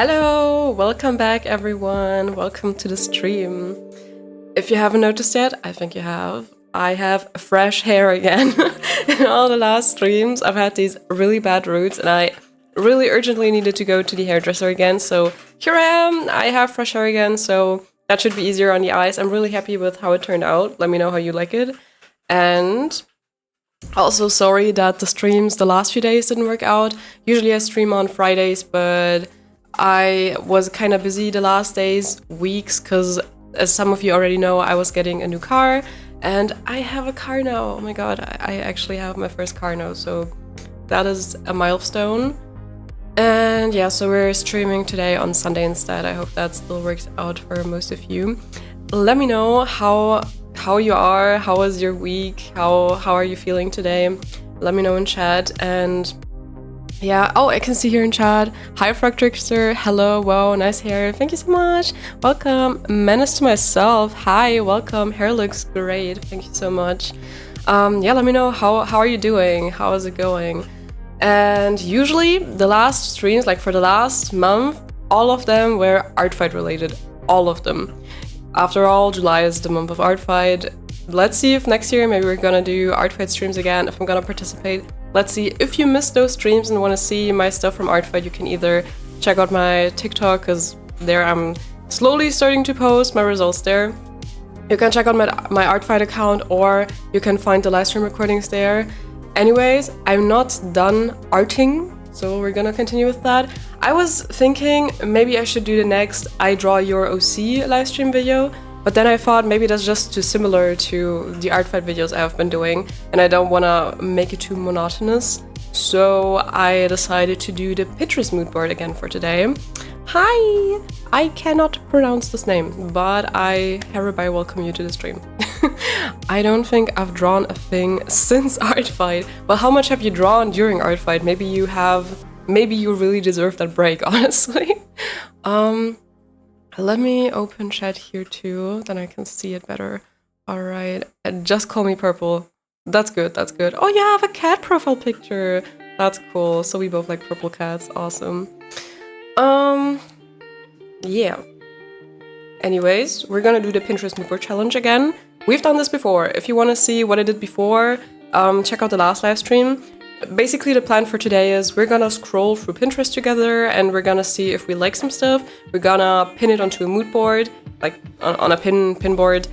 Hello! Welcome back, everyone. Welcome to the stream. If you haven't noticed yet, I think you have. I have fresh hair again. In all the last streams, I've had these really bad roots and I really urgently needed to go to the hairdresser again. So here I am. I have fresh hair again, so that should be easier on the eyes. I'm really happy with how it turned out. Let me know how you like it. And also sorry that the streams the last few days didn't work out. Usually I stream on Fridays, but I was kind of busy the last days, weeks, because as some of you already know, I was getting a new car and I have a car now. Oh my god, I actually have my first car now, so that is a milestone. And yeah, so we're streaming today on Sunday instead. I hope that still works out for most of you. Let me know how you are, how was your week, how are you feeling today? Let me know in chat. And yeah, oh, I can see here in chat. Hi, Frogtrickster. Hello, wow, nice hair. Thank you so much. Welcome. Menace to myself. Hi, welcome. Hair looks great. Thank you so much. Yeah, let me know how are you doing? How is it going? And usually the last streams, like for the last month, all of them were art fight related. All of them. After all, July is the month of art fight. Let's see if next year maybe we're gonna do art fight streams again, if I'm gonna participate. Let's see. If you missed those streams and want to see my stuff from art fight, you can either check out my TikTok, because there I'm slowly starting to post my results there. You can check out my art fight account, or you can find the live stream recordings there. Anyways, I'm not done arting, so we're gonna continue with that. I was thinking maybe I should do the next I Draw Your OC live stream video, but then I thought maybe that's just too similar to the art fight videos I have been doing, and I don't want to make it too monotonous. So I decided to do the Pinterest mood board again for today. Hi! I cannot pronounce this name, but I hereby welcome you to the stream. I don't think I've drawn a thing since art fight. Well, how much have you drawn during art fight? Maybe you have. Maybe you really deserve that break, honestly. Let me open chat here too, then I can see it better. All right, just call me purple. That's good, that's good. Oh yeah, I have a cat profile picture. That's cool. So we both like purple cats, awesome. Yeah. Anyways, we're gonna do the Pinterest mood board challenge again. We've done this before. If you wanna see what I did before, check out the last live stream. Basically, the plan for today is we're gonna scroll through Pinterest together and we're gonna see if we like some stuff. We're gonna pin it onto a mood board, like on a pin board,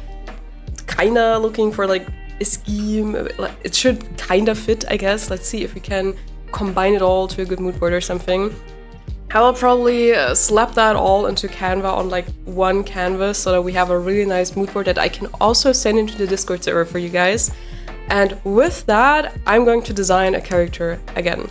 kinda looking for like a scheme. It should kinda fit, I guess. Let's see if we can combine it all to a good mood board or something. I will probably slap that all into Canva on like one canvas so that we have a really nice mood board that I can also send into the Discord server for you guys. And with that, I'm going to design a character again.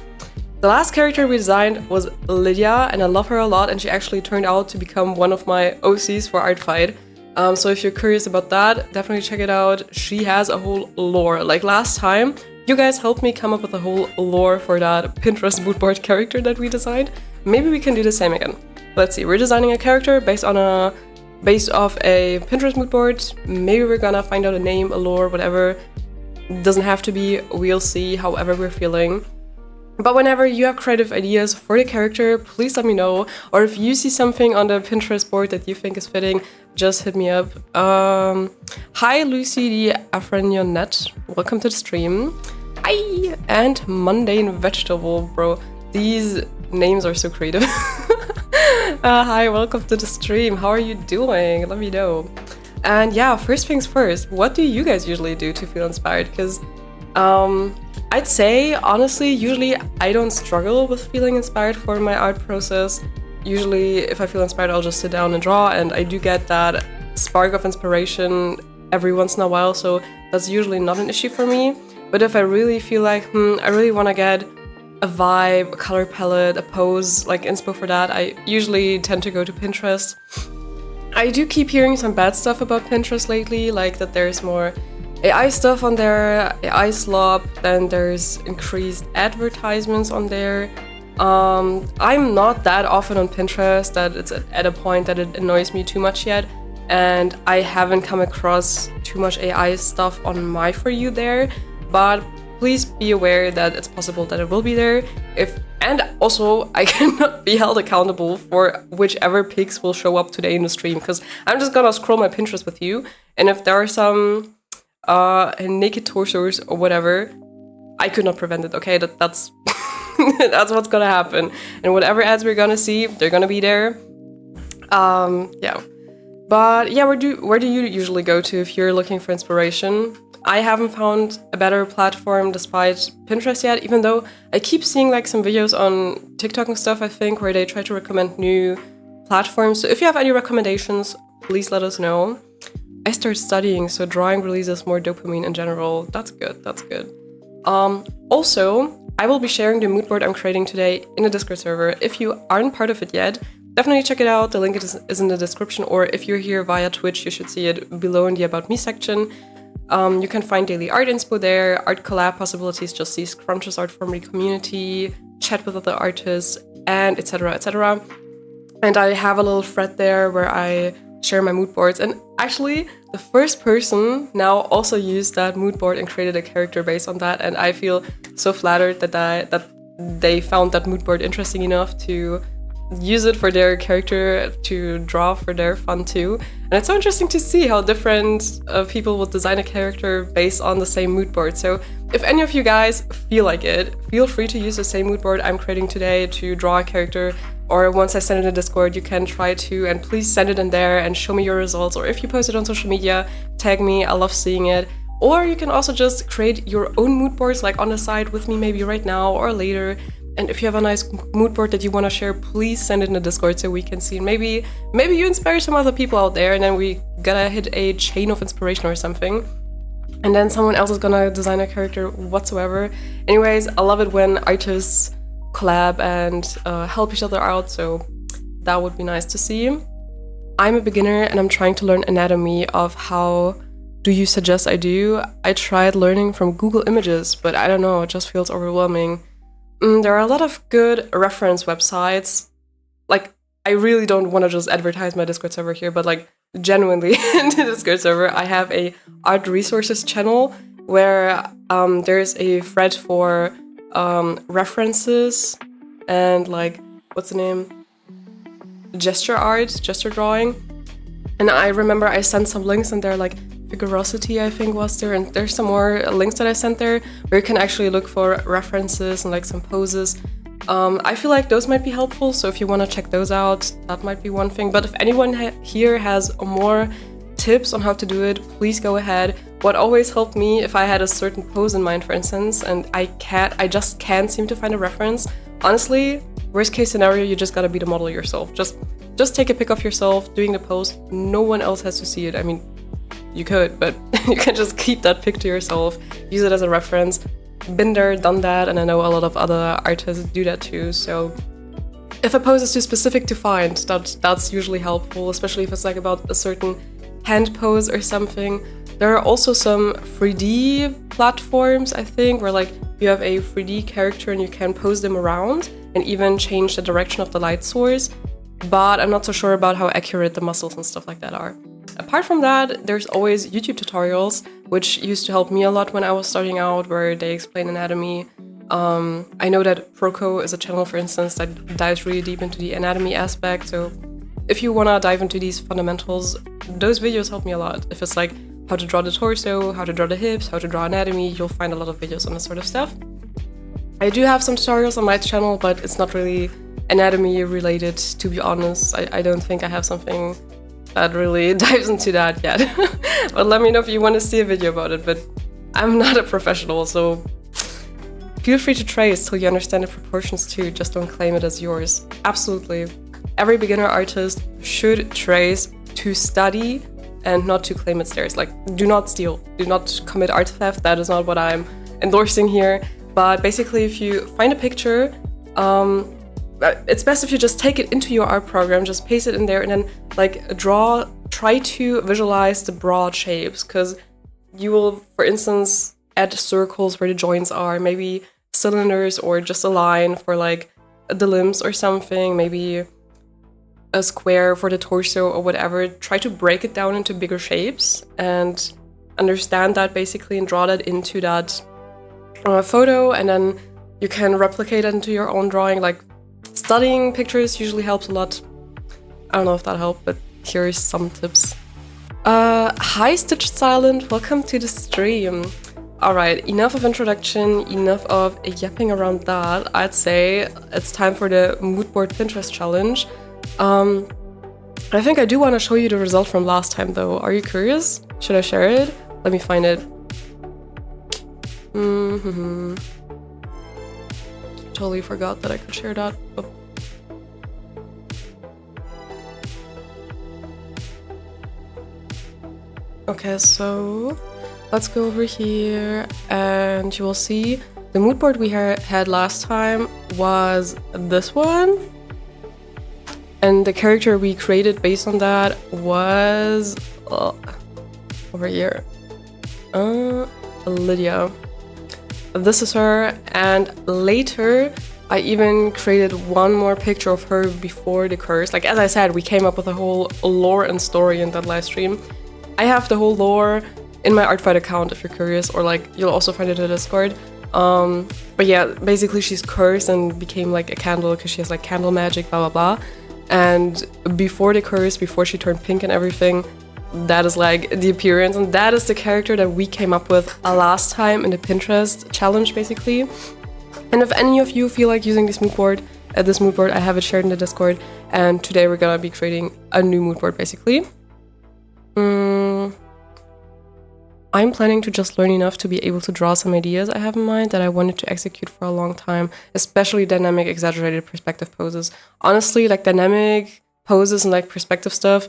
The last character we designed was Lydia, and I love her a lot, and she actually turned out to become one of my OCs for art fight. So if you're curious about that, definitely check it out. She has a whole lore. Like last time, you guys helped me come up with a whole lore for that Pinterest mood board character that we designed. Maybe we can do the same again. Let's see, we're designing a character based off a Pinterest mood board. Maybe we're gonna find out a name, a lore, whatever. Doesn't have to be, we'll see, however we're feeling. But whenever you have creative ideas for the character, please let me know. Or if you see something on the Pinterest board that you think is fitting, just hit me up. Hi Lucy the Afrenionet, welcome to the stream. Hi! And Mundane Vegetable, bro. These names are so creative. Hi, welcome to the stream. How are you doing? Let me know. And yeah, first things first, what do you guys usually do to feel inspired? Because I'd say, honestly, usually I don't struggle with feeling inspired for my art process. Usually, if I feel inspired, I'll just sit down and draw, and I do get that spark of inspiration every once in a while, so that's usually not an issue for me. But if I really feel like, I really want to get a vibe, a color palette, a pose, like inspo for that, I usually tend to go to Pinterest. I do keep hearing some bad stuff about Pinterest lately, like that there's more AI stuff on there, AI slop, then there's increased advertisements on there. I'm not that often on Pinterest that it's at a point that it annoys me too much yet, and I haven't come across too much AI stuff on my For You there, but please be aware that it's possible that it will be there. And also, I cannot be held accountable for whichever pics will show up today in the stream, because I'm just gonna scroll my Pinterest with you, and if there are some naked torsos or whatever, I could not prevent it, okay? That's that's what's gonna happen. And whatever ads we're gonna see, they're gonna be there. Yeah. But yeah, where do you usually go to if you're looking for inspiration? I haven't found a better platform despite Pinterest yet, even though I keep seeing like some videos on TikTok and stuff, I think, where they try to recommend new platforms. So if you have any recommendations, please let us know. I started studying, so drawing releases more dopamine in general. That's good, that's good. Also, I will be sharing the mood board I'm creating today in the Discord server. If you aren't part of it yet, definitely check it out. The link is in the description, or if you're here via Twitch, you should see it below in the About Me section. You can find daily art inspo there, art collab possibilities, just see Scrumptious Art Formerly community, chat with other artists, and etc, etc. And I have a little thread there where I share my mood boards. And actually, the first person now also used that mood board and created a character based on that. And I feel so flattered that they found that mood board interesting enough to use it for their character to draw for their fun too. And it's so interesting to see how different people will design a character based on the same mood board. So if any of you guys feel like it, feel free to use the same mood board I'm creating today to draw a character. Or once I send it in Discord, you can try to, and please send it in there and show me your results. Or if you post it on social media, tag me, I love seeing it. Or you can also just create your own mood boards, like on the side with me maybe right now or later. And if you have a nice mood board that you want to share, please send it in the Discord so we can see. And maybe you inspire some other people out there, and then we gotta hit a chain of inspiration or something. And then someone else is gonna design a character whatsoever. Anyways, I love it when artists collab and help each other out, so that would be nice to see. I'm a beginner and I'm trying to learn anatomy of how do you suggest I do. I tried learning from Google Images, but I don't know, it just feels overwhelming. There are a lot of good reference websites. Like, I really don't want to just advertise my Discord server here, but like genuinely in the Discord server, I have a art resources channel where there's a thread for references and like, what's the name? Gesture art, gesture drawing. And I remember I sent some links and they're like, Figurosity, I think, was there, and there's some more links that I sent there where you can actually look for references and like some poses. I feel like those might be helpful, so if you want to check those out, that might be one thing. But if anyone here has more tips on how to do it, please go ahead. What always helped me, if I had a certain pose in mind, for instance, and I just can't seem to find a reference, honestly, worst case scenario, you just gotta be the model yourself. Just take a pic of yourself doing the pose. No one else has to see it. I mean, you could, but you can just keep that pic to yourself, use it as a reference. Been there, done that, and I know a lot of other artists do that too. So if a pose is too specific to find, that's usually helpful, especially if it's like about a certain hand pose or something. There are also some 3D platforms, I think, where like you have a 3D character and you can pose them around and even change the direction of the light source. But I'm not so sure about how accurate the muscles and stuff like that are. Apart from that, there's always YouTube tutorials, which used to help me a lot when I was starting out, where they explain anatomy. I know that Proco is a channel, for instance, that dives really deep into the anatomy aspect, so if you want to dive into these fundamentals, those videos help me a lot. If it's like how to draw the torso, how to draw the hips, how to draw anatomy, you'll find a lot of videos on this sort of stuff. I do have some tutorials on my channel, but it's not really anatomy related, to be honest. I don't think I have something that really dives into that yet. But let me know if you want to see a video about it, but I'm not a professional, so feel free to trace till you understand the proportions too, just don't claim it as yours. Absolutely. Every beginner artist should trace to study and not to claim it's theirs. Like, do not steal, do not commit art theft, that is not what I'm endorsing here. But basically, if you find a picture, it's best if you just take it into your art program, just paste it in there and then like try to visualize the broad shapes, because you will, for instance, add circles where the joints are, maybe cylinders or just a line for like the limbs or something, maybe a square for the torso or whatever. Try to break it down into bigger shapes and understand that basically and draw that into that photo, and then you can replicate it into your own drawing. Like, studying pictures usually helps a lot. I don't know if that helped, but here's some tips. Hi Stitch Silent, welcome to the stream. Alright, enough of introduction, enough of yapping around that. I'd say it's time for the Moodboard Pinterest challenge. I think I do want to show you the result from last time though. Are you curious? Should I share it? Let me find it. Totally forgot that I could share that. Oh. Okay, so let's go over here and you will see the mood board we had last time was this one. And the character we created based on that was over here. Lydia. This is her, and later I even created one more picture of her before the curse. Like, as I said, we came up with a whole lore and story in that live stream. I have the whole lore in my Artfight account if you're curious, or like you'll also find it in Discord. But yeah, basically she's cursed and became like a candle because she has like candle magic, blah blah blah. And before the curse, before she turned pink and everything, that is like the appearance, and that is the character that we came up with last time in the Pinterest challenge, basically. And if any of you feel like using this mood board, I have it shared in the Discord, and today we're gonna be creating a new mood board, basically. I'm planning to just learn enough to be able to draw some ideas I have in mind that I wanted to execute for a long time, especially dynamic, exaggerated perspective poses. Honestly, like dynamic poses and like perspective stuff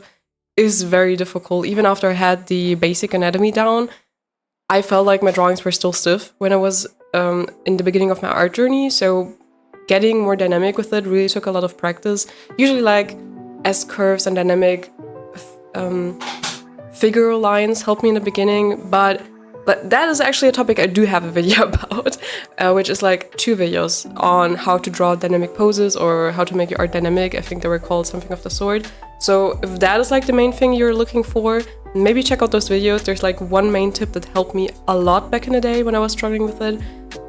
is very difficult. Even after I had the basic anatomy down, I felt like my drawings were still stiff when I was in the beginning of my art journey, so getting more dynamic with it really took a lot of practice. Usually like S-curves and dynamic figure lines helped me in the beginning, but that is actually a topic I do have a video about, which is like 2 videos on how to draw dynamic poses or how to make your art dynamic. I think they were called something of the sort. So if that is like the main thing you're looking for, maybe check out those videos. There's like one main tip that helped me a lot back in the day when I was struggling with it,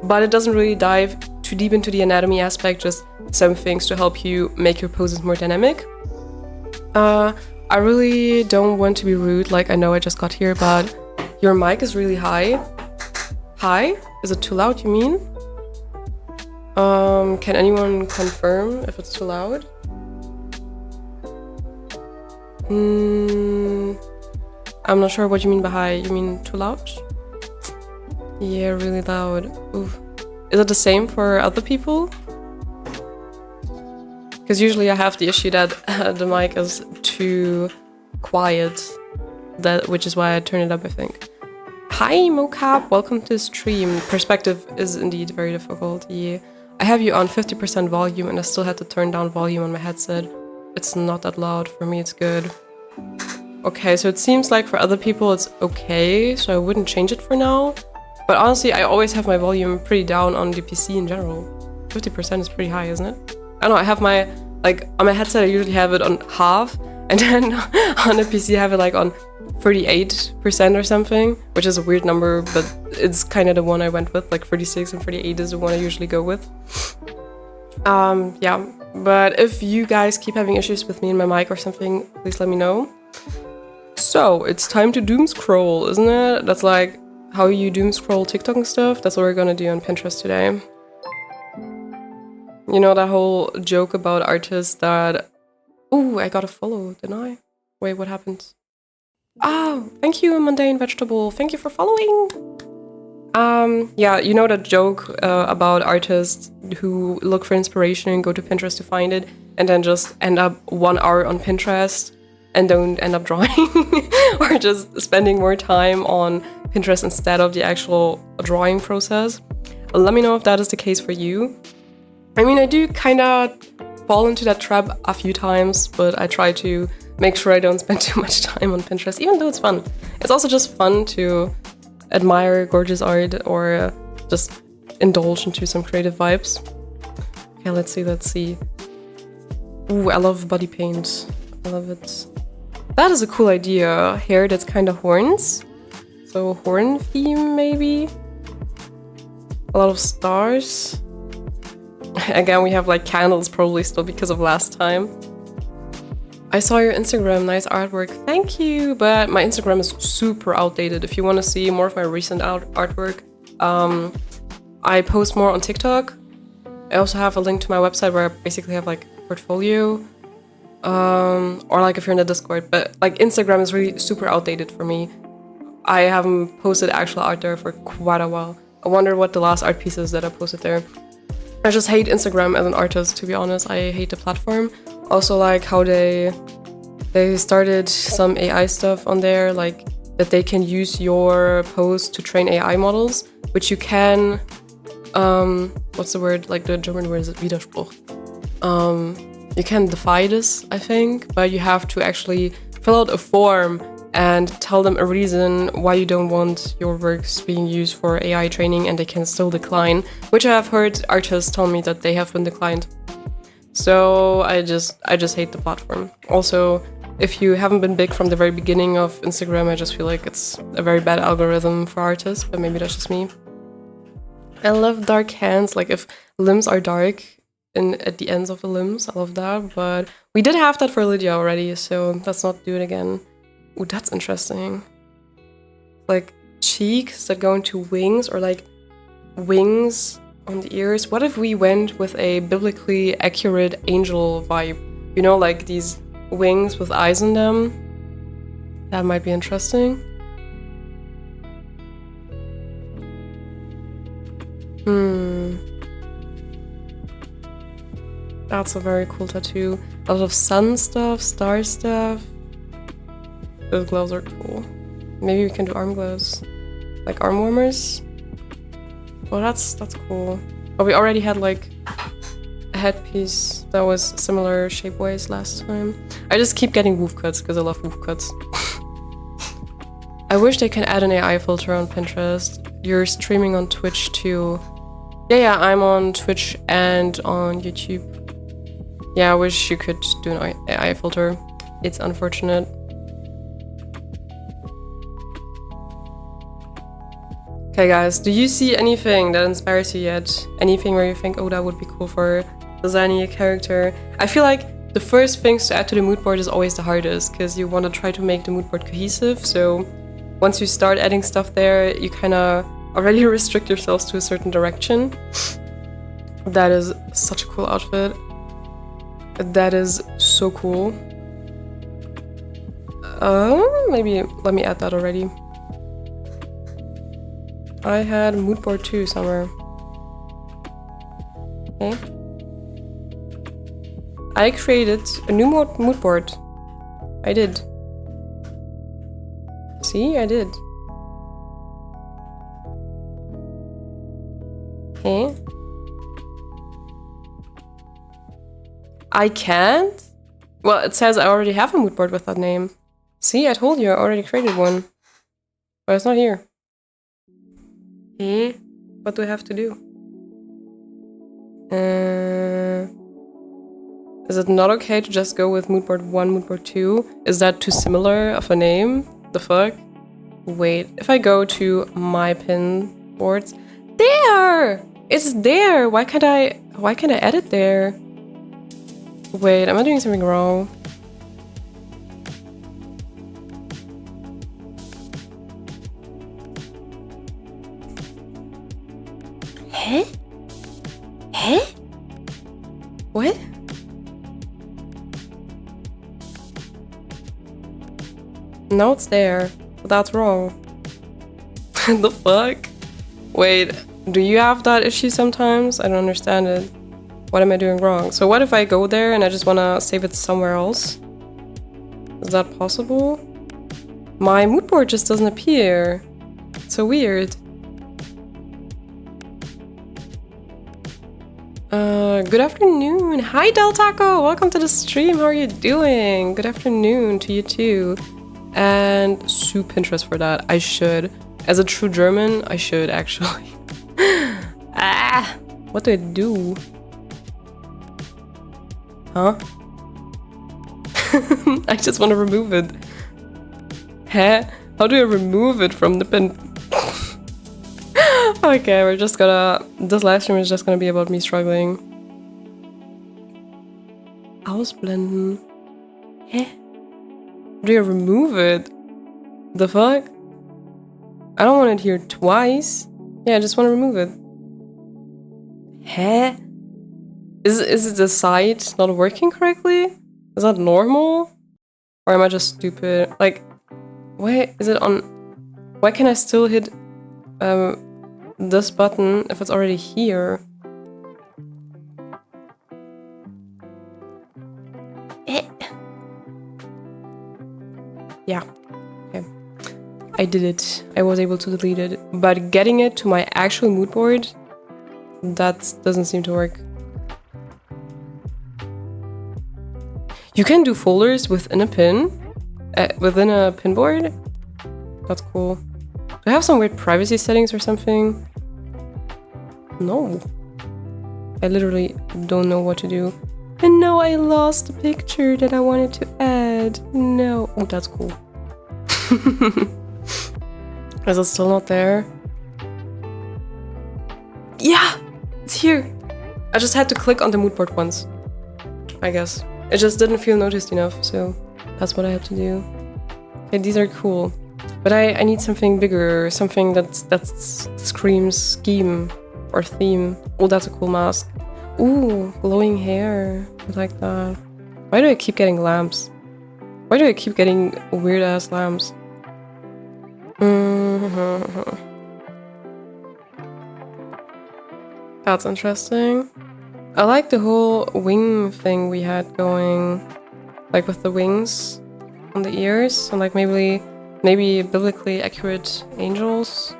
but it doesn't really dive too deep into the anatomy aspect, just some things to help you make your poses more dynamic. I really don't want to be rude, like I know I just got here, but your mic is really high. High? Is it too loud, you mean? Can anyone confirm if it's too loud? I'm not sure what you mean by high. You mean too loud? Yeah, really loud. Oof. Is it the same for other people? Because usually I have the issue that the mic is too quiet, which is why I turn it up, I think. Hi Mocap, welcome to the stream. Perspective is indeed very difficult. Yeah. I have you on 50% volume and I still had to turn down volume on my headset. It's not that loud, for me it's good. Okay, so it seems like for other people it's okay, so I wouldn't change it for now. But honestly, I always have my volume pretty down on the PC in general. 50% is pretty high, isn't it? I don't know, I have my, like, on my headset I usually have it on half, and then on the PC I have it like on 38% or something, which is a weird number, but it's kind of the one I went with, like 36 and 38 is the one I usually go with. Yeah, but if you guys keep having issues with me and my mic or something, please let me know. So, it's time to doom scroll, isn't it? That's like how you doom scroll TikTok and stuff. That's what we're gonna do on Pinterest today. You know that whole joke about artists that... Ooh, I got a follow, didn't I? Wait, what happened? Oh, thank you, Mundane Vegetable. Thank you for following. Yeah, you know that joke about artists who look for inspiration and go to Pinterest to find it, and then just end up 1 hour on Pinterest and don't end up drawing, or just spending more time on Pinterest instead of the actual drawing process. Let me know if that is the case for you. I mean, I do kind of fall into that trap a few times, but I try to make sure I don't spend too much time on Pinterest, even though it's fun. It's also just fun to admire gorgeous art or just indulge into some creative vibes. Okay, let's see. Ooh, I love body paint. I love it. That is a cool idea. Hair that's kind of horns. So horn theme, maybe? A lot of stars. Again, we have like candles probably still because of last time. I saw your Instagram, nice artwork, thank you, but my Instagram is super outdated. If you want to see more of my recent artwork, I post more on TikTok. I also have a link to my website where I basically have like a portfolio, or like if you're in the Discord, but like Instagram is really super outdated for me. I haven't posted actual art there for quite a while. I wonder what the last art piece is that I posted there. I just hate Instagram as an artist, to be honest. I hate the platform. Also like how they started some AI stuff on there, like that they can use your post to train AI models, which you can, what's the word, like the German word is Widerspruch. You can defy this, I think, but you have to actually fill out a form and tell them a reason why you don't want your works being used for AI training, and they can still decline, which I have heard artists tell me that they have been declined. So I just hate the platform. Also, if you haven't been big from the very beginning of Instagram, I just feel like it's a very bad algorithm for artists, but maybe that's just me. I love dark hands, like if limbs are dark at the ends of the limbs, I love that, but we did have that for Lydia already, so let's not do it again. Ooh, that's interesting. Like cheeks that go into wings, or like wings on the ears. What if we went with a biblically accurate angel vibe? You know, like these wings with eyes in them? That might be interesting. That's a very cool tattoo. A lot of sun stuff, star stuff. Those gloves are cool. Maybe we can do arm gloves. Like arm warmers. Oh, that's cool. But we already had like a headpiece that was similar shape-wise last time. I just keep getting woof cuts because I love woof cuts. I wish they can add an AI filter on Pinterest. You're streaming on Twitch too. Yeah, I'm on Twitch and on YouTube. Yeah, I wish you could do an AI filter. It's unfortunate. Okay guys, do you see anything that inspires you yet? Anything where you think, oh, that would be cool for designing a character? I feel like the first things to add to the mood board is always the hardest, because you want to try to make the mood board cohesive, so once you start adding stuff there, you kind of already restrict yourselves to a certain direction. That is such a cool outfit. That is so cool. Maybe let me add that already. I had mood board 2 somewhere. Okay. I created a new mood board. I did. See, I did. Okay. I can't? Well, it says I already have a mood board with that name. See, I told you I already created one. But it's not here. Okay. What do I have to do? Is it not okay to just go with mood board 1, mood board 2? Is that too similar of a name? The fuck? Wait, if I go to my pin boards, there! It's there! Why can't I add it there? Wait, am I doing something wrong? Huh? Huh? What? No, it's there. But that's wrong. The fuck? Wait, do you have that issue sometimes? I don't understand it. What am I doing wrong? So what if I go there and I just want to save it somewhere else? Is that possible? My mood board just doesn't appear. It's so weird. Good afternoon. Hi, Del Taco. Welcome to the stream. How are you doing? Good afternoon to you too. And sue Pinterest for that. I should. As a true German, I should actually. What do I do? Huh? I just want to remove it. Huh? How do I remove it from the pin? Okay, we're just gonna... This live stream is just gonna be about me struggling. Ausblenden. Hä? Do you remove it? The fuck? I don't want it here twice. Yeah, I just want to remove it. Hä? Is it the side not working correctly? Is that normal? Or am I just stupid? Like, why is it on... Why can I still hit this button if it's already here? Yeah. Okay. I did it. I was able to delete it. But getting it to my actual mood board, that doesn't seem to work. You can do folders within a pin, within a pin board. That's cool. Do I have some weird privacy settings or something? No. I literally don't know what to do. And no, I lost the picture that I wanted to add. No. Oh, that's cool. Is it still not there? Yeah! It's here! I just had to click on the mood board once. I guess. It just didn't feel noticed enough, so that's what I had to do. Okay, these are cool. But I need something bigger, something that screams scheme or theme. Oh, that's a cool mask. Ooh, glowing hair. I like that. Why do I keep getting lamps? Why do I keep getting weird ass lamps? That's interesting. I like the whole wing thing we had going, like with the wings on the ears and like maybe biblically accurate angels.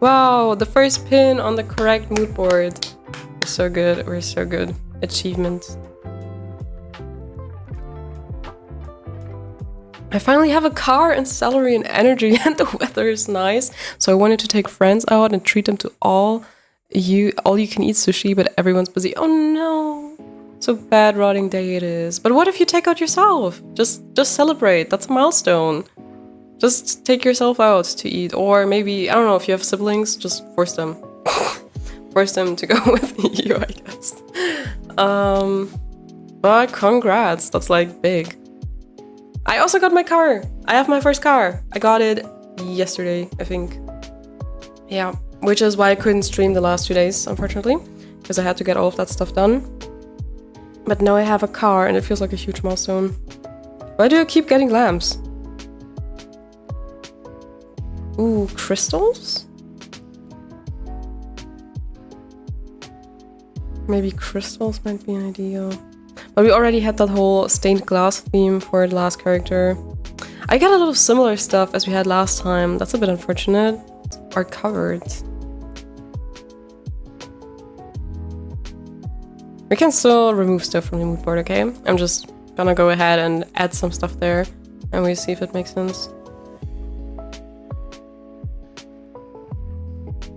Wow, the first pin on the correct mood board. We're so good, we're so good. Achievement. I finally have a car and salary and energy and the weather is nice. So I wanted to take friends out and treat them to all you can eat sushi, but everyone's busy. Oh no. So bad rotting day it is. But what if you take out yourself? Just celebrate. That's a milestone. Just take yourself out to eat, or maybe, I don't know, if you have siblings, just force them. Force them to go with you, I guess. But congrats, that's like big. I also got my car. I have my first car. I got it yesterday, I think. Yeah, which is why I couldn't stream the last 2 days, unfortunately, because I had to get all of that stuff done. But now I have a car and it feels like a huge milestone. Why do I keep getting lamps? Ooh, crystals? Maybe crystals might be an idea. But we already had that whole stained glass theme for the last character. I got a lot of similar stuff as we had last time. That's a bit unfortunate. Are covered. We can still remove stuff from the mood board, okay? I'm just gonna go ahead and add some stuff there and we'll see if it makes sense.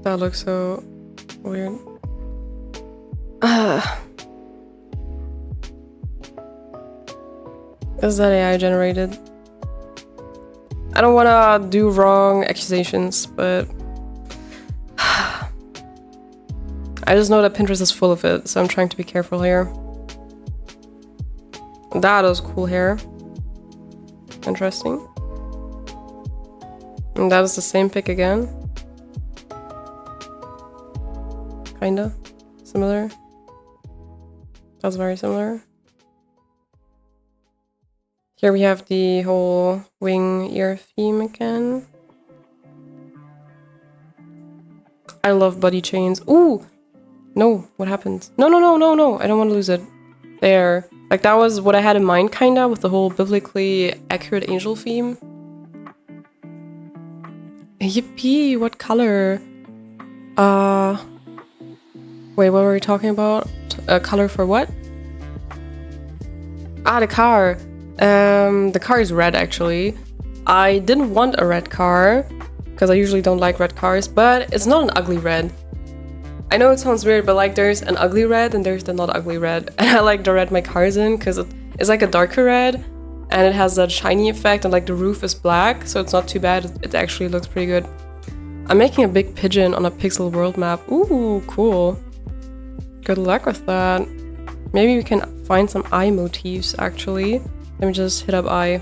That looks so weird. Is that AI generated? I don't wanna do wrong accusations, but I just know that Pinterest is full of it, so I'm trying to be careful here. That is cool hair. Interesting. And that is the same pic again. Kinda. Similar. That's very similar. Here we have the whole wing ear theme again. I love body chains. Ooh! No, what happened? No, no, no, no, no. I don't want to lose it. There. Like that was what I had in mind kinda with the whole biblically accurate angel theme. Yippee, what color? Wait, what were we talking about? Color for what? Ah, the car. The car is red, actually. I didn't want a red car, because I usually don't like red cars, but it's not an ugly red. I know it sounds weird, but like there's an ugly red and there's the not ugly red. And I like the red my car's in because it's like a darker red and it has that shiny effect and like the roof is black, so it's not too bad. It actually looks pretty good. I'm making a big pigeon on a pixel world map. Ooh, cool. Good luck with that. Maybe we can find some eye motifs actually. Let me just hit up eye.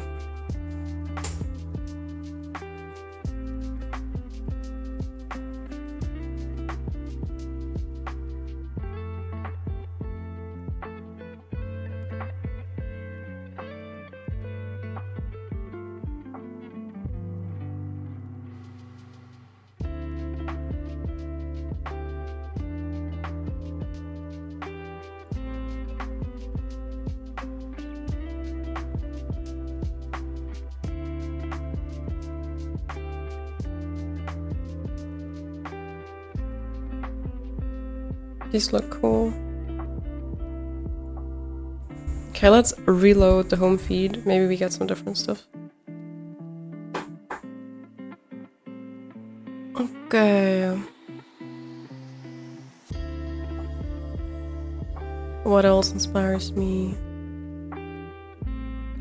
These look cool. Okay, let's reload the home feed. Maybe we get some different stuff. Okay. What else inspires me?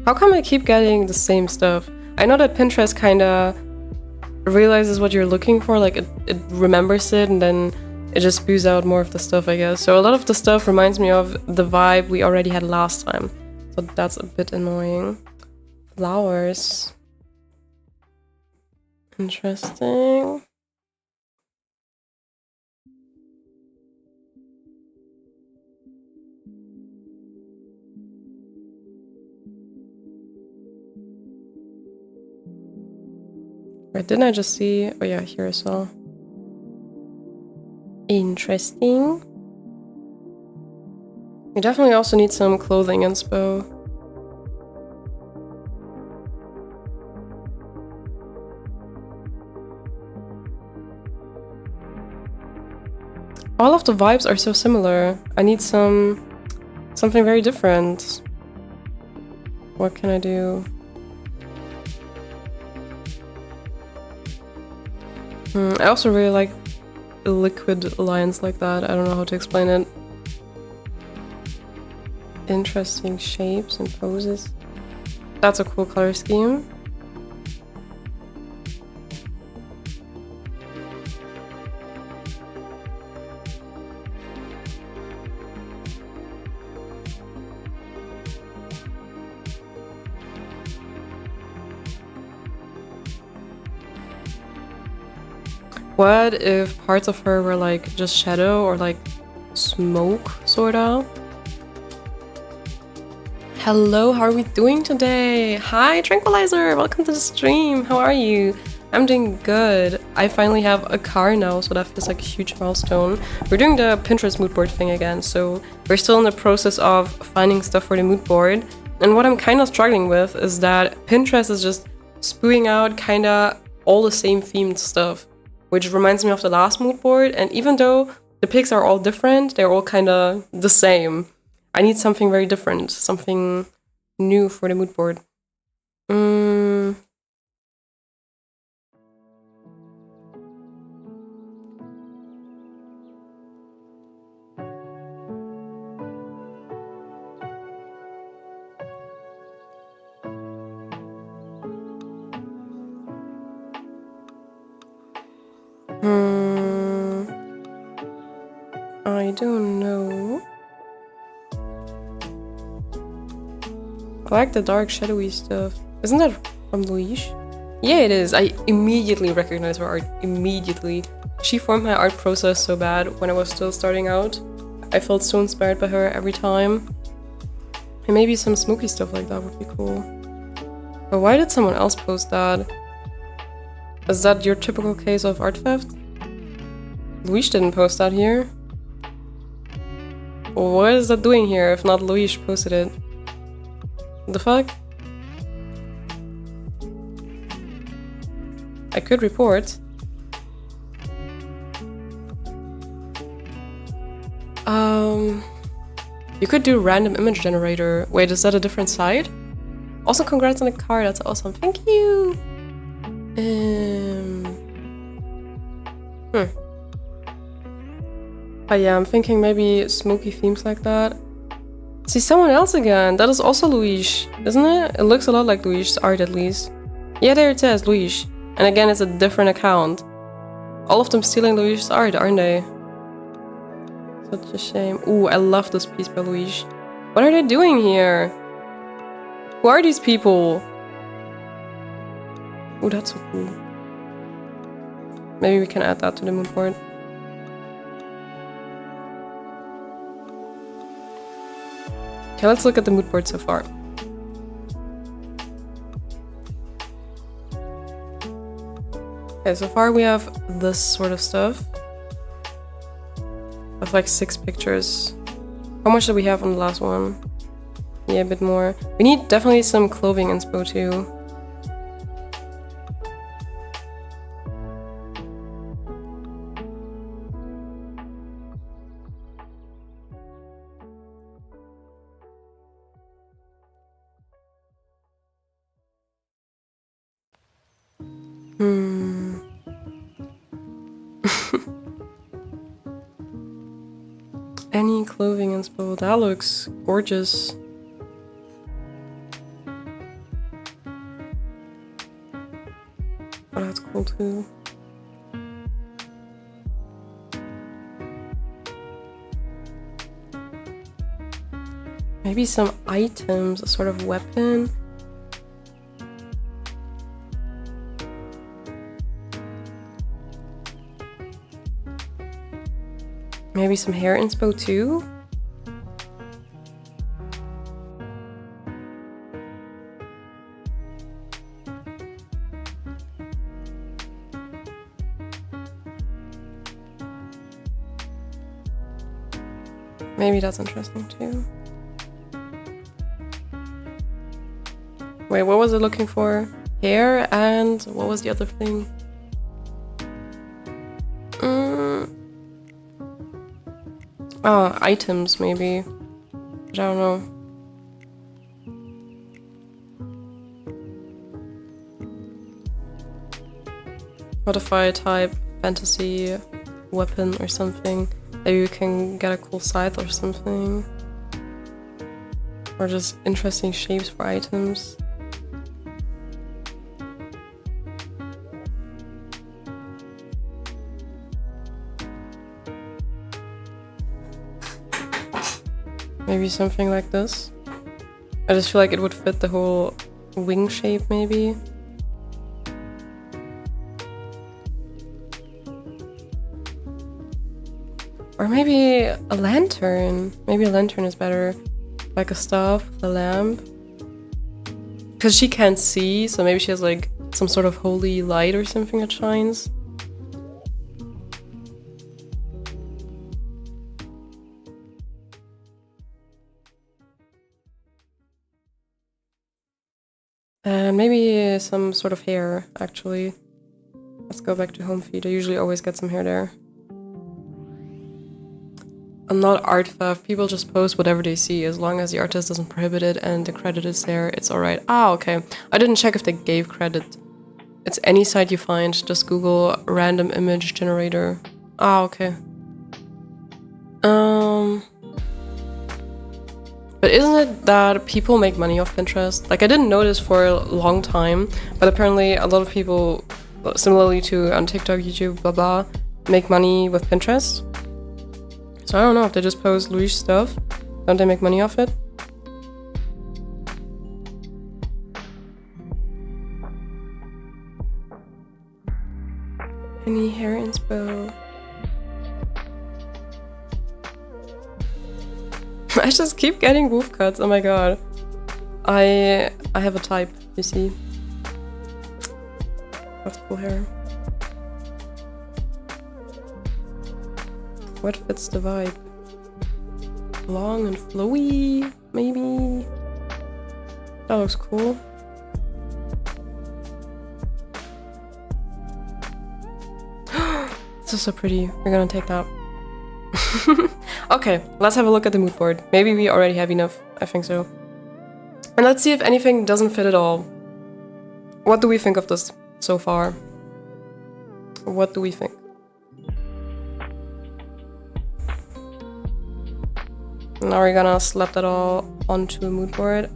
How come I keep getting the same stuff? I know that Pinterest kinda realizes what you're looking for, like it remembers it and then it just spews out more of the stuff, I guess. So a lot of the stuff reminds me of the vibe we already had last time. So that's a bit annoying. Flowers. Interesting. Wait, didn't I just see? Oh yeah, here I saw. Interesting. You definitely also need some clothing inspo. All of the vibes are so similar. I need something very different. What can I do? I also really like liquid lines like that. I don't know how to explain it. Interesting shapes and poses. That's a cool color scheme. What if parts of her were like just shadow or like smoke, sorta? Hello, how are we doing today? Hi, Tranquilizer! Welcome to the stream! How are you? I'm doing good. I finally have a car now, so that feels like a huge milestone. We're doing the Pinterest mood board thing again, so we're still in the process of finding stuff for the mood board. And what I'm kind of struggling with is that Pinterest is just spewing out kind of all the same themed stuff, which reminds me of the last mood board. And even though the pics are all different, they're all kind of the same. I need something very different, something new for the mood board. I don't know. I like the dark shadowy stuff. Isn't that from Louise? Yeah, it is. I immediately recognize her art. Immediately. She formed my art process so bad when I was still starting out. I felt so inspired by her every time. And maybe some smoky stuff like that would be cool. But why did someone else post that? Is that your typical case of art theft? Louise didn't post that here. What is that doing here if not Louise posted it? The fuck? I could report. You could do random image generator. Wait, is that a different site? Also, congrats on the car, that's awesome. Thank you! But yeah, I'm thinking maybe smoky themes like that. See, someone else again. That is also Luis, isn't it? It looks a lot like Luis' art at least. Yeah, there it says Luis. And again, it's a different account. All of them stealing Luis' art, aren't they? Such a shame. Ooh, I love this piece by Luis. What are they doing here? Who are these people? Ooh, that's so cool. Maybe we can add that to the mood board. Okay, let's look at the mood board so far. Okay, so far we have this sort of stuff. Of like 6 pictures. How much did we have on the last one? Yeah, a bit more. We need definitely some clothing inspo too. Any clothing inspo? That looks gorgeous. Oh, that's cool too. Maybe some items, a sort of weapon. Maybe some hair inspo too? Maybe that's interesting too. Wait, what was it looking for? Hair and what was the other thing? Oh, items maybe. I don't know. Modify type, fantasy, weapon or something. Maybe we can get a cool scythe or something. Or just interesting shapes for items. Maybe something like this. I just feel like it would fit the whole wing shape, maybe. Or maybe a lantern. Maybe a lantern is better. Like a staff, a lamp. Because she can't see, so maybe she has like some sort of holy light or something that shines. And maybe some sort of hair, actually. Let's go back to home feed. I usually always get some hair there. I'm not art theft. People just post whatever they see. As long as the artist doesn't prohibit it and the credit is there, it's alright. Ah, okay. I didn't check if they gave credit. It's any site you find. Just Google random image generator. Ah, okay. But isn't it that people make money off Pinterest? Like, I didn't notice for a long time, but apparently a lot of people, similarly to on TikTok, YouTube, blah blah, make money with Pinterest. So I don't know if they just post Luis stuff. Don't they make money off it? Any hair inspo? I just keep getting wolf cuts, oh my god. I have a type, you see. That's cool hair. What fits the vibe? Long and flowy, maybe? That looks cool. This is so pretty. We're gonna take that. Okay, let's have a look at the mood board. Maybe we already have enough. I think so. And let's see if anything doesn't fit at all. What do we think of this so far. What do we think? Now we're gonna slap that all onto a mood board.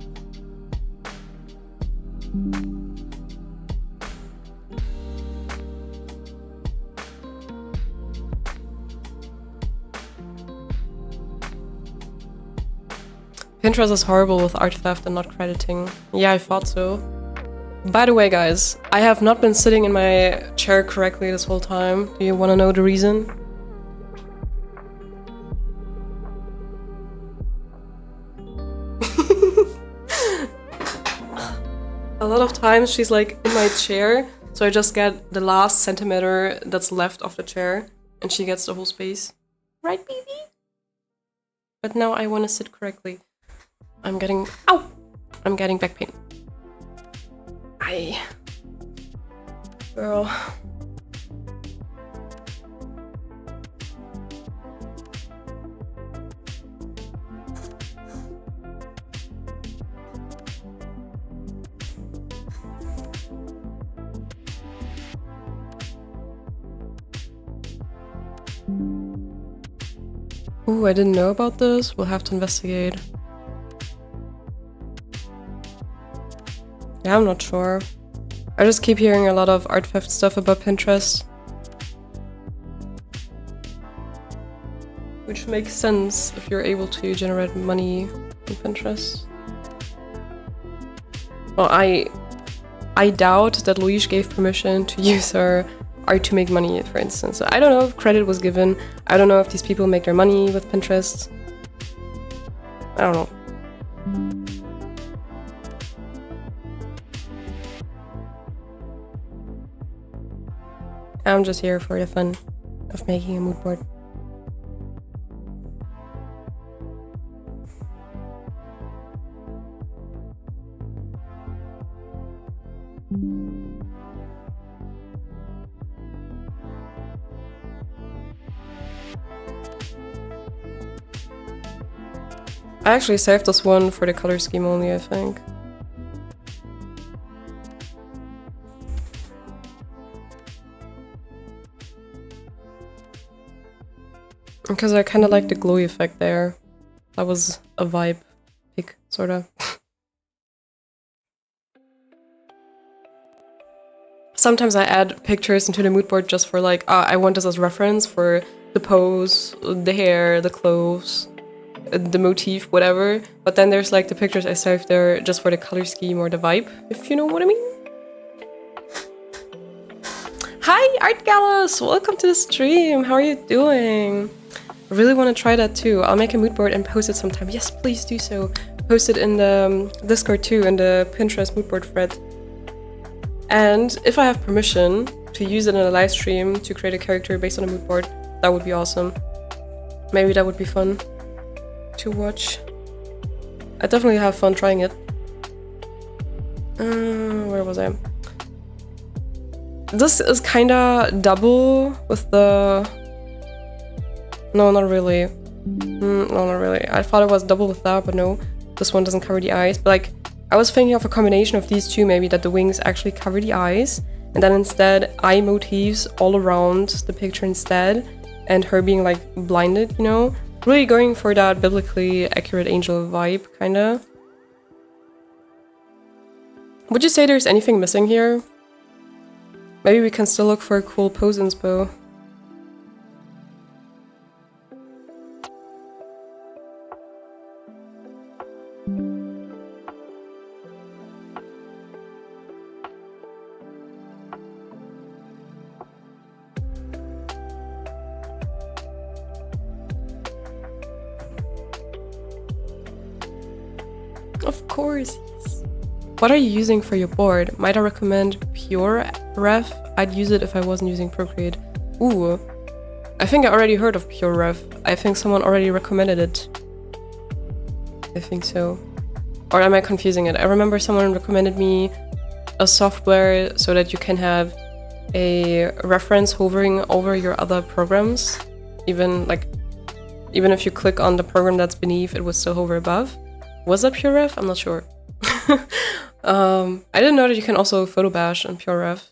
Pinterest is horrible with art theft and not crediting. Yeah, I thought so. By the way, guys, I have not been sitting in my chair correctly this whole time. Do you want to know the reason? A lot of times she's like in my chair, so I just get the last centimeter that's left of the chair, and she gets the whole space. Right, baby? But now I want to sit correctly. I'm getting back pain. Girl. Ooh, I didn't know about this. We'll have to investigate. Yeah, I'm not sure. I just keep hearing a lot of art theft stuff about Pinterest. Which makes sense if you're able to generate money on Pinterest. Well, I doubt that Louise gave permission to use her art to make money, for instance. So I don't know if credit was given. I don't know if these people make their money with Pinterest. I don't know. I'm just here for the fun of making a mood board. I actually saved this one for the color scheme only, I think. Because I kind of like the glowy effect there. That was a vibe pick, sort of. Sometimes I add pictures into the mood board just for like, I want this as reference for the pose, the hair, the clothes, the motif, whatever. But then there's like the pictures I saved there just for the color scheme or the vibe, if you know what I mean. Hi, Art Gallus! Welcome to the stream! How are you doing? I really want to try that too. I'll make a mood board and post it sometime. Yes, please do so. Post it in the Discord too, in the Pinterest mood board thread. And if I have permission to use it in a live stream to create a character based on a mood board, that would be awesome. Maybe that would be fun to watch. I definitely have fun trying it. Where was I? This is kinda double with the... No, not really. No, not really. I thought it was double with that, but no. This one doesn't cover the eyes. But like, I was thinking of a combination of these two, maybe, that the wings actually cover the eyes. And then instead, eye motifs all around the picture instead. And her being like blinded, you know? Really going for that biblically accurate angel vibe, kinda. Would you say there's anything missing here? Maybe we can still look for a cool pose inspo. Of course. What are you using for your board? Might I recommend PureRef? I'd use it if I wasn't using Procreate. Ooh, I think I already heard of PureRef. I think someone already recommended it. I think so. Or am I confusing it? I remember someone recommended me a software so that you can have a reference hovering over your other programs. Even if you click on the program that's beneath, it would still hover above. Was that PureRef? I'm not sure. I didn't know that you can also photo bash on PureRef.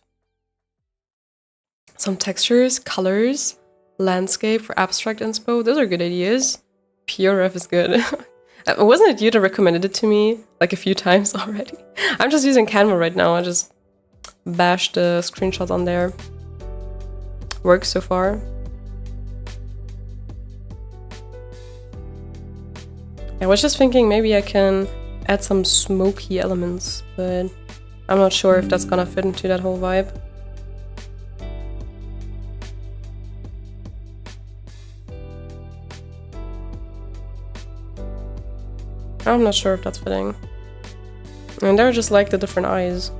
some textures, colors, landscape for abstract inspo. Those are good ideas. PureRef is good. Wasn't it you that recommended it to me like a few times already? I'm just using Canva right now. I just bashed the screenshots on there. Works so far. I was just thinking maybe I can add some smoky elements, but I'm not sure if that's gonna fit into that whole vibe. I'm not sure if that's fitting. And they're just like the different eyes.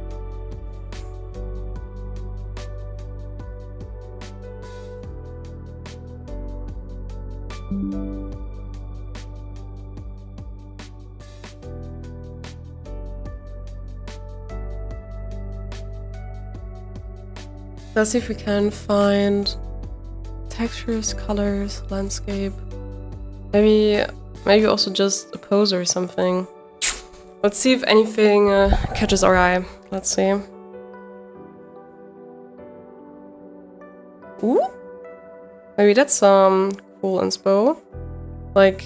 Let's see if we can find textures, colors, landscape. Maybe also just a pose or something. Let's see if anything catches our eye. Let's see. Ooh! Maybe that's some cool inspo. Like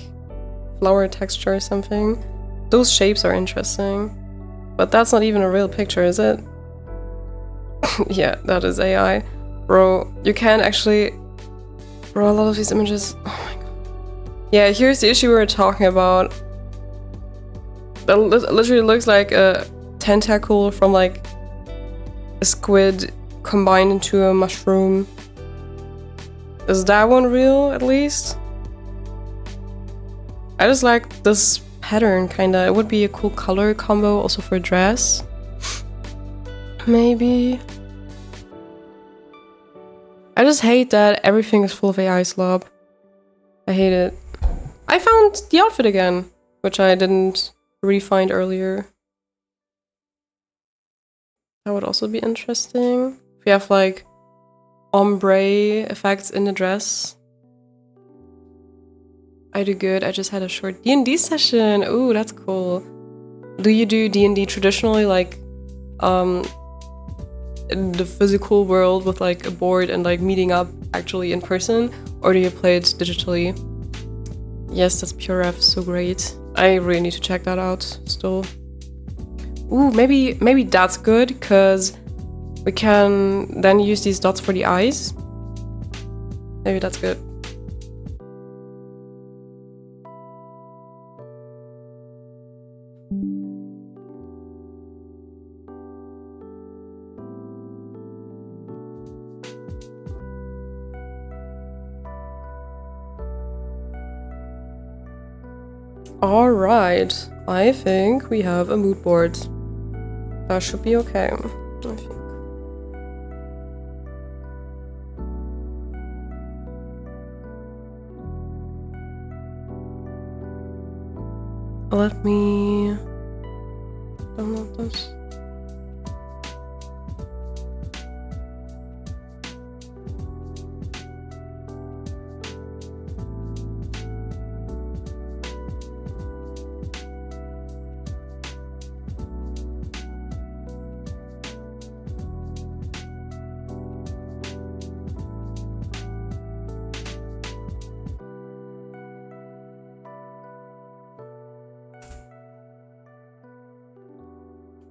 flower texture or something. Those shapes are interesting. But that's not even a real picture, is it? Yeah, that is AI. Bro, you can actually... Bro, a lot of these images... Oh my god. Yeah, here's the issue we were talking about. That literally looks like a tentacle from like a squid combined into a mushroom. Is that one real, at least? I just like this pattern, kinda. It would be a cool color combo also for a dress. Maybe. I just hate that everything is full of AI slob. I hate it. I found the outfit again, which I didn't re-find earlier. That would also be interesting. If we have like ombre effects in the dress. I do good. I just had a short D&D session. Ooh, that's cool. Do you do D&D traditionally, like in the physical world with like a board and like meeting up actually in person, or do you play it digitally? Yes, that's PureRef, so great. I really need to check that out still. Ooh, maybe that's good, because we can then use these dots for the eyes. Maybe that's good. Alright, I think we have a mood board. That should be okay, I think. Let me download this.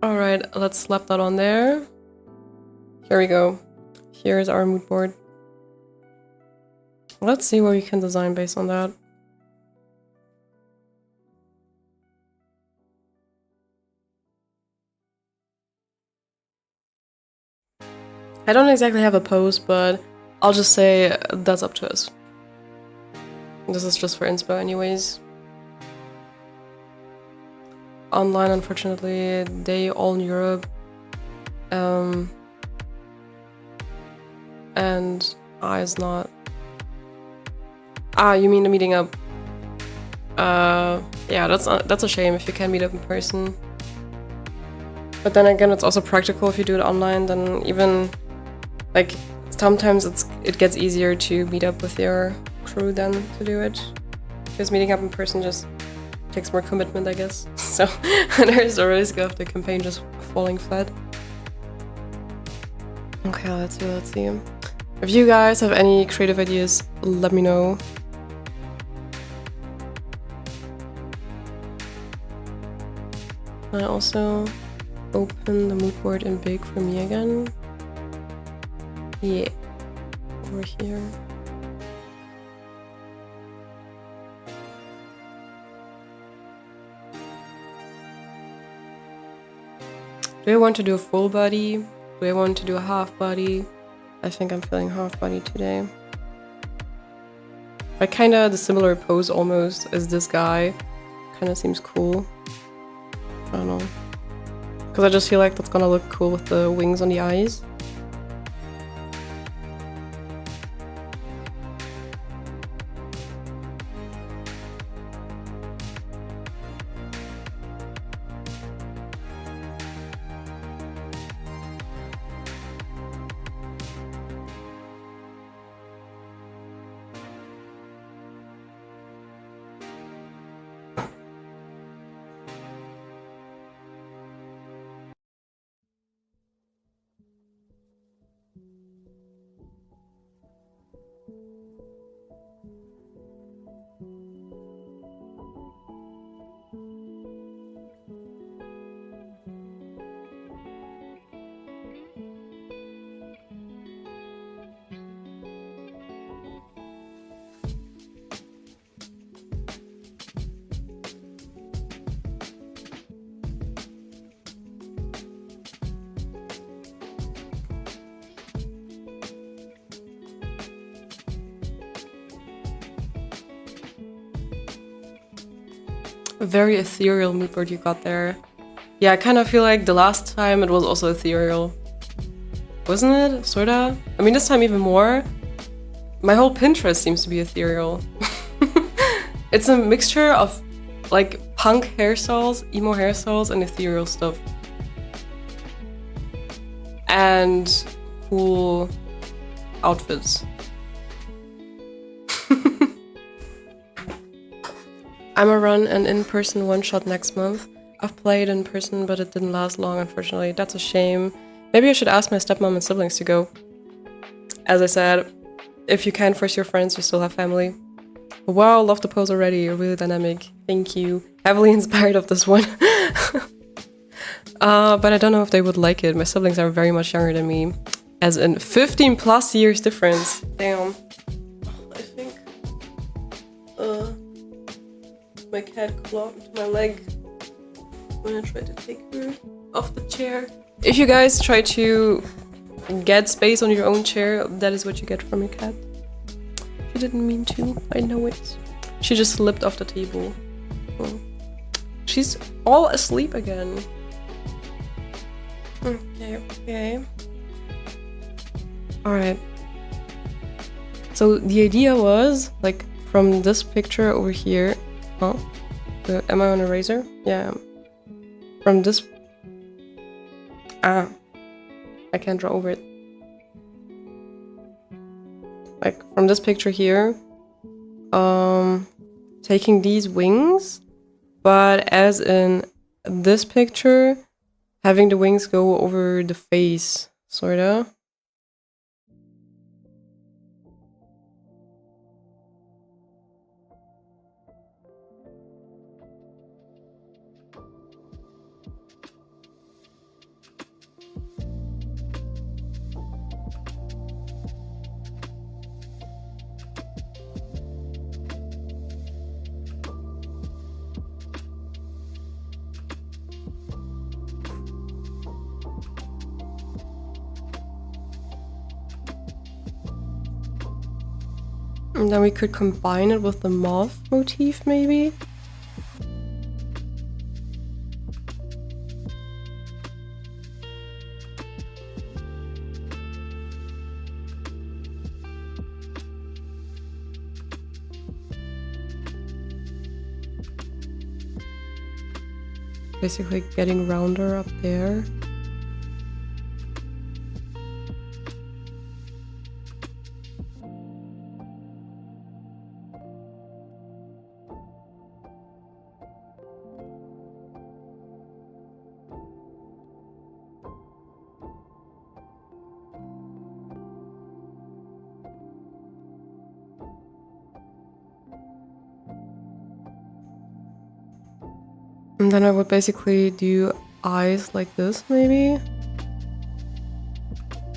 Alright, let's slap that on there. Here we go. Here's our mood board. Let's see what we can design based on that. I don't exactly have a pose, but I'll just say that's up to us. This is just for inspo anyways. Online, unfortunately, they all in Europe. And is not. Ah, you mean the meeting up? Yeah, that's a shame if you can't meet up in person. But then again, it's also practical if you do it online. Then even like sometimes it gets easier to meet up with your crew than to do it, because meeting up in person just takes more commitment, I guess. So there's a risk of the campaign just falling flat. Okay, let's see. If you guys have any creative ideas, let me know. I also open the mood board in big for me again. Yeah, over here. Do I want to do a full body? Do I want to do a half body? I think I'm feeling half body today. Like kinda the similar pose almost as this guy. Kinda seems cool. I don't know. Because I just feel like that's gonna look cool with the wings on the eyes. A very ethereal mood board you got there. Yeah, I kind of feel like the last time it was also ethereal. Wasn't it? Sorta? I mean, this time even more. My whole Pinterest seems to be ethereal. It's a mixture of like punk hairstyles, emo hairstyles, and ethereal stuff. And cool outfits. I'm gonna run an in-person one-shot next month. I've played in person, but it didn't last long, unfortunately. That's a shame. Maybe I should ask my stepmom and siblings to go. As I said, if you can't force your friends, you still have family. Wow, love the pose already. You're really dynamic. Thank you. Heavily inspired of this one. But I don't know if they would like it. My siblings are very much younger than me. As in 15 plus years difference. Damn. I think my cat clawed into my leg when I tried to take her off the chair. If you guys try to get space on your own chair, that is what you get from your cat. She didn't mean to, I know it. She just slipped off the table. Oh. She's all asleep again. Okay. Alright. So the idea was, like, from this picture over here... Huh? Am I on a razor? Yeah. From this... I can't draw over it. Like, from this picture here, taking these wings, but as in this picture, having the wings go over the face, sorta. And then we could combine it with the moth motif, maybe? Basically getting rounder up there. And then I would basically do eyes like this, maybe?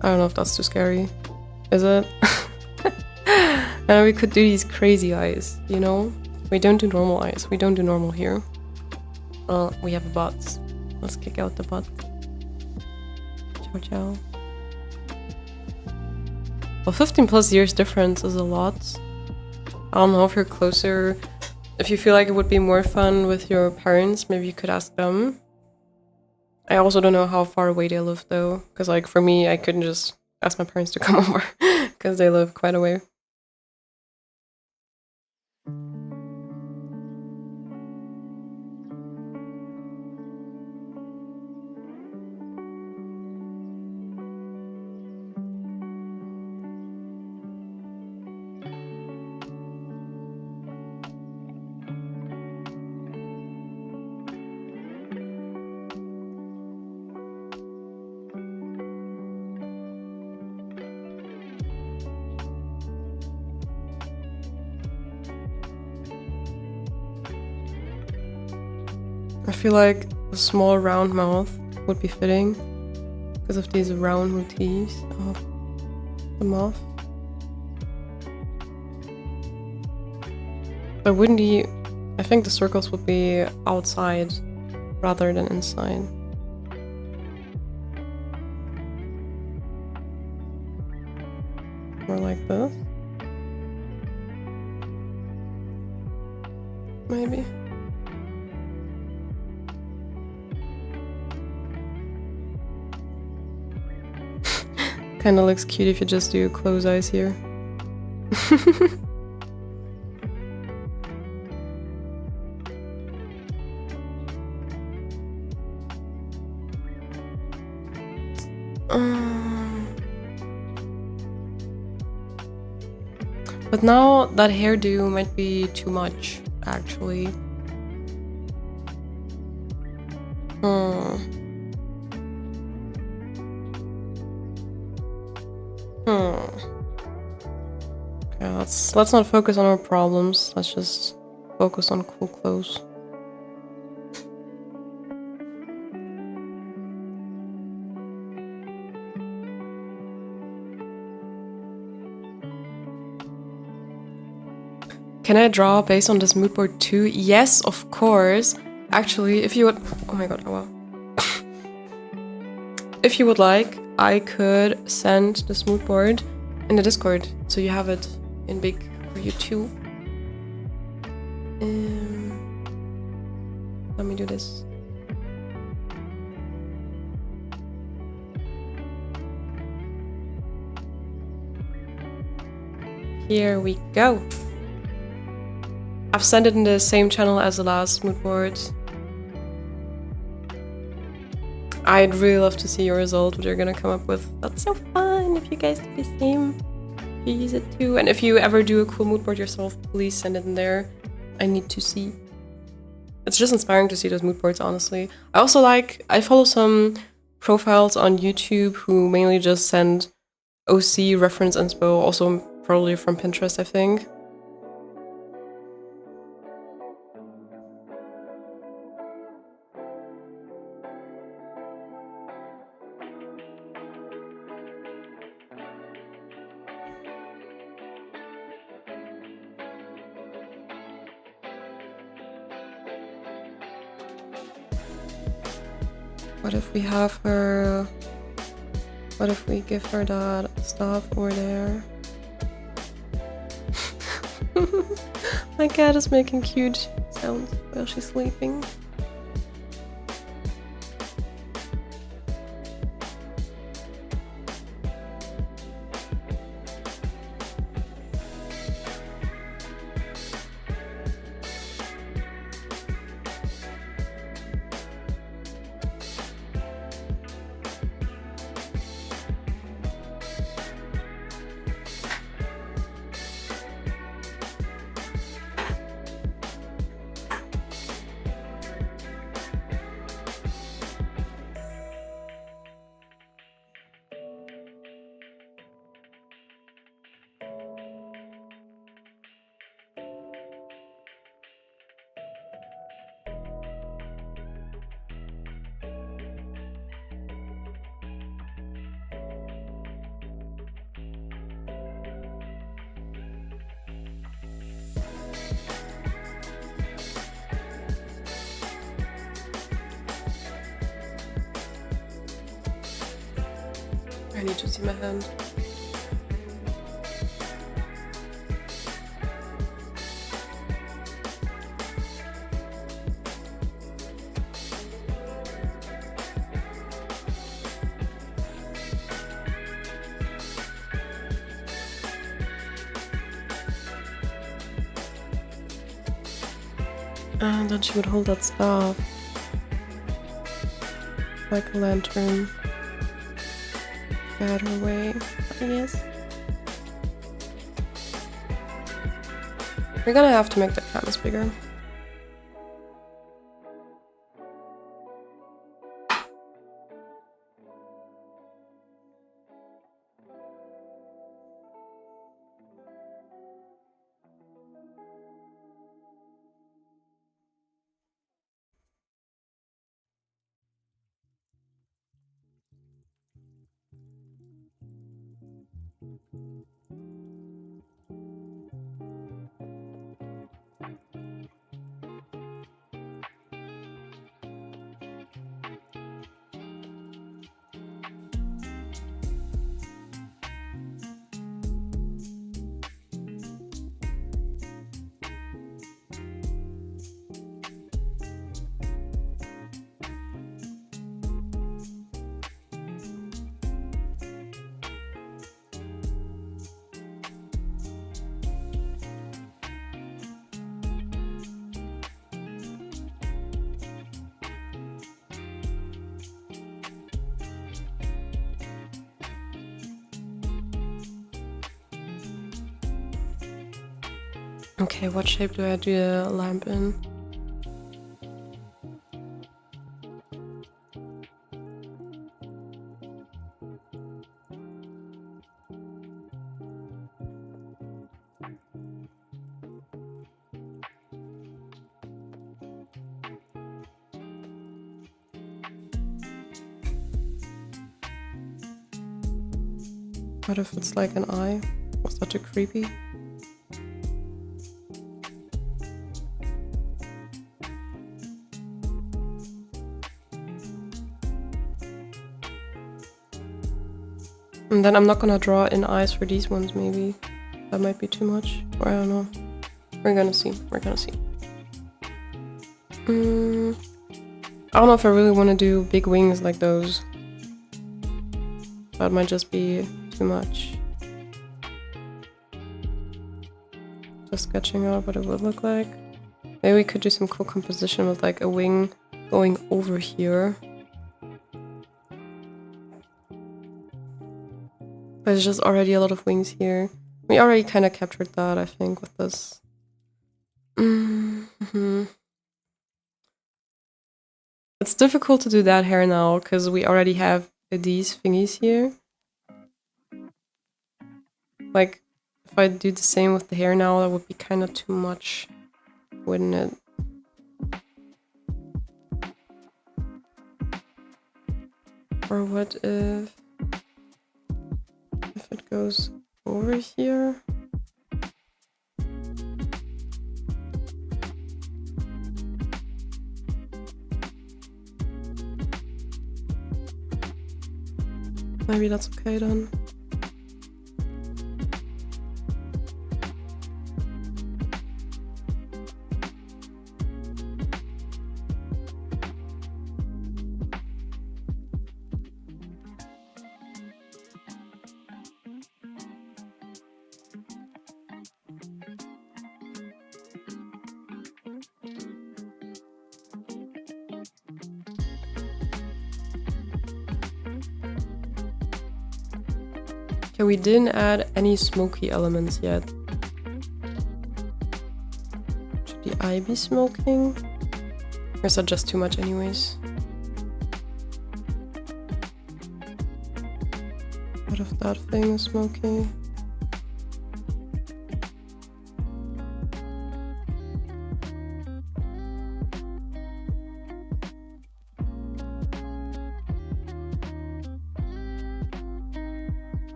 I don't know if that's too scary. Is it? And we could do these crazy eyes, you know? We don't do normal eyes. We don't do normal here. Well, we have a butt. Let's kick out the butt. Ciao, ciao. Well, 15 plus years difference is a lot. I don't know if you're closer. If you feel like it would be more fun with your parents, maybe you could ask them. I also don't know how far away they live though. Because like for me, I couldn't just ask my parents to come over. Because they live quite away. I feel like a small round mouth would be fitting because of these round motifs of the mouth. But wouldn't he? I think the circles would be outside rather than inside. More like this. Maybe. Kinda looks cute if you just do closed eyes here. But now that hairdo might be too much, actually. Okay, let's not focus on our problems. Let's just focus on cool clothes. Can I draw based on this mood board too? Yes, of course. Actually, if you would... Oh my god, oh wow. If you would like, I could send this mood board in the Discord, so you have it in big for you too. Let me do this. Here we go. I've sent it in the same channel as the last mood board. I'd really love to see your result, what you're gonna come up with. That's so fun if you guys do the same. You use it too. And if you ever do a cool mood board yourself, please send it in there. I need to see. It's just inspiring to see those mood boards, honestly. I also I follow some profiles on YouTube who mainly just send OC reference inspo, also probably from Pinterest, I think. What if we have her... What if we give her that stuff over there? My cat is making cute sounds while she's sleeping. I need to see my hand. And then she would hold that staff. Like a lantern. Guide her way, I guess. We're gonna have to make the canvas bigger. Okay, what shape do I do the lamp in? What if it's like an eye? Was that too creepy? And then I'm not gonna draw in eyes for these ones, maybe. That might be too much. Or I don't know. We're gonna see. We're gonna see. I don't know if I really want to do big wings like those. That might just be too much. Just sketching out what it would look like. Maybe we could do some cool composition with like a wing going over here. But it's just already a lot of wings here. We already kind of captured that, I think, with this. It's difficult to do that hair now, because we already have these thingies here. Like, if I do the same with the hair now, that would be kind of too much, wouldn't it? Or what if it goes over here? Maybe that's okay then. Okay, we didn't add any smoky elements yet. Should the eye be smoking? Or is that just too much anyways? What if that thing is smoky?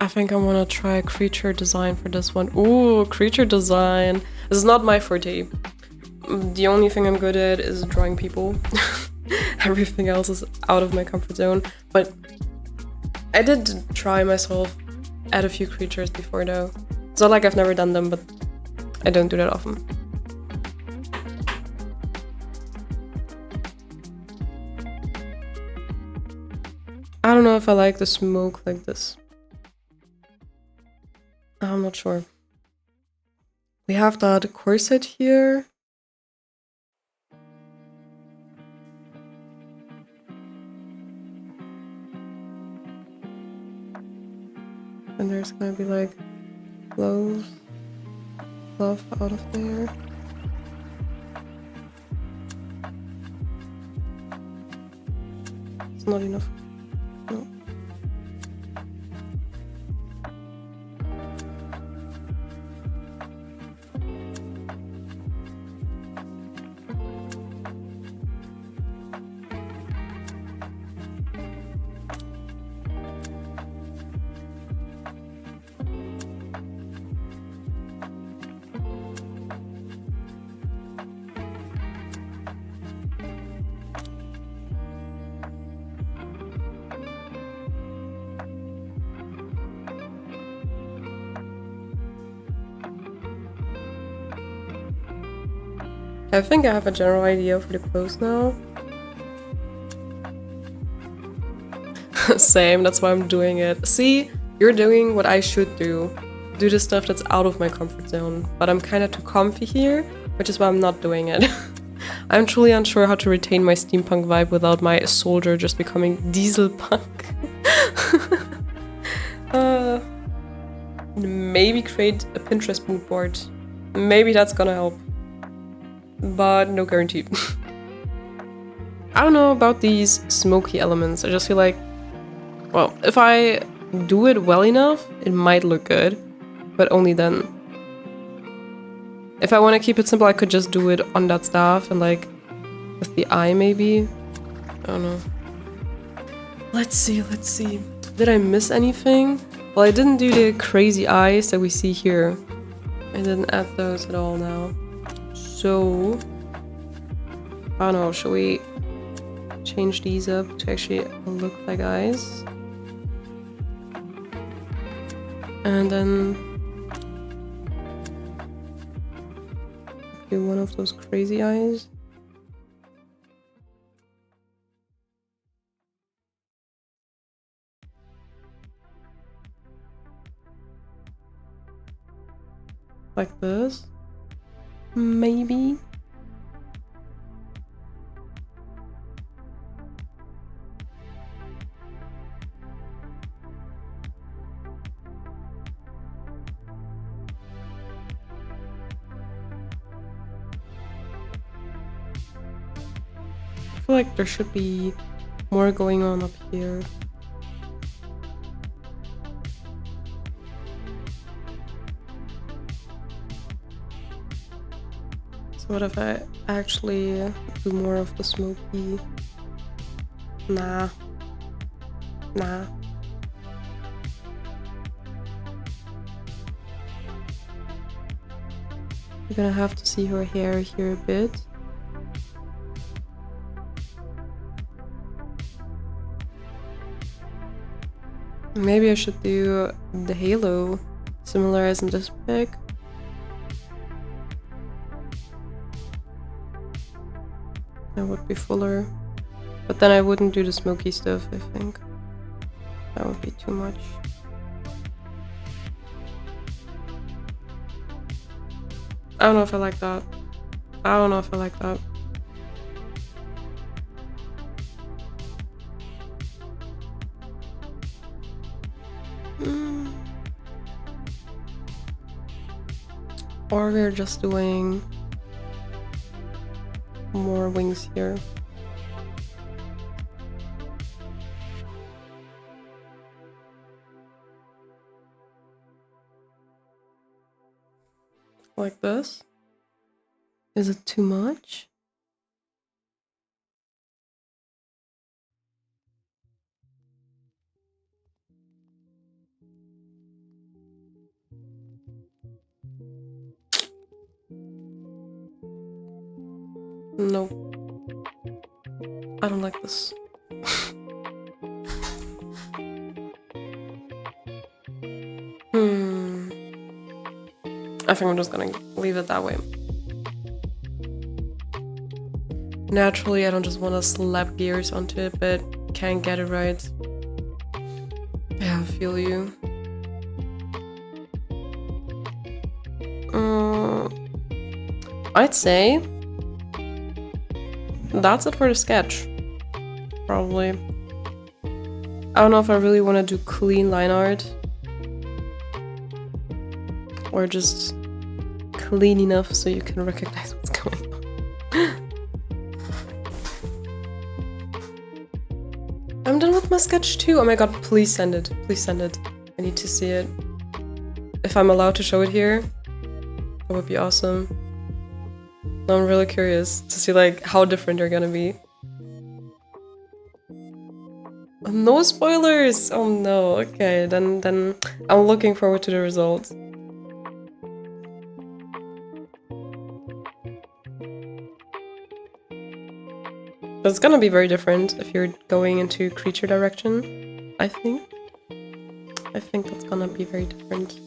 I think I want to try creature design for this one. Ooh, creature design. This is not my forte. The only thing I'm good at is drawing people. Everything else is out of my comfort zone. But I did try myself at a few creatures before though. It's not like I've never done them, but I don't do that often. I don't know if I like the smoke like this. I'm not sure. We have that corset here. And there's gonna be like fluff out of there. It's not enough. No. I think I have a general idea for the clothes now. Same, that's why I'm doing it. See, you're doing what I should do. Do the stuff that's out of my comfort zone. But I'm kind of too comfy here, which is why I'm not doing it. I'm truly unsure how to retain my steampunk vibe without my soldier just becoming diesel punk. Maybe create a Pinterest mood board. Maybe that's gonna help. But no guarantee. I don't know about these smoky elements. I just feel like, well, if I do it well enough, it might look good, but only then. If I want to keep it simple, I could just do it on that staff and like with the eye maybe. I don't know. Let's see. Did I miss anything? Well, I didn't do the crazy eyes that we see here. I didn't add those at all now. So, I don't know, should we change these up to actually look like eyes? And then do one of those crazy eyes. Like this. Maybe. I feel like there should be more going on up here. What if I actually do more of the smoky? Nah. You're gonna have to see her hair here a bit. Maybe I should do the halo, similar as in this pic. That would be fuller. But then I wouldn't do the smoky stuff, I think. That would be too much. I don't know if I like that. Or we're just doing more wings here. Like this? Is it too much? No. I don't like this. I think I'm just gonna leave it that way. Naturally, I don't just want to slap gears onto it, but can't get it right. Yeah, I feel you. I'd say that's it for the sketch. Probably. I don't know if I really want to do clean line art. Or just clean enough so you can recognize what's going on. I'm done with my sketch too. Oh my god, please send it. Please send it. I need to see it. If I'm allowed to show it here, that would be awesome. I'm really curious to see like how different they're gonna be. No spoilers! Oh no, okay, then I'm looking forward to the results. But it's gonna be very different if you're going into creature direction, I think. I think that's gonna be very different.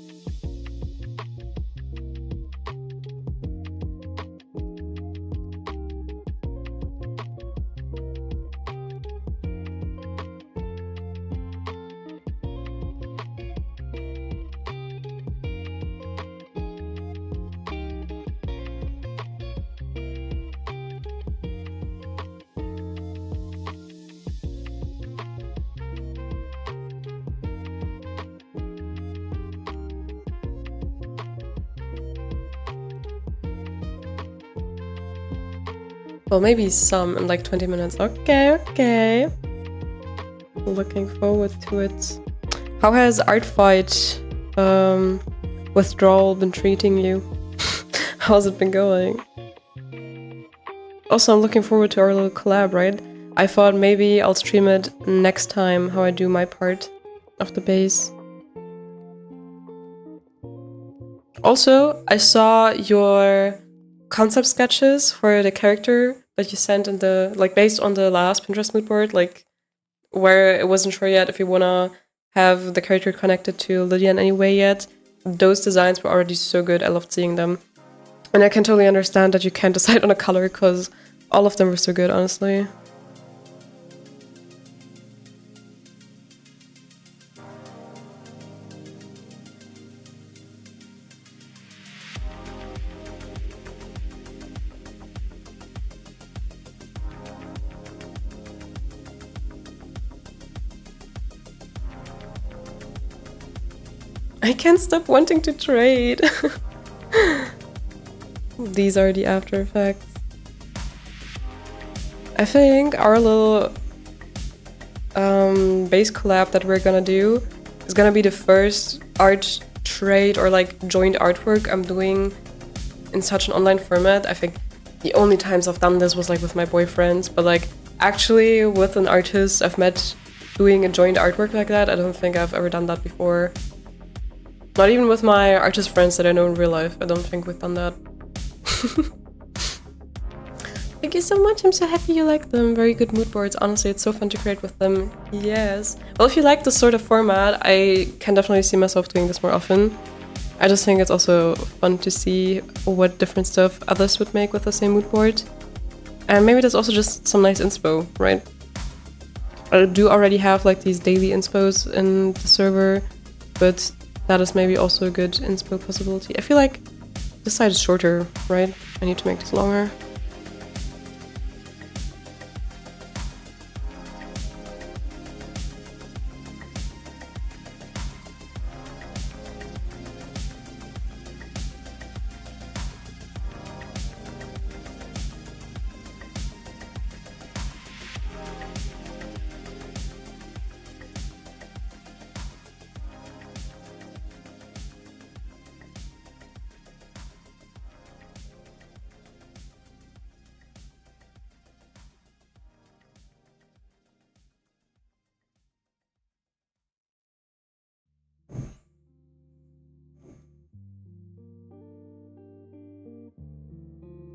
Well, maybe some in like 20 minutes. Okay, okay. Looking forward to it. How has Art Fight withdrawal been treating you? How's it been going? Also, I'm looking forward to our little collab, right? I thought maybe I'll stream it next time, how I do my part of the base. Also, I saw your concept sketches for the character that you sent in the, like, based on the last Pinterest mood board, like, where it wasn't sure yet if you wanna have the character connected to Lydia in any way yet. Those designs were already so good, I loved seeing them. And I can totally understand that you can't decide on a color, because all of them were so good, honestly. I can't stop wanting to trade. These are the after effects. I think our little base collab that we're gonna do is gonna be the first art trade or like joint artwork I'm doing in such an online format. I think the only times I've done this was like with my boyfriends, but like actually with an artist I've met doing a joint artwork like that, I don't think I've ever done that before. Not even with my artist friends that I know in real life. I don't think we've done that. Thank you so much. I'm so happy you like them. Very good mood boards. Honestly, it's so fun to create with them. Yes. Well, if you like this sort of format, I can definitely see myself doing this more often. I just think it's also fun to see what different stuff others would make with the same mood board. And maybe there's also just some nice inspo, right? I do already have like these daily inspos in the server, but that is maybe also a good inspo possibility. I feel like this side is shorter, right? I need to make this longer.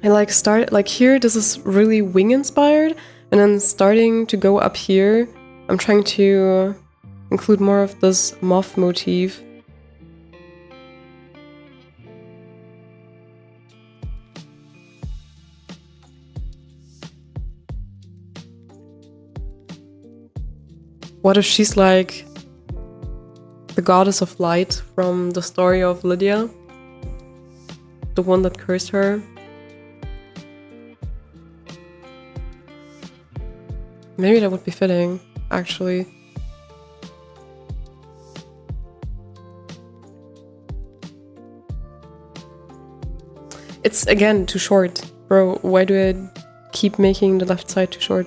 And like here, this is really wing inspired, and then starting to go up here, I'm trying to include more of this moth motif. What if she's like the goddess of light from the story of Lydia? The one that cursed her? Maybe that would be fitting, actually. It's, again, too short. Bro, why do I keep making the left side too short?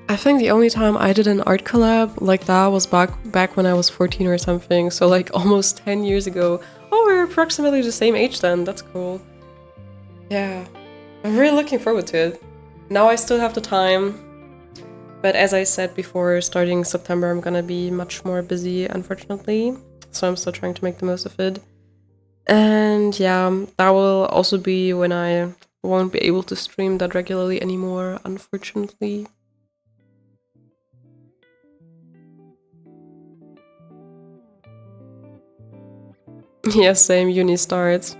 I think the only time I did an art collab like that was back when I was 14 or something, so like almost 10 years ago. Oh, we're approximately the same age then, that's cool. Yeah, I'm really looking forward to it. Now I still have the time, but as I said before, starting September I'm gonna be much more busy, unfortunately, so I'm still trying to make the most of it. And yeah, that will also be when I won't be able to stream that regularly anymore, unfortunately. Yeah, same, uni starts.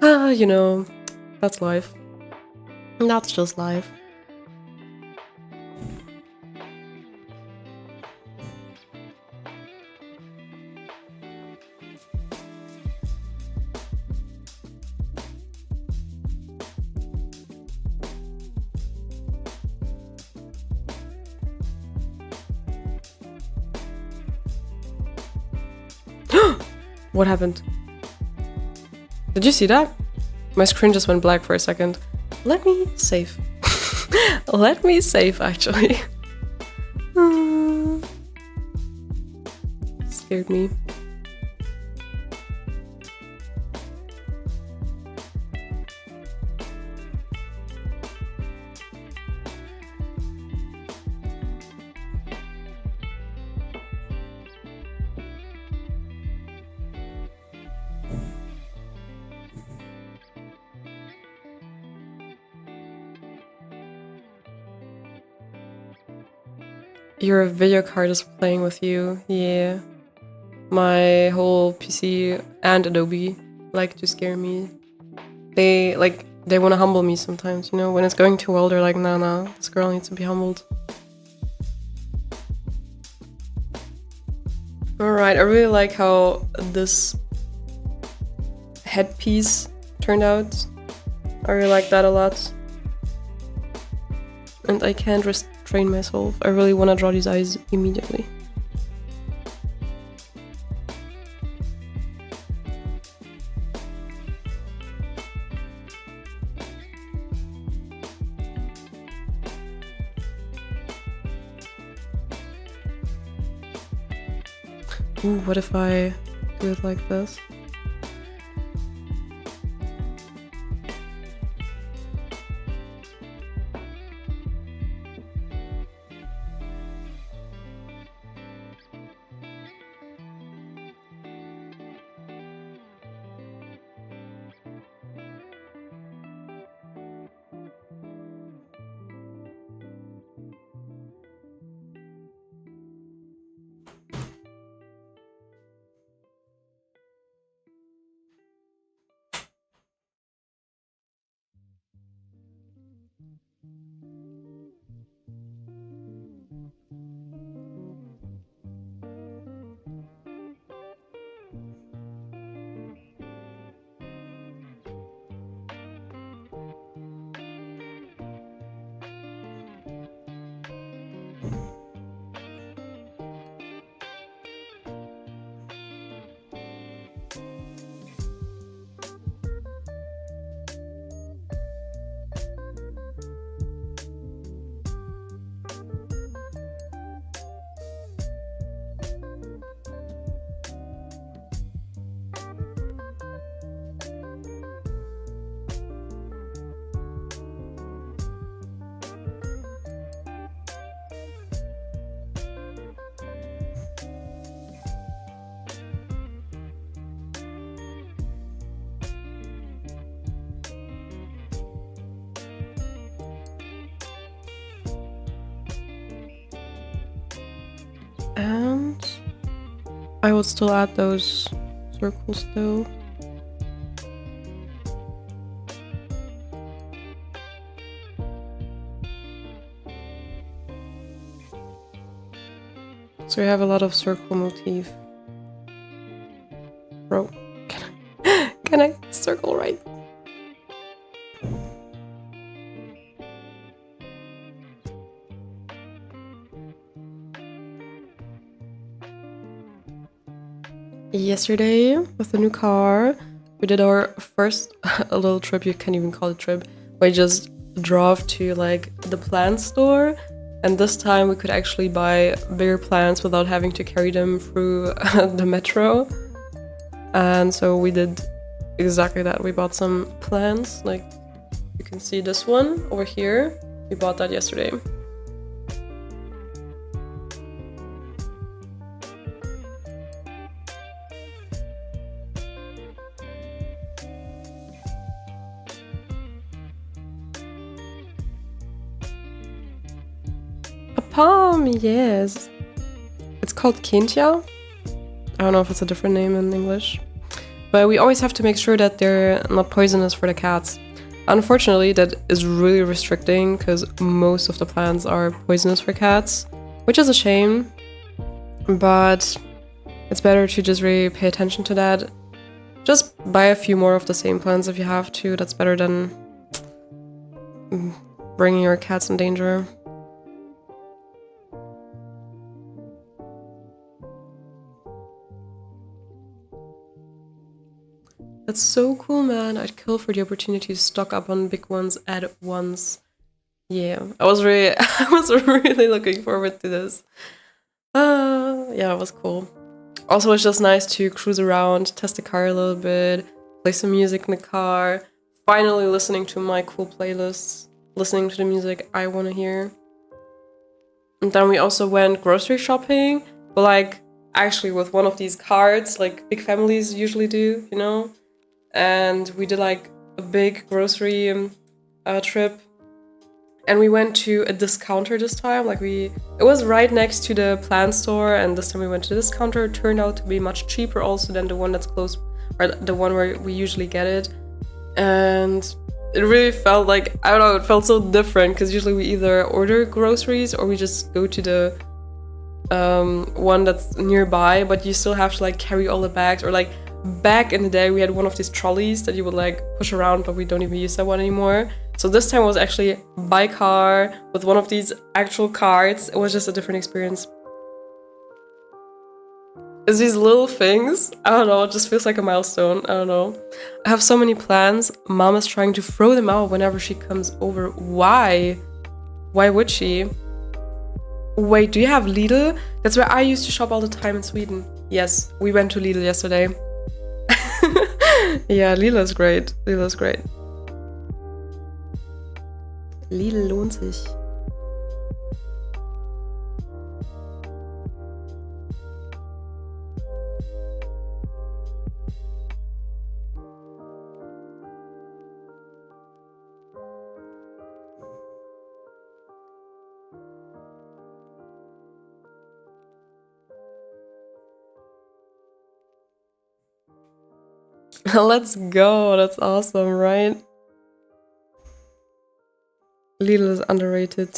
You know, that's life. That's just life. What happened? Did you see that? My screen just went black for a second. Let me save. Let me save, actually. Scared me. Your video card is playing with you, yeah. My whole PC and Adobe like to scare me. They want to humble me sometimes, you know? When it's going too well, they're like, nah, this girl needs to be humbled. Alright, I really like how this headpiece turned out. I really like that a lot. And I can't restrain myself. I really want to draw these eyes immediately. Ooh, what if I do it like this? And I would still add those circles though. So we have a lot of circle motif. Bro, can I circle right? Yesterday, with the new car, we did our first a little trip. You can't even call it a trip. We just drove to like the plant store, and this time we could actually buy bigger plants without having to carry them through the metro. And so we did exactly that. We bought some plants, like you can see this one over here. We bought that yesterday. A palm, yes. It's called Kentia. I don't know if it's a different name in English. But we always have to make sure that they're not poisonous for the cats. Unfortunately, that is really restricting because most of the plants are poisonous for cats, which is a shame. But it's better to just really pay attention to that. Just buy a few more of the same plants if you have to. That's better than bringing your cats in danger. That's so cool, man. I'd kill for the opportunity to stock up on big ones at once. Yeah, I was really looking forward to this. Yeah, it was cool. Also, it's just nice to cruise around, test the car a little bit, play some music in the car, finally listening to my cool playlists, listening to the music I want to hear. And then we also went grocery shopping, but like actually with one of these carts, like big families usually do, you know? And we did like a big grocery trip, and we went to a discounter this time. Like it was right next to the plant store, and this time we went to the discounter. It turned out to be much cheaper also than the one that's close, or the one where we usually get it. And it really felt like, I don't know, it felt so different because usually we either order groceries or we just go to the one that's nearby, but you still have to like carry all the bags. Or like back in the day we had one of these trolleys that you would like push around, but we don't even use that one anymore. So this time it was actually by car with one of these actual carts. It was just a different experience. It's these little things, I don't know, it just feels like a milestone. I don't know. I have so many plans. Mom is trying to throw them out whenever she comes over. Why? Why would she? Wait, do you have Lidl? That's where I used to shop all the time in Sweden. Yes, we went to Lidl yesterday. Yeah, Lidl is great. Lidl is great. Lidl lohnt sich. Let's go. That's awesome, right? Lidl is underrated.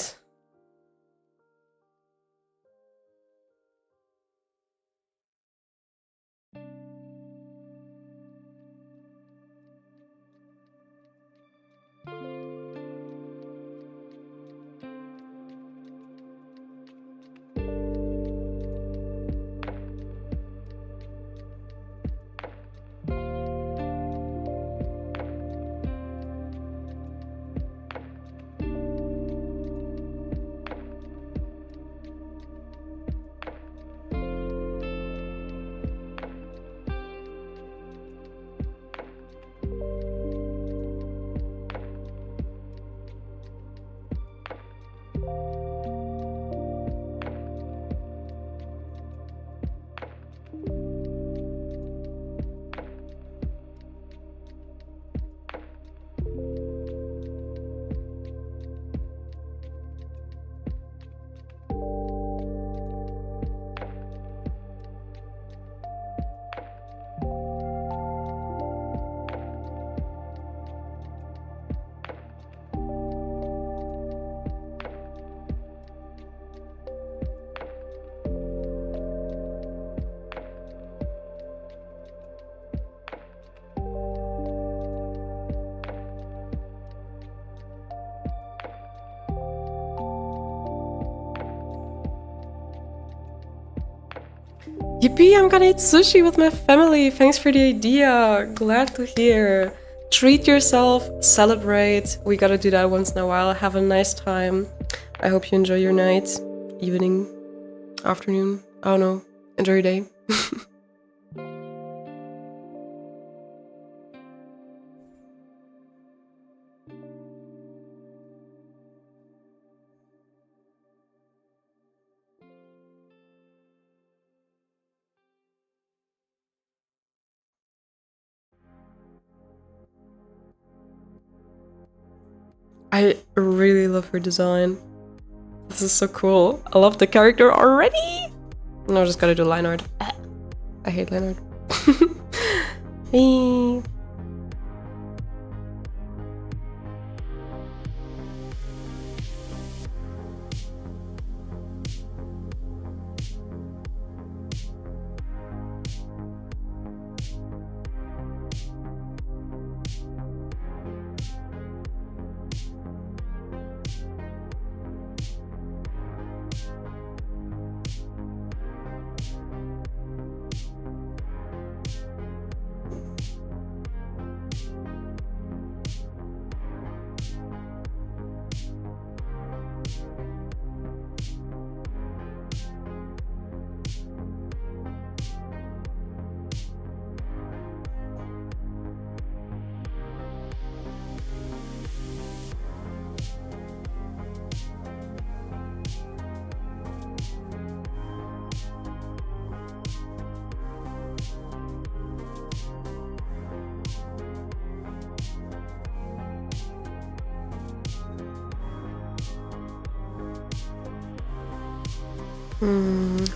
Yippee, I'm gonna eat sushi with my family. Thanks for the idea. Glad to hear. Treat yourself, celebrate. We gotta do that once in a while. Have a nice time. I hope you enjoy your night, evening, afternoon. I don't know. Enjoy your day. I really love her design. This is so cool. I love the character already. No, I just gotta do line art. I hate line art. Hey.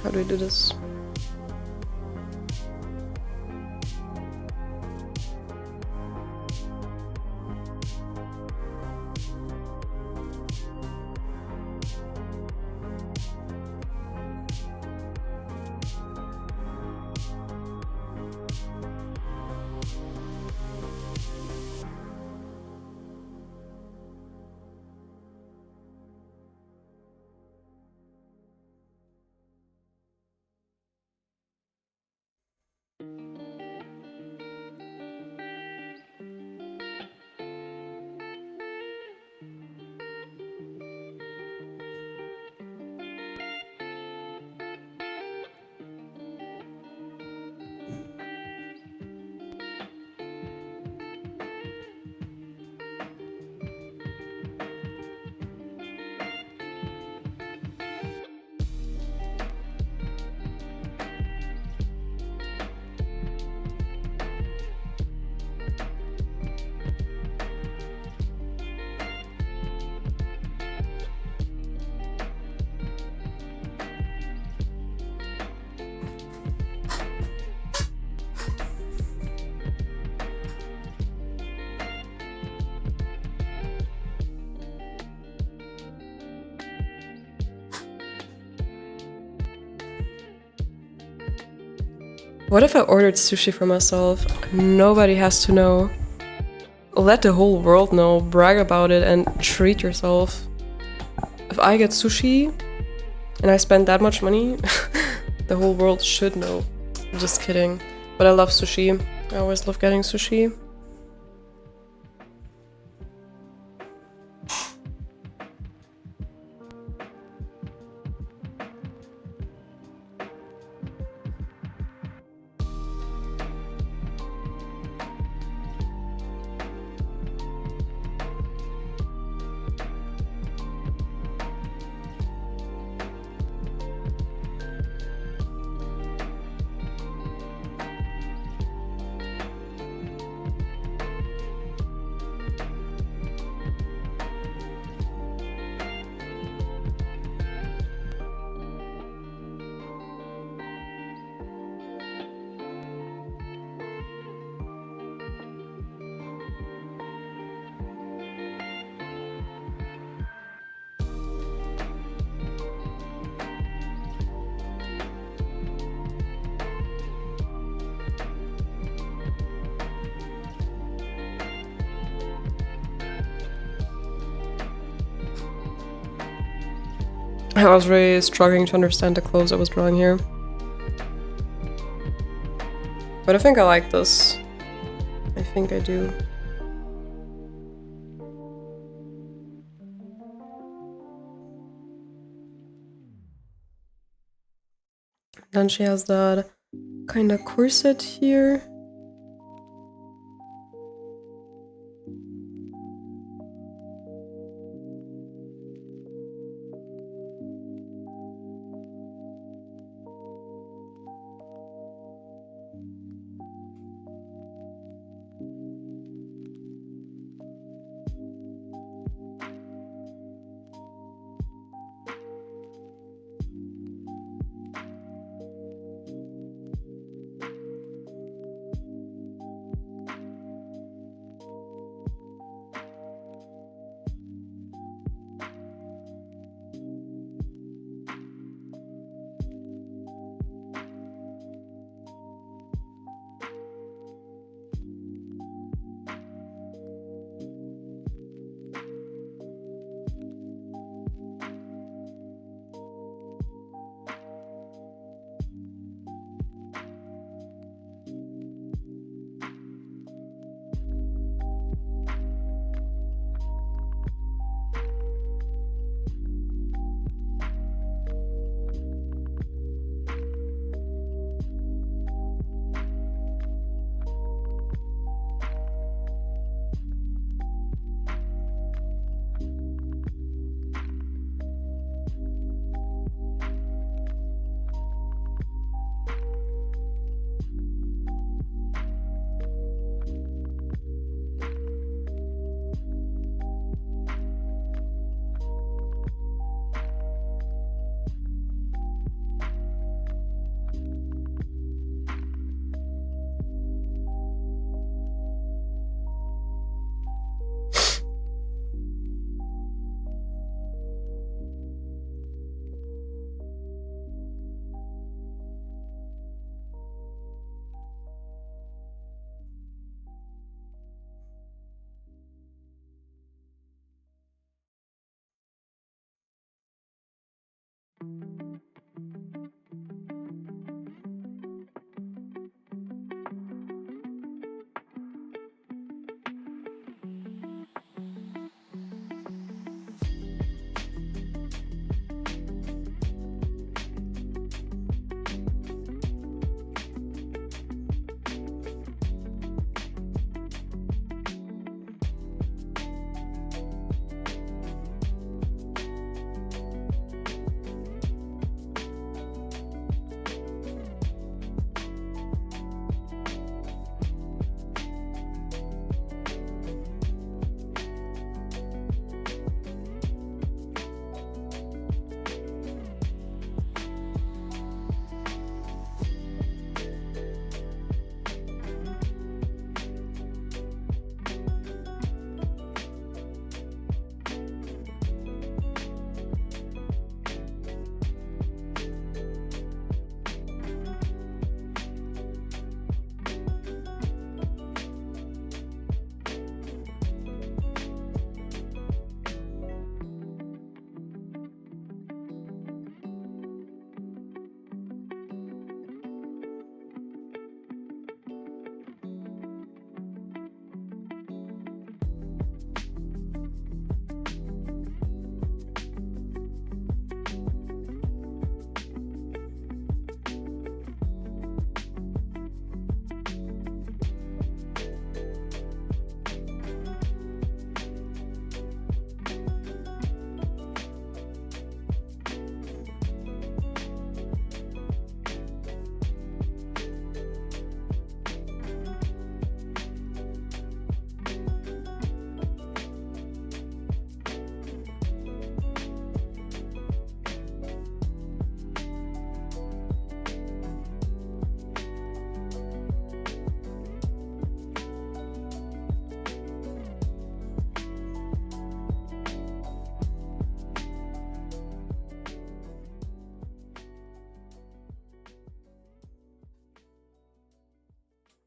How do I do this? What if I ordered sushi for myself? Nobody has to know. Let the whole world know, brag about it, and treat yourself. If I get sushi and I spend that much money, the whole world should know. Just kidding. But I love sushi. I always love getting sushi. I was really struggling to understand the clothes I was drawing here. But I think I like this. I think I do. Then she has that kind of corset here.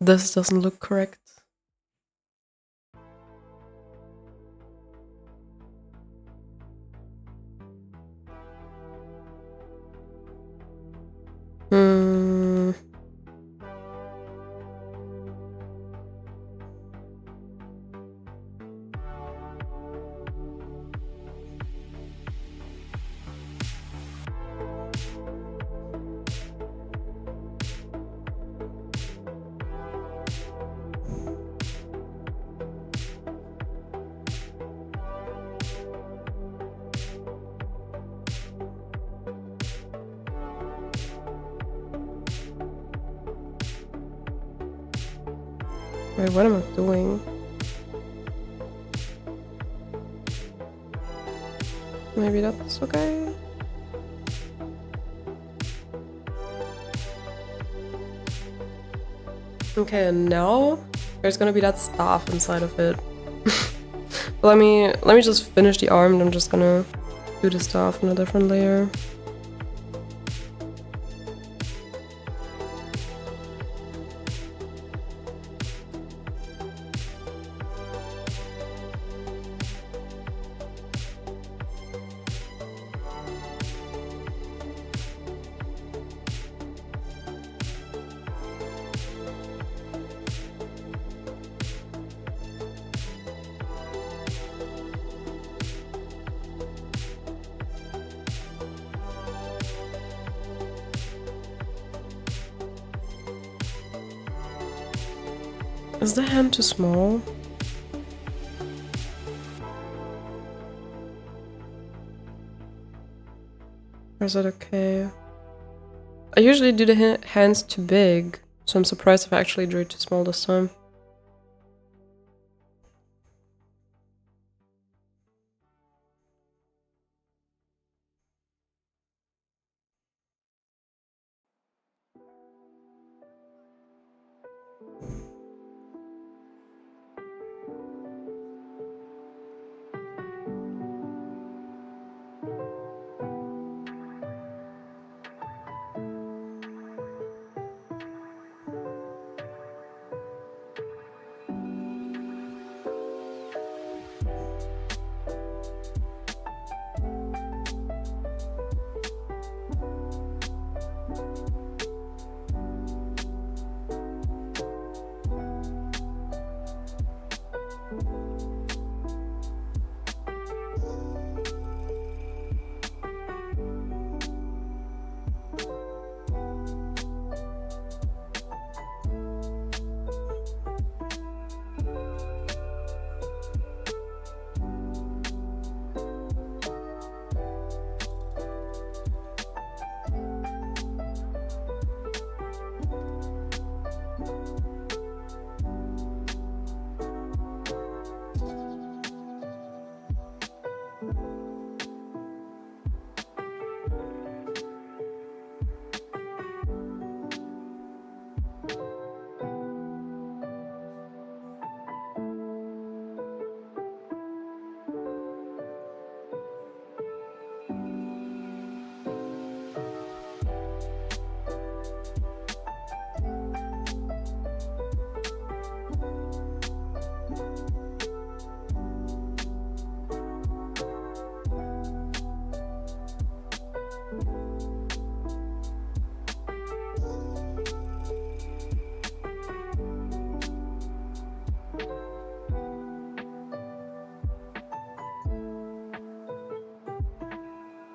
This doesn't look correct. Wait, what am I doing? Maybe that's okay. Okay, and now there's gonna be that staff inside of it. Let me just finish the arm and I'm just gonna do the staff in a different layer. Is the hand too small? Or is that okay? I usually do the hands too big, so I'm surprised if I actually drew it too small this time.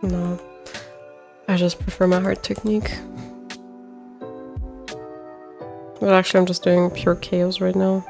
No, I just prefer my heart technique. But actually I'm just doing pure chaos right now.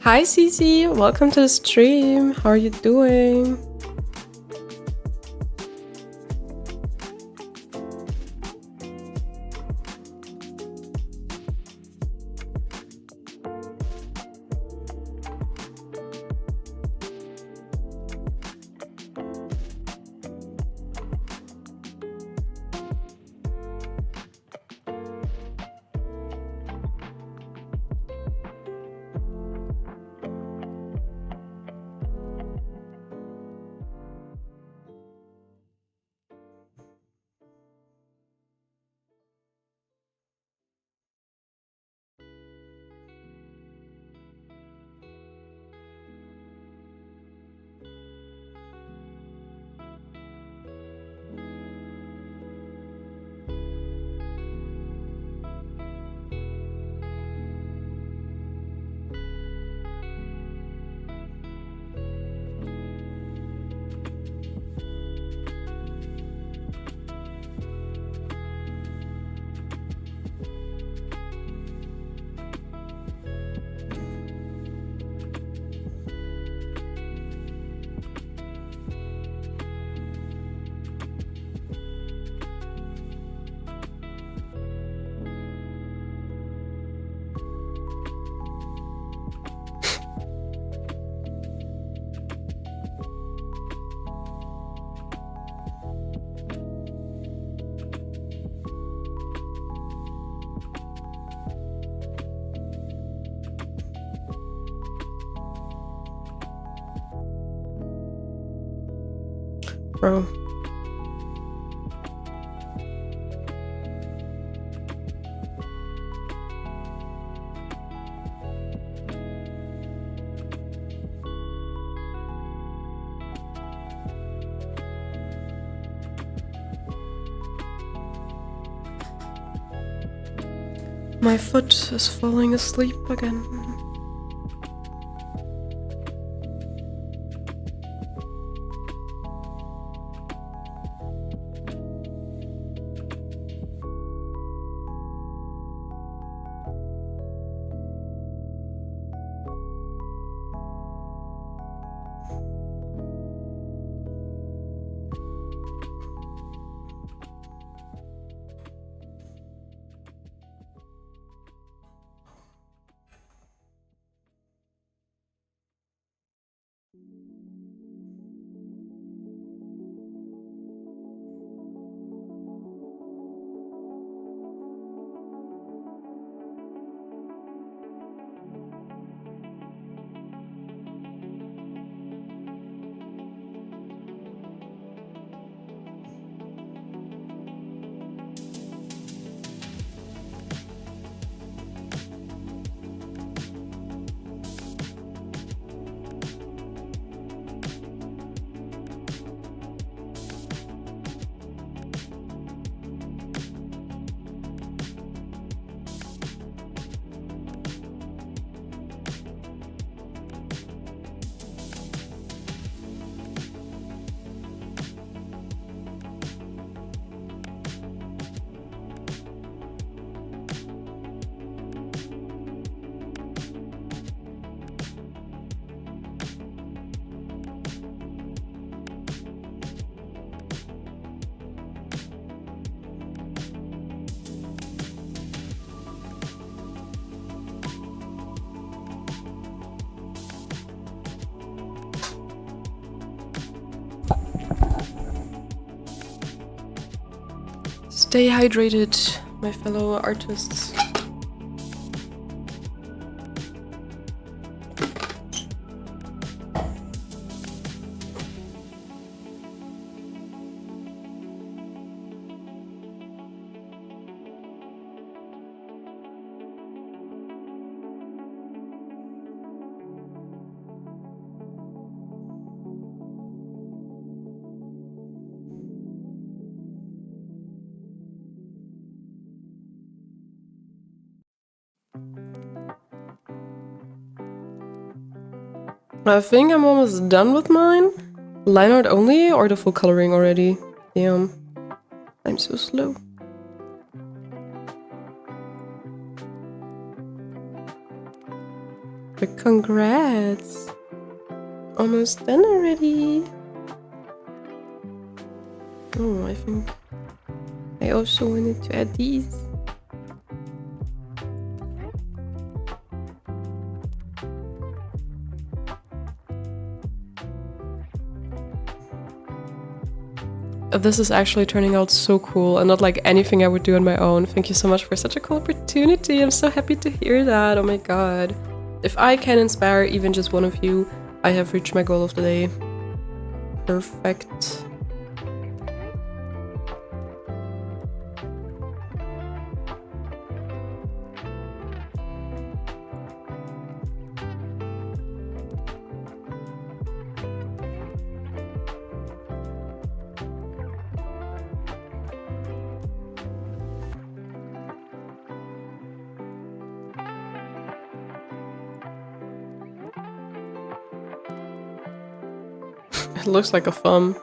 Hi Cece, welcome to the stream. How are you doing? Bro. My foot is falling asleep again. Stay hydrated, my fellow artists. I think I'm almost done with mine. Line art only or the full coloring already? Damn. I'm so slow. But congrats! Almost done already! Oh, I think I also wanted to add these. This is actually turning out so cool and not like anything I would do on my own. Thank you so much for such a cool opportunity. I'm so happy to hear that. Oh my god. If I can inspire even just one of you, I have reached my goal of the day. Perfect. It looks like a thumb.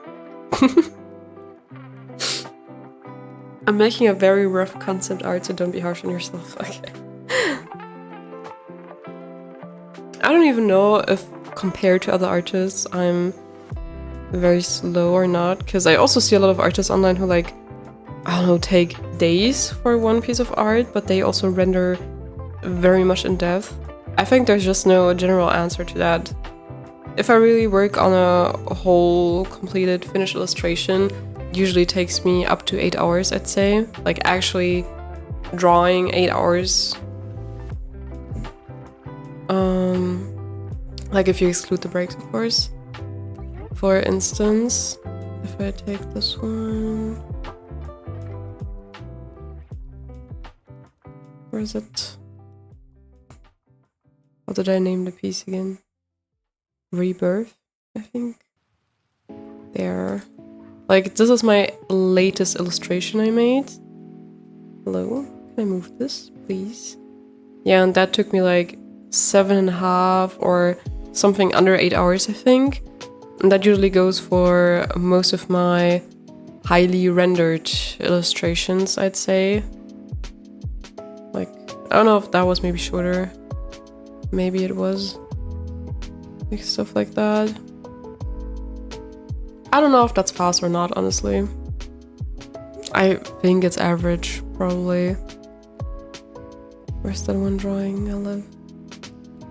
I'm making a very rough concept art, so don't be harsh on yourself. Okay. I don't even know if compared to other artists I'm very slow or not, because I also see a lot of artists online who like, I don't know, take days for one piece of art, but they also render very much in depth. I think there's just no general answer to that. If I really work on a whole completed finished illustration, it usually takes me up to 8 hours, I'd say. Like actually drawing 8 hours. Like if you exclude the breaks, of course. For instance, if I take this one. Where is it? What did I name the piece again? Rebirth, I think. There. Like, this is my latest illustration I made. Hello? Can I move this, please? Yeah, and that took me like 7.5 or something under 8 hours, I think. And that usually goes for most of my highly rendered illustrations, I'd say. Like, I don't know if that was maybe shorter. Maybe it was. Like stuff like that. I don't know if that's fast or not, honestly. I think it's average, probably. Where's that one drawing I love?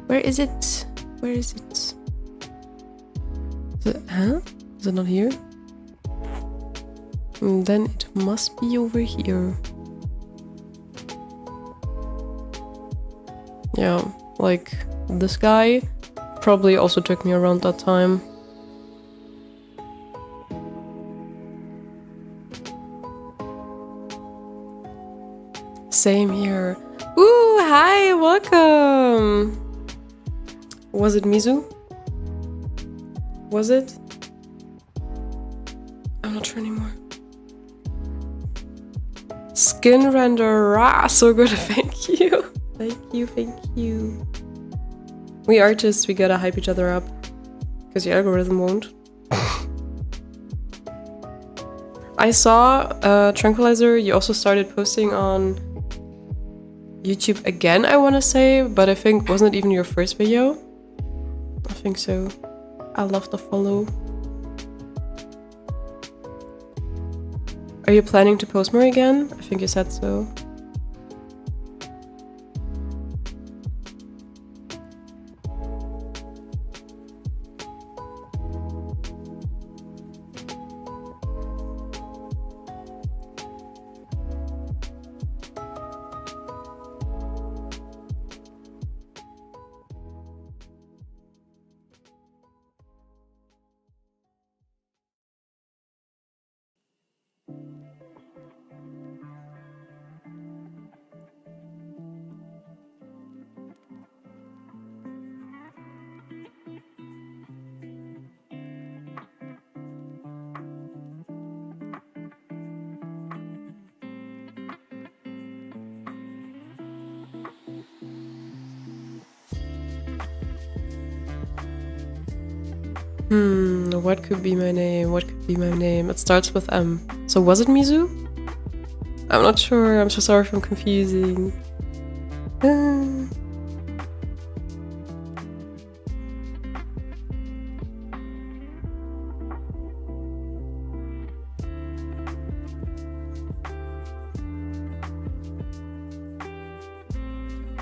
Where is it? Where is it? Is it, huh? Is it not here? And then it must be over here. Yeah, like this guy probably also took me around that time. Same here. Ooh, hi, welcome! Was it Mizu? Was it? I'm not sure anymore. Skin render, ah, so good, thank you. Thank you, thank you. We artists, we gotta hype each other up. Because the algorithm won't. I saw, Tranquilizer, you also started posting on YouTube again, I wanna say, but I think, wasn't it even your first video? I think so. I love the follow. Are you planning to post more again? I think you said so. What could be my name? What could be my name? It starts with M. So was it Mizu? I'm not sure. I'm so sorry if I'm confusing.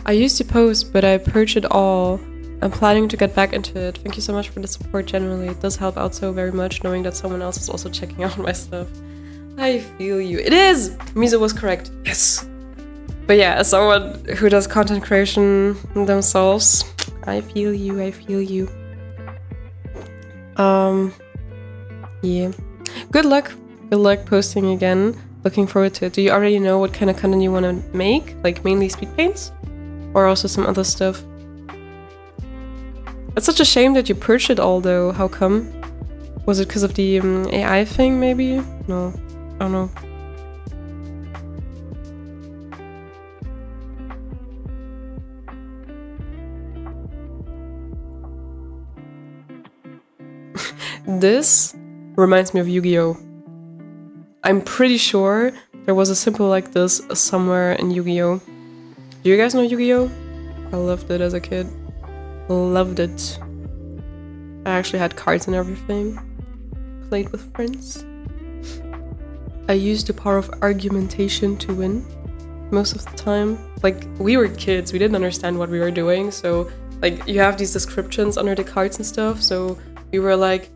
I used to post, but I purged it all. I'm planning to get back into it. Thank you so much for the support generally. It does help out so very much knowing that someone else is also checking out my stuff. I feel you. It is! Miso was correct. Yes! But yeah, as someone who does content creation themselves, I feel you, I feel you. Yeah. Good luck. Good luck posting again. Looking forward to it. Do you already know what kind of content you want to make? Like mainly speed paints? Or also some other stuff? It's such a shame that you purged it all though. How come? Was it because of the AI thing maybe? No. I don't know. This reminds me of Yu-Gi-Oh! I'm pretty sure there was a symbol like this somewhere in Yu-Gi-Oh! Do you guys know Yu-Gi-Oh? I loved it as a kid. Loved it. I actually had cards and everything. Played with friends. I used the power of argumentation to win most of the time. Like, we were kids, we didn't understand what we were doing, so like you have these descriptions under the cards and stuff, so we were like,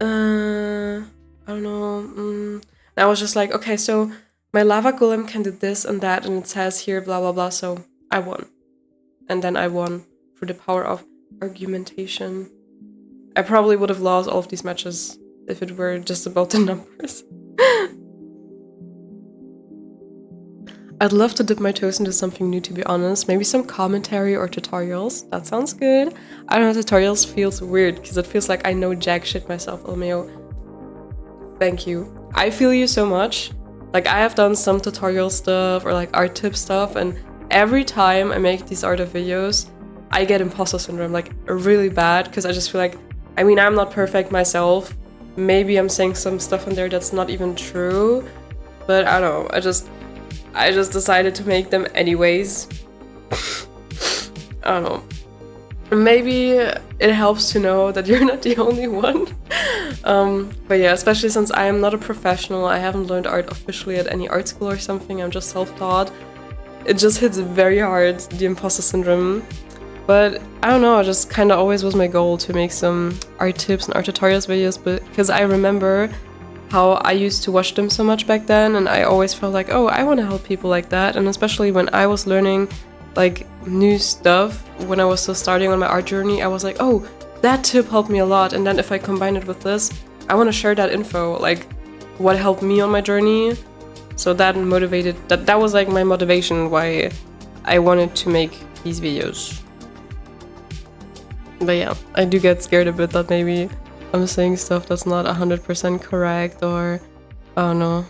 I don't know, And I was just like, okay, so my lava golem can do this and that, and it says here blah blah blah, so I won. And then I won through the power of argumentation. I probably would have lost all of these matches if it were just about the numbers. I'd love to dip my toes into something new, to be honest. Maybe some commentary or tutorials. That sounds good. I don't know, tutorials feels weird because it feels like I know jack shit myself, LMAO. Thank you. I feel you so much. Like, I have done some tutorial stuff or like art tip stuff, and every time I make these art of videos, I get imposter syndrome, like really bad, because I just feel like, I mean, I'm not perfect myself. Maybe I'm saying some stuff in there that's not even true, but I don't know, I just decided to make them anyways. I don't know. Maybe it helps to know that you're not the only one. But yeah, especially since I am not a professional, I haven't learned art officially at any art school or something, I'm just self-taught. It just hits very hard, the imposter syndrome. But I don't know, it just kind of always was my goal to make some art tips and art tutorials videos, because I remember how I used to watch them so much back then, and I always felt like, oh, I want to help people like that. And especially when I was learning like new stuff, when I was still starting on my art journey, I was like, oh, that tip helped me a lot, and then if I combine it with this, I want to share that info, like what helped me on my journey. So that motivated, that was like my motivation why I wanted to make these videos. But yeah, I do get scared a bit that maybe I'm saying stuff that's not 100% correct, or I don't know.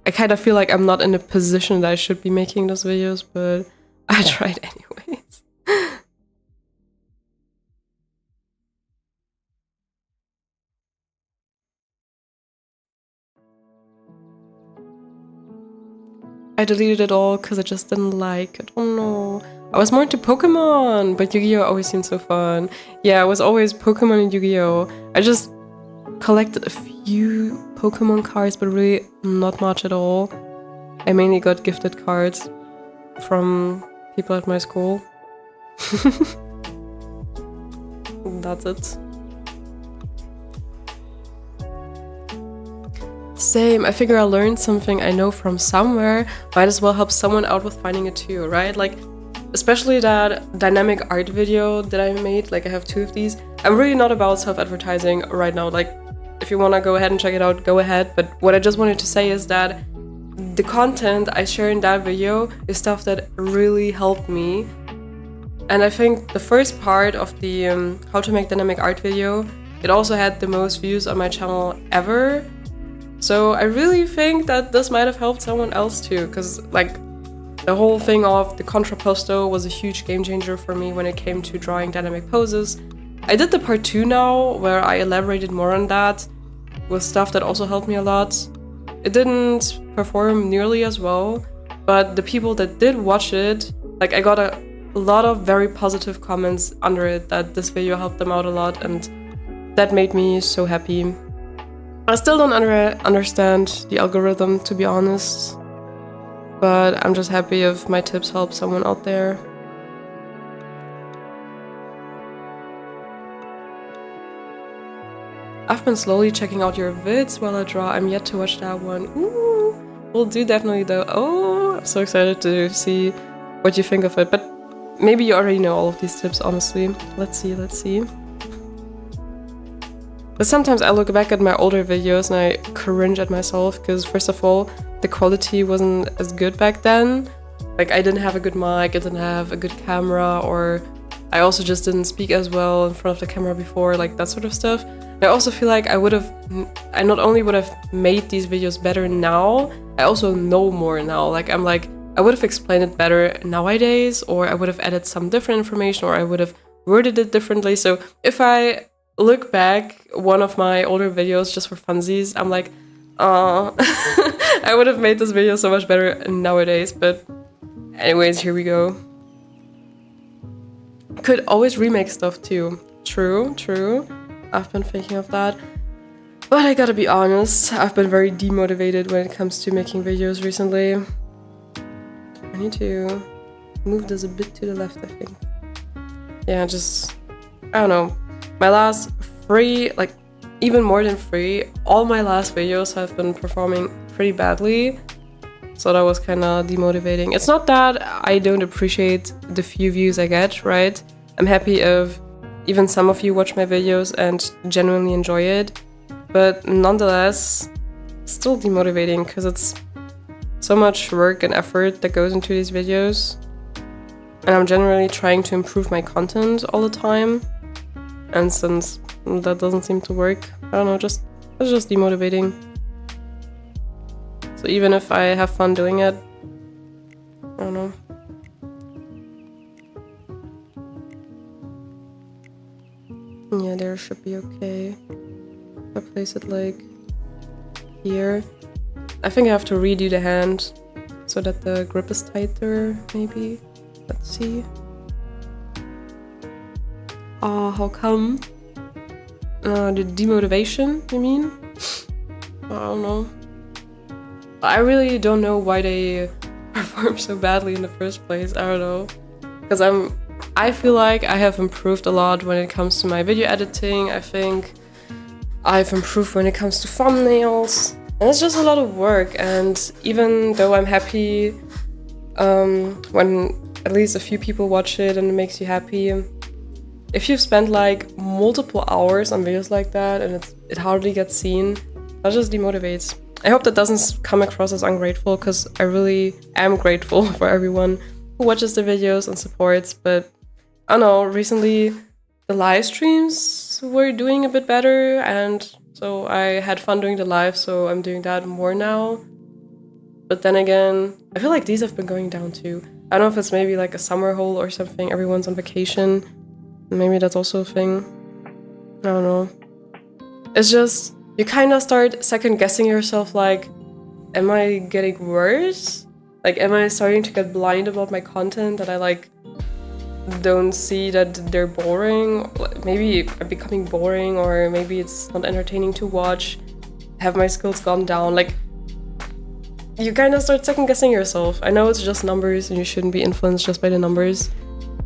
I kind of feel like I'm not in a position that I should be making those videos, but I tried anyways. I deleted it all because I just didn't like it. Oh no. I was more into Pokemon, but Yu-Gi-Oh! Always seemed so fun. Yeah, I was always Pokemon and Yu-Gi-Oh! I just collected a few Pokemon cards, but really not much at all. I mainly got gifted cards from people at my school. That's it. Same, I figure I learned something I know from somewhere, might as well help someone out with finding it too, right? Like, especially that dynamic art video that I made, like I have 2 of these. I'm really not about self-advertising right now, like if you wanna go ahead and check it out, go ahead, but what I just wanted to say is that the content I share in that video is stuff that really helped me. And I think the first part of the how to make dynamic art video, it also had the most views on my channel ever. So I really think that this might have helped someone else too, because like the whole thing of the contrapposto was a huge game changer for me when it came to drawing dynamic poses. I did the part 2 now, where I elaborated more on that with stuff that also helped me a lot. It didn't perform nearly as well, but the people that did watch it, like I got a lot of very positive comments under it that this video helped them out a lot, and that made me so happy. I still don't understand the algorithm, to be honest. but I'm just happy if my tips help someone out there. I've been slowly checking out your vids while I draw. I'm yet to watch that one. Ooh, we'll do definitely though. Oh, I'm so excited to see what you think of it. But maybe you already know all of these tips, honestly. Let's see. But sometimes I look back at my older videos and I cringe at myself because first of all, the quality wasn't as good back then. Like I didn't have a good mic, I didn't have a good camera, or I also just didn't speak as well in front of the camera before, like that sort of stuff. I also feel like I not only would have made these videos better now, I also know more now. Like I would have explained it better nowadays, or I would have added some different information, or I would have worded it differently. So if I look back one of my older videos just for funsies, I'm like, I would have made this video so much better nowadays. But anyways, here we go. Could always remake stuff too. True. I've been thinking of that. But I gotta be honest, I've been very demotivated when it comes to making videos recently. I need to move this a bit to the left, I think. Yeah, just, I don't know. My last 3, like even more than 3, all my last videos have been performing pretty badly. So that was kind of demotivating. It's not that I don't appreciate the few views I get, right? I'm happy if even some of you watch my videos and genuinely enjoy it. But nonetheless, still demotivating because it's so much work and effort that goes into these videos. And I'm generally trying to improve my content all the time. And since that doesn't seem to work, I don't know, it's just demotivating. So even if I have fun doing it, I don't know. Yeah, there should be okay. If I place it like here. I think I have to redo the hand so that the grip is tighter, maybe. Let's see. Oh, how come? The demotivation, you mean? I don't know. I really don't know why they perform so badly in the first place. I don't know. Because I feel like I have improved a lot when it comes to my video editing. I think I've improved when it comes to thumbnails. And it's just a lot of work. And even though I'm happy when at least a few people watch it and it makes you happy, if you've spent like multiple hours on videos like that and it hardly gets seen, that just demotivates. I hope that doesn't come across as ungrateful, because I really am grateful for everyone who watches the videos and supports. But I don't know, recently the live streams were doing a bit better, and so I had fun doing the live, so I'm doing that more now. But then again, I feel like these have been going down too. I don't know if it's maybe like a summer hole or something, everyone's on vacation. Maybe that's also a thing. I don't know. It's just, you kind of start second guessing yourself, like, am I getting worse? Like, am I starting to get blind about my content, that I like don't see that they're boring? Maybe I'm becoming boring, or maybe it's not entertaining to watch. Have my skills gone down? Like, you kind of start second guessing yourself. I know it's just numbers and you shouldn't be influenced just by the numbers,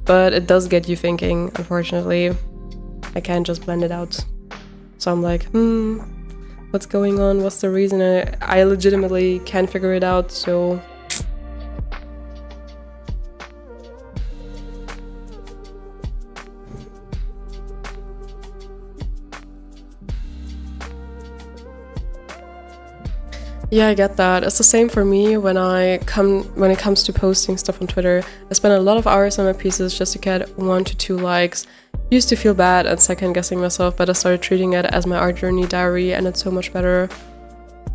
but it does get you thinking, unfortunately. I can't just blend it out. So I'm like, what's going on? What's the reason? I legitimately can't figure it out, so... Yeah, I get that. It's the same for me when it comes to posting stuff on Twitter. I spend a lot of hours on my pieces just to get 1 to 2 likes. Used to feel bad and second guessing myself, but I started treating it as my art journey diary, and it's so much better.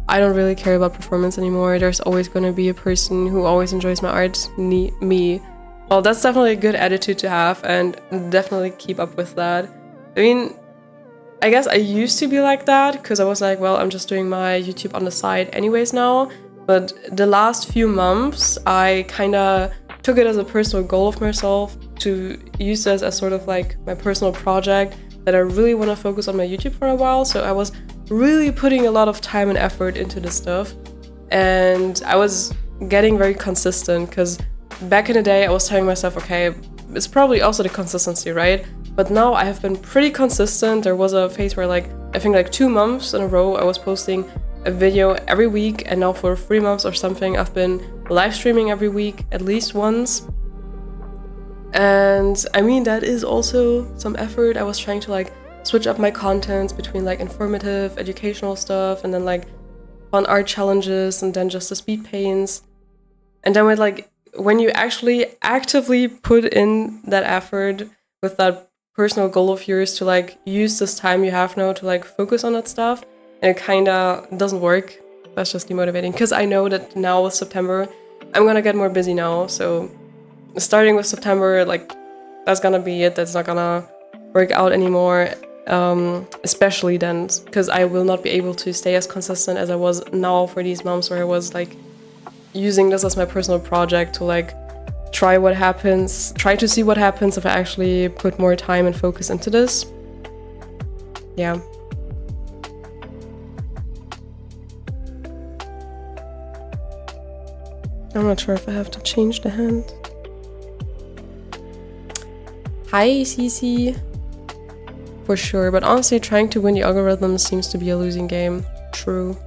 I don't really care about performance anymore. There's always going to be a person who always enjoys my art, me. Well, that's definitely a good attitude to have, and definitely keep up with that. I mean, I guess I used to be like that because I was like, well, I'm just doing my YouTube on the side anyways now. But the last few months, I kind of took it as a personal goal of myself to use this as sort of like my personal project, that I really want to focus on my YouTube for a while. So I was really putting a lot of time and effort into this stuff. And I was getting very consistent, because back in the day I was telling myself, okay, it's probably also the consistency, right? But now I have been pretty consistent. There was a phase where like, I think like 2 months in a row I was posting a video every week, and now for 3 months or something I've been live streaming every week at least once. And I mean, that is also some effort. I was trying to like switch up my contents between like informative, educational stuff, and then like fun art challenges, and then just the speed paints. And then with like, when you actually actively put in that effort with that personal goal of yours to like use this time you have now to like focus on that stuff, and it kinda doesn't work, that's just demotivating. Because I know that now with September, I'm gonna get more busy now, so starting with September, like, that's gonna be it. That's not gonna work out anymore, especially then, because I will not be able to stay as consistent as I was now for these months, where I was like using this as my personal project to like try to see what happens if I actually put more time and focus into this. Yeah. I'm not sure if I have to change the hand. Hi, Cece. For sure, but honestly, trying to win the algorithm seems to be a losing game. True.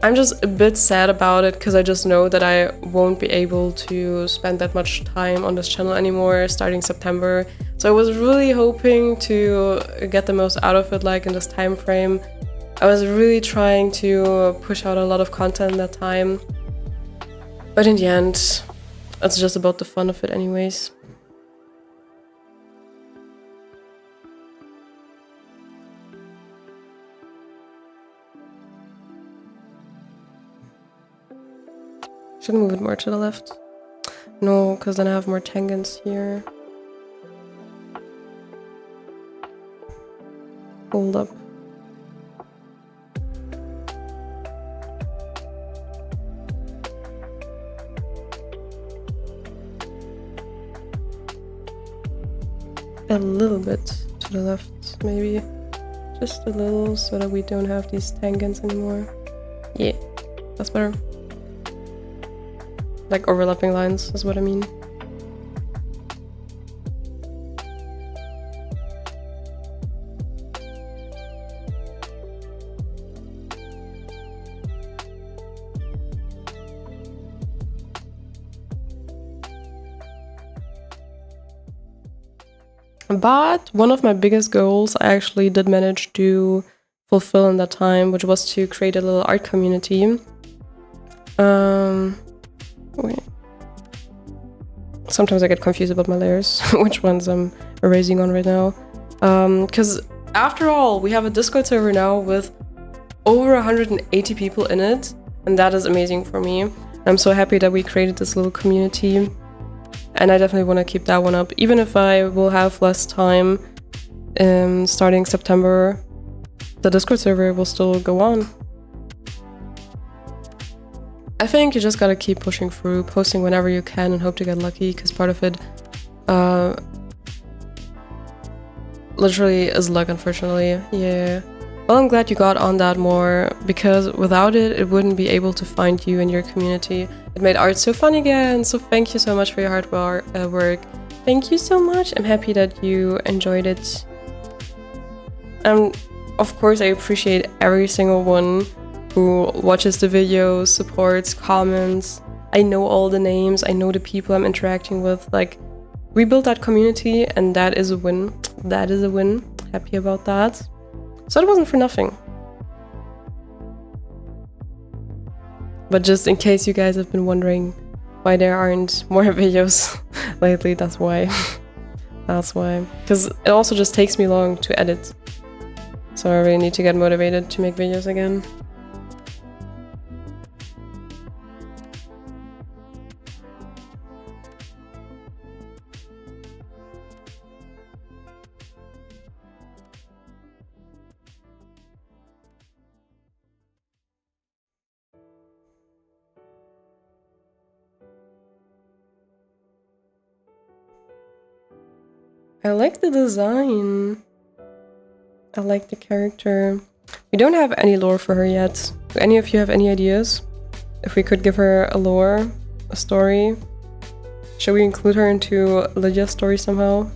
I'm just a bit sad about it, because I just know that I won't be able to spend that much time on this channel anymore starting September. So I was really hoping to get the most out of it, like in this time frame. I was really trying to push out a lot of content that time. But in the end, it's just about the fun of it anyways. Should move it more to the left. No, because then I have more tangents here. Hold up. A little bit to the left, maybe. Just a little, so that we don't have these tangents anymore. Yeah, that's better. Like overlapping lines is what I mean. But one of my biggest goals I actually did manage to fulfill in that time, which was to create a little art community. Wait. Sometimes I get confused about my layers, which ones I'm erasing on right now. Because after all, we have a Discord server now with over 180 people in it, and that is amazing for me. I'm so happy that we created this little community, and I definitely want to keep that one up. Even if I will have less time starting September, the Discord server will still go on. I think you just gotta keep pushing through, posting whenever you can, and hope to get lucky, because part of it literally is luck, unfortunately. Yeah. Well, I'm glad you got on that more, because without it, it wouldn't be able to find you and your community. It made art so fun again, so thank you so much for your hard work. Thank you so much. I'm happy that you enjoyed it. Of course, I appreciate every single one who watches the videos, supports, comments. I know all the names, I know the people I'm interacting with. Like, we built that community, and that is a win. That is a win. Happy about that. So it wasn't for nothing. But just in case you guys have been wondering why there aren't more videos lately, that's why. That's why. Because it also just takes me long to edit. So I really need to get motivated to make videos again. I like the design. I like the character. We don't have any lore for her yet. Do any of you have any ideas? if we could give her a lore, a story. Should we include her into Lydia's story somehow?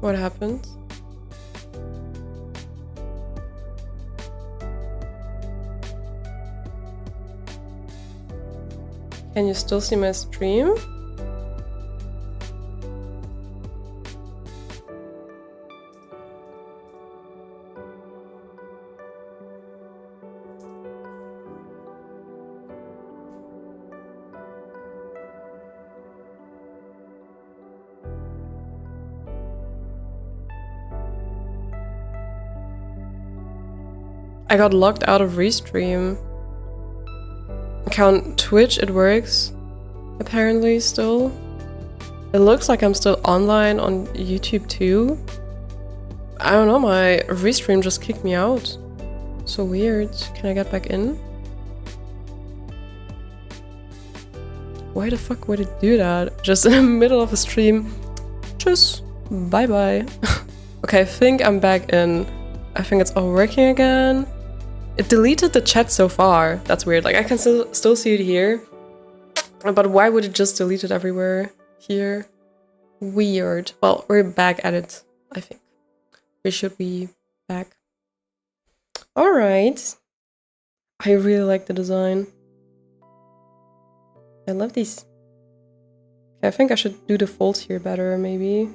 What happened? Can you still see my stream? I got locked out of Restream. Account Twitch, it works. Apparently still. It looks like I'm still online on YouTube too. I don't know, my Restream just kicked me out. So weird. Can I get back in? Why the fuck would it do that? Just in the middle of a stream. Just bye bye. Okay, I think I'm back in. I think it's all working again. It deleted the chat so far. That's weird. Like, I can still see it here. But why would it just delete it everywhere here? Weird. Well, we're back at it, I think. We should be back. Alright. I really like the design. I love these. Okay, I think I should do the folds here better, maybe.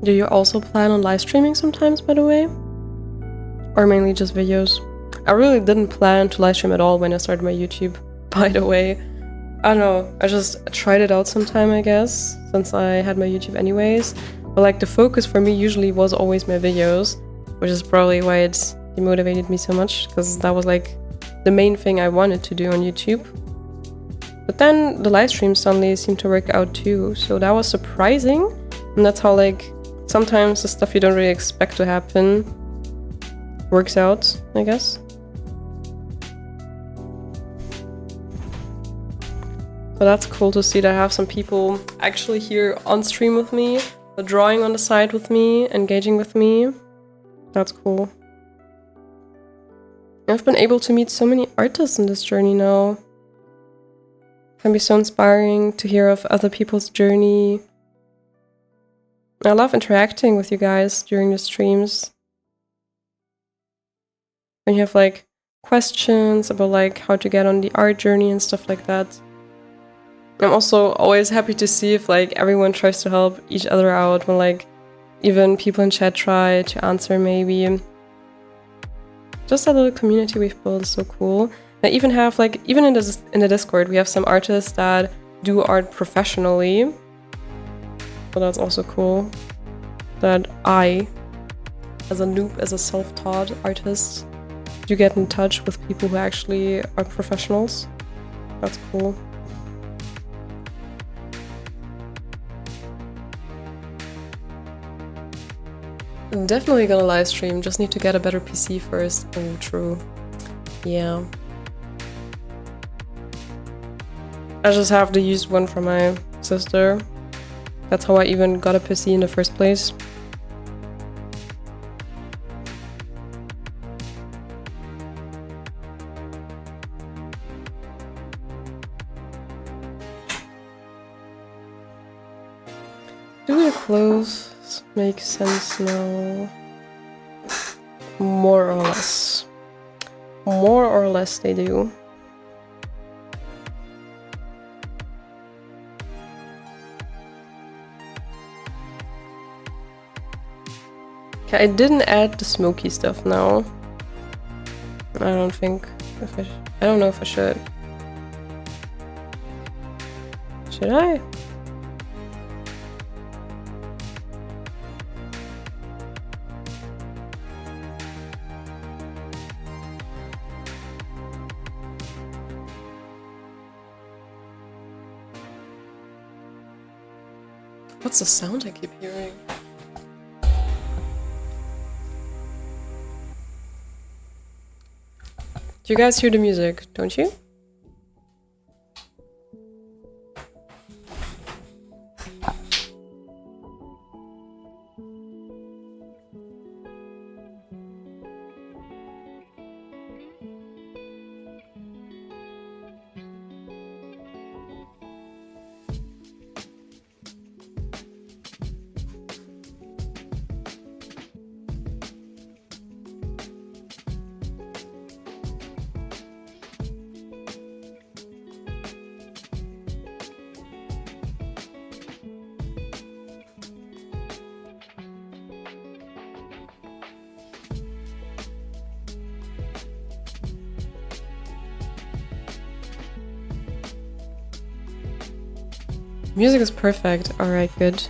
Do you also plan on live streaming sometimes, by the way? Or mainly just videos? I really didn't plan to live stream at all when I started my YouTube, by the way. I don't know, I just tried it out sometime, I guess, since I had my YouTube anyways. But like, the focus for me usually was always my videos, which is probably why it demotivated me so much, because that was like the main thing I wanted to do on YouTube. But then the live streams suddenly seemed to work out too, so that was surprising. And that's how like sometimes the stuff you don't really expect to happen works out, I guess. So that's cool to see that I have some people actually here on stream with me, drawing on the side with me, engaging with me. That's cool. I've been able to meet so many artists in this journey now. It can be so inspiring to hear of other people's journey. I love interacting with you guys during the streams. When you have like questions about like how to get on the art journey and stuff like that. I'm also always happy to see if like everyone tries to help each other out, when like even people in chat try to answer maybe. Just that little community we've built is so cool. I even have like, even in the Discord, we have some artists that do art professionally. So that's also cool. That I, as a noob, as a self-taught artist, do get in touch with people who actually are professionals. That's cool. I'm definitely gonna live stream, just need to get a better PC first. Oh, true. Yeah. I just have the used one from my sister. That's how I even got a PC in the first place. Do the clothes make sense now? More or less. More or less they do. Okay, I didn't add the smoky stuff now. I don't think if I don't know if I should. Should I? What's the sound I keep hearing? Do you guys hear the music, don't you? Music is perfect. Alright, good.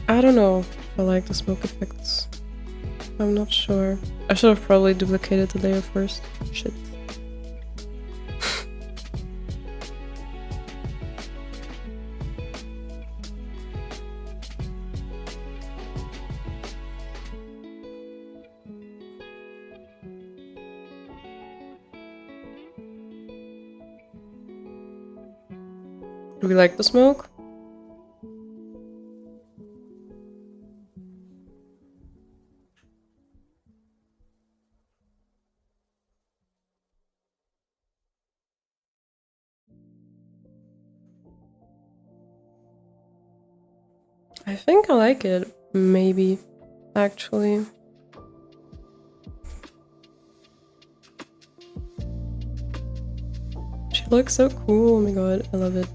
I don't know if I like the smoke effects. I'm not sure. I should have probably duplicated the layer first. Shit. Do we like the smoke? I think I like it, maybe, actually. She looks so cool, oh my god, I love it.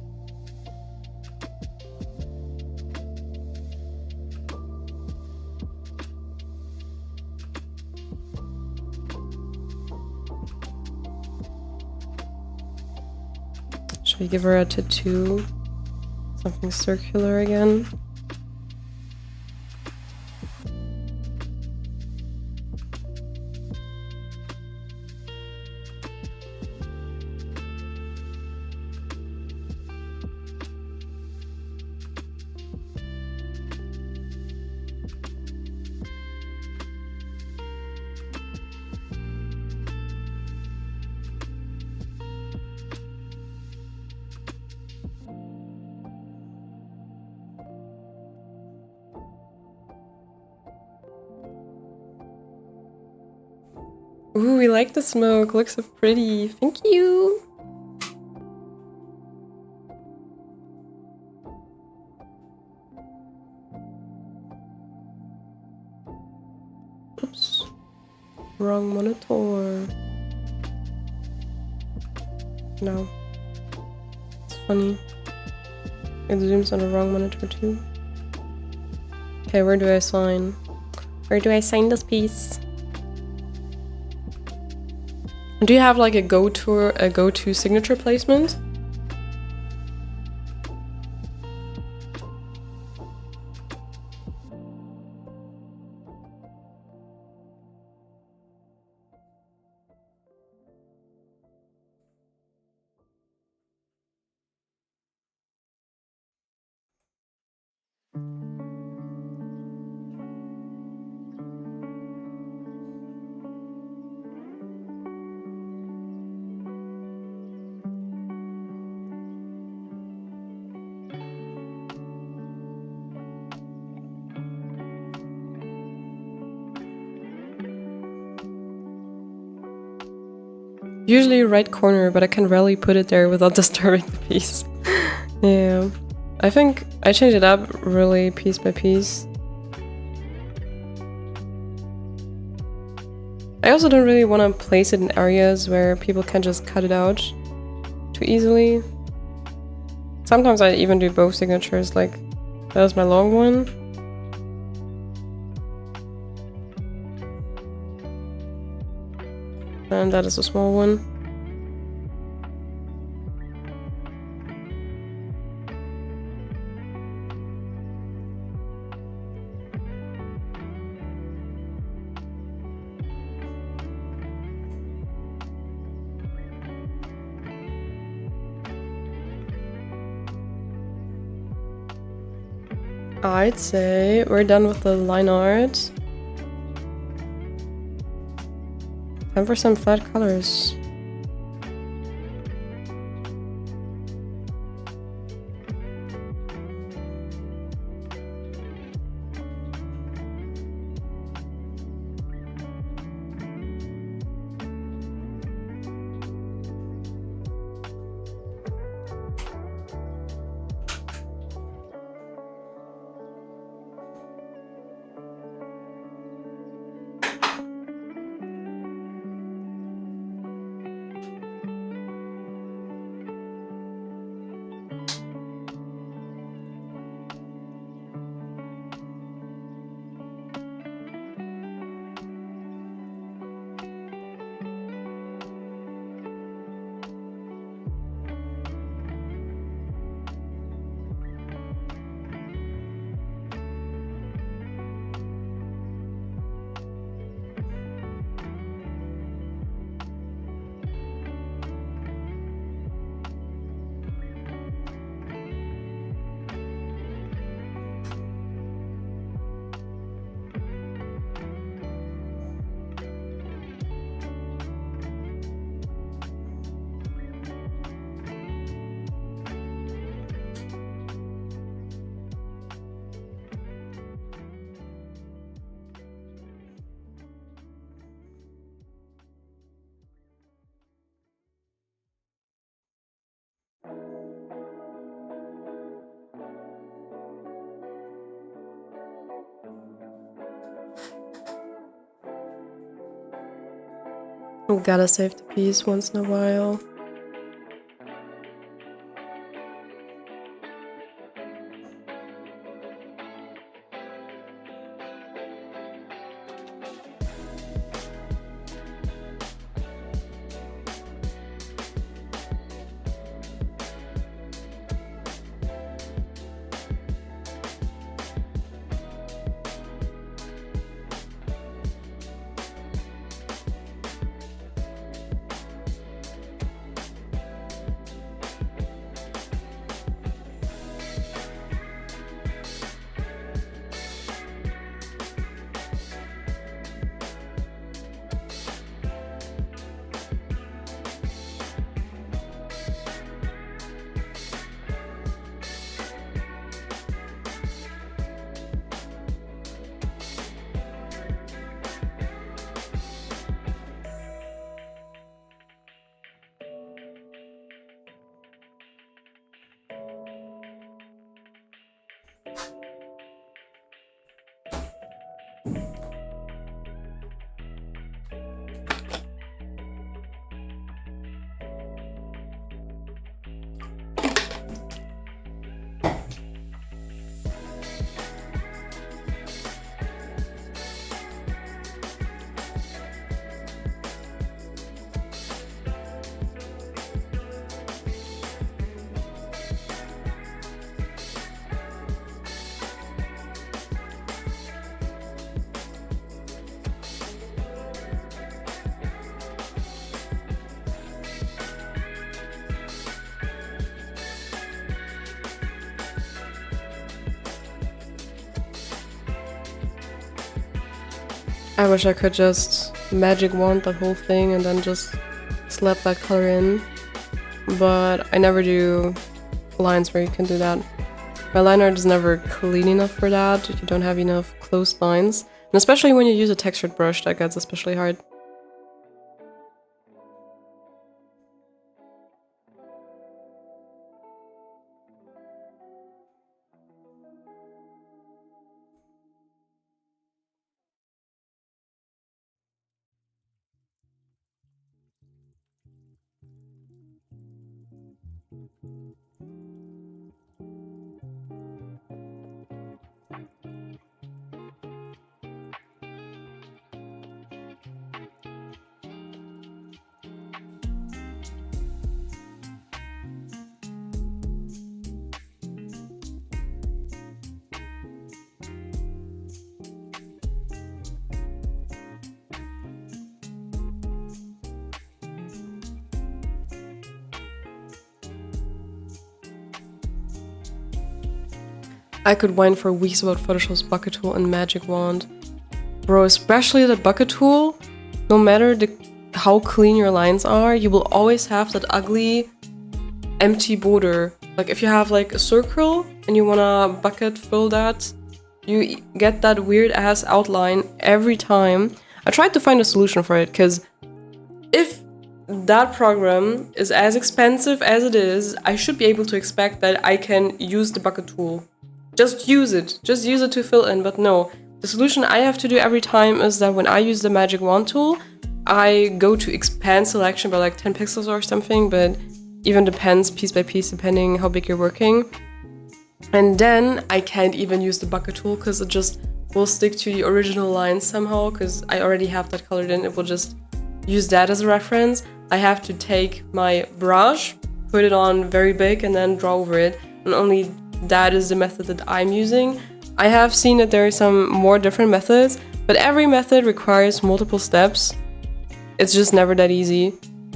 Should we give her a tattoo? Something circular again? Ooh, we like the smoke. Looks so pretty. Thank you. Oops. Wrong monitor. No. It's funny. It zooms on the wrong monitor too. Okay, where do I sign? Where do I sign this piece? Do you have like a go-to signature placement? Usually right corner, but I can rarely put it there without disturbing the piece. Yeah. I think I changed it up really piece by piece. I also don't really want to place it in areas where people can just cut it out too easily. Sometimes I even do both signatures, like that was my long one. And that is a small one. I'd say we're done with the line art. Time for some flat colors. Gotta save the piece once in a while. I wish I could just magic wand that whole thing and then just slap that color in. But I never do lines where you can do that. My line art is never clean enough for that. You don't have enough closed lines. And especially when you use a textured brush, that gets especially hard. I could whine for weeks about Photoshop's bucket tool and magic wand. Bro, especially the bucket tool, no matter how clean your lines are, you will always have that ugly, empty border. Like if you have like a circle and you wanna bucket fill that, you get that weird ass outline every time. I tried to find a solution for it, because if that program is as expensive as it is, I should be able to expect that I can use the bucket tool. Just use it to fill in, but no. The solution I have to do every time is that when I use the magic wand tool, I go to expand selection by like 10 pixels or something, but even depends piece by piece depending how big you're working. And then I can't even use the bucket tool because it just will stick to the original lines somehow, because I already have that colored in. It will just use that as a reference. I have to take my brush, put it on very big, and then draw over it. And only that is the method that I'm using. I have seen that there are some more different methods, but every method requires multiple steps. It's just never that easy.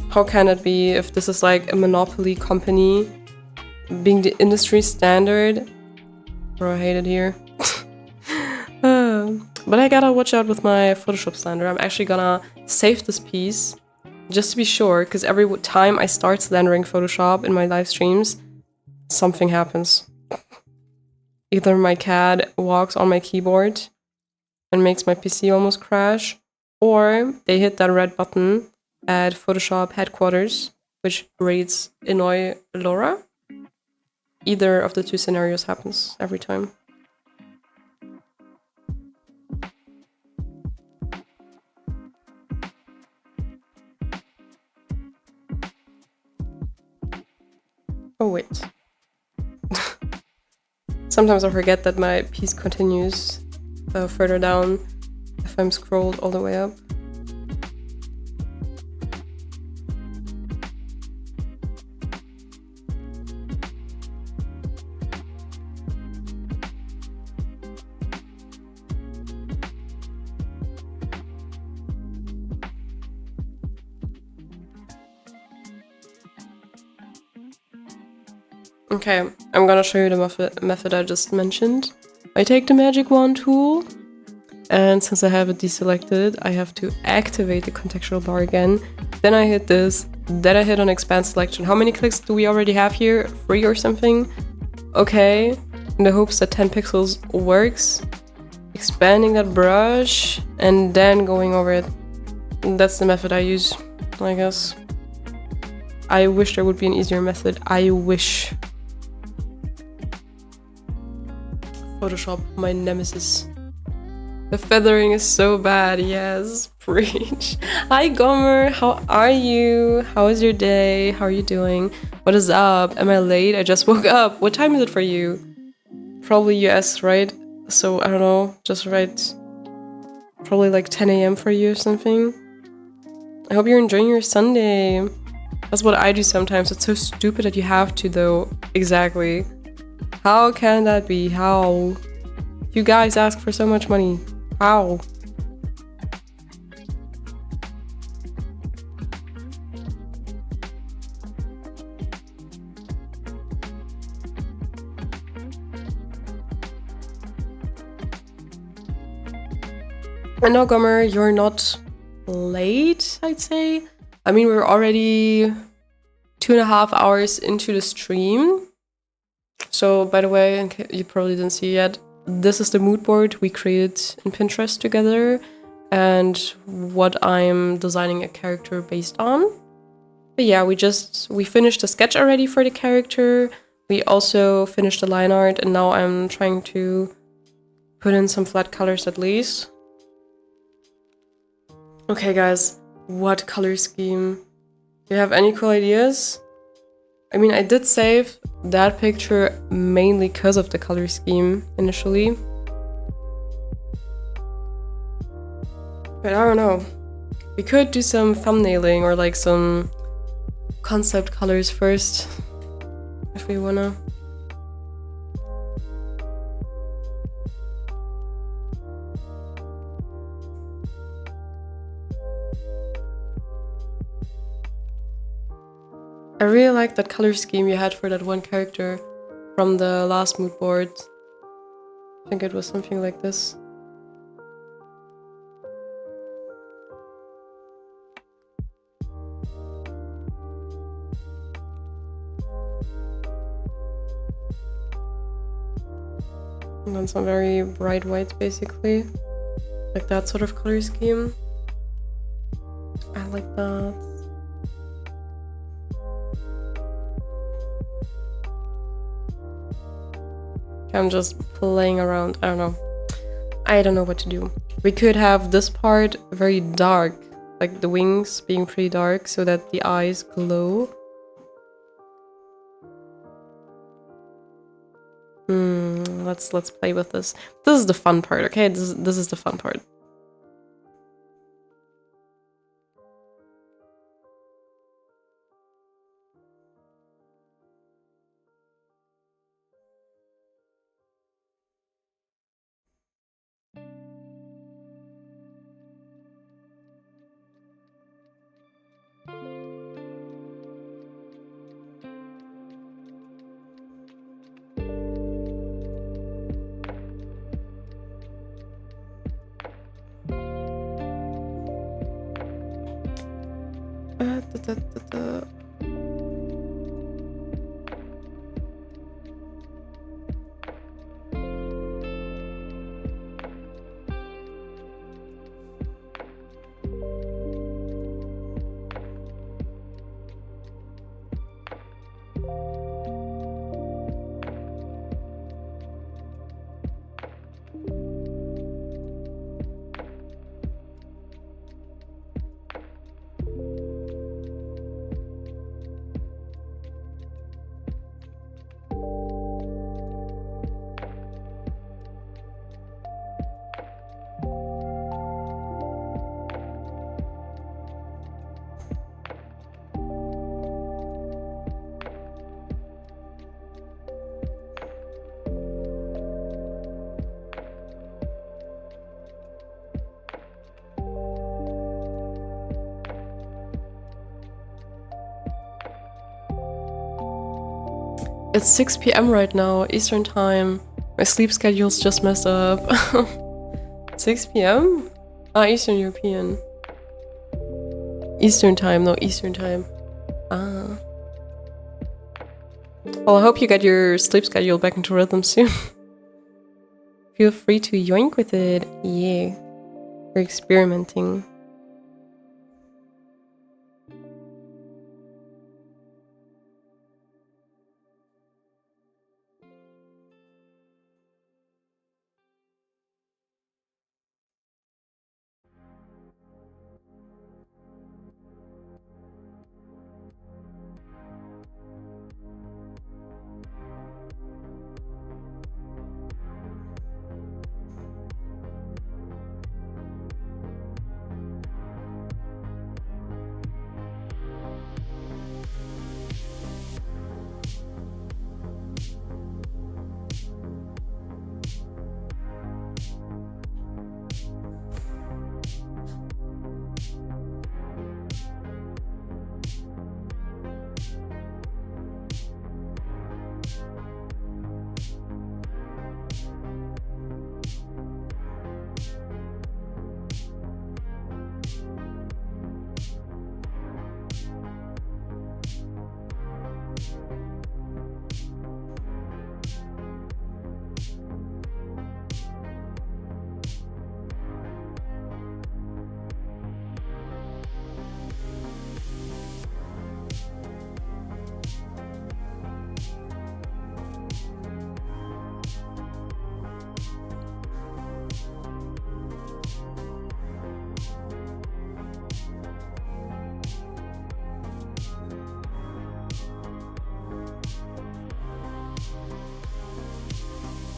How can it be if this is like a monopoly company being the industry standard? Bro, I hate it here. But I gotta watch out with my Photoshop slander. I'm actually gonna save this piece just to be sure, because every time I start slandering Photoshop in my live streams, something happens. Either my cat walks on my keyboard and makes my PC almost crash, or they hit that red button at Photoshop headquarters, which reads annoy Laura. Either of the two scenarios happens every time. Oh wait. Sometimes I forget that my piece continues further down if I'm scrolled all the way up. Okay, I'm gonna show you the method I just mentioned. I take the magic wand tool, and since I have it deselected, I have to activate the contextual bar again. Then I hit this, then I hit on expand selection. How many clicks do we already have here? 3 or something? Okay, in the hopes that 10 pixels works. Expanding that brush, and then going over it. That's the method I use, I guess. I wish there would be an easier method. I wish. Photoshop, my nemesis. The feathering is so bad, yes, preach. Hi Gomer, how are you? How is your day? How are you doing? What is up? Am I late? I just woke up. What time is it for you? Probably US, right? So, I don't know, just right. Probably like 10 AM for you or something. I hope you're enjoying your Sunday. That's what I do sometimes. It's so stupid that you have to, though. Exactly. How can that be? How? You guys ask for so much money. How? And now, Gomer, you're not late, I'd say. I mean, we're already 2.5 hours into the stream. So, by the way, in case you probably didn't see yet, this is the mood board we created in Pinterest together and what I'm designing a character based on. But yeah, we finished the sketch already for the character. We also finished the line art, and now I'm trying to put in some flat colors at least. Okay, guys, what color scheme? Do you have any cool ideas? I mean, I did save that picture mainly because of the color scheme initially. But I don't know. We could do some thumbnailing or like some concept colors first, if we wanna. I really like that color scheme you had for that one character from the last mood board. I think it was something like this. And then some very bright whites, basically. Like that sort of color scheme. I like that. I'm just playing around. I don't know. I don't know what to do. We could have this part very dark, like the wings being pretty dark so that the eyes glow. Let's play with this. This is the fun part, okay? This is the fun part. It's 6 p.m. right now, Eastern time. My sleep schedule's just messed up. 6 p.m? Ah, Eastern European. Eastern time, no, Eastern time. Ah. Well, I hope you get your sleep schedule back into rhythm soon. Feel free to yoink with it. Yeah. We're experimenting.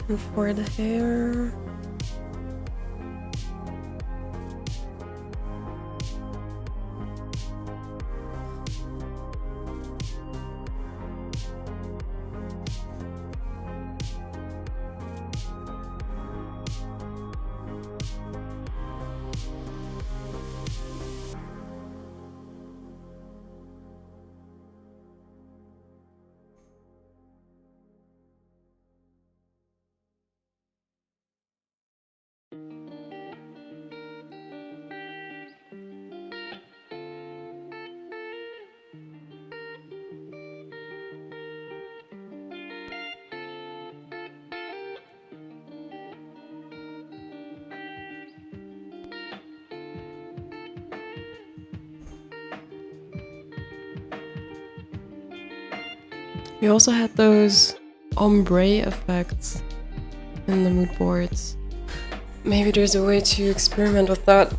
And for the hair... We also had those ombre effects in the mood boards. Maybe there's a way to experiment with that.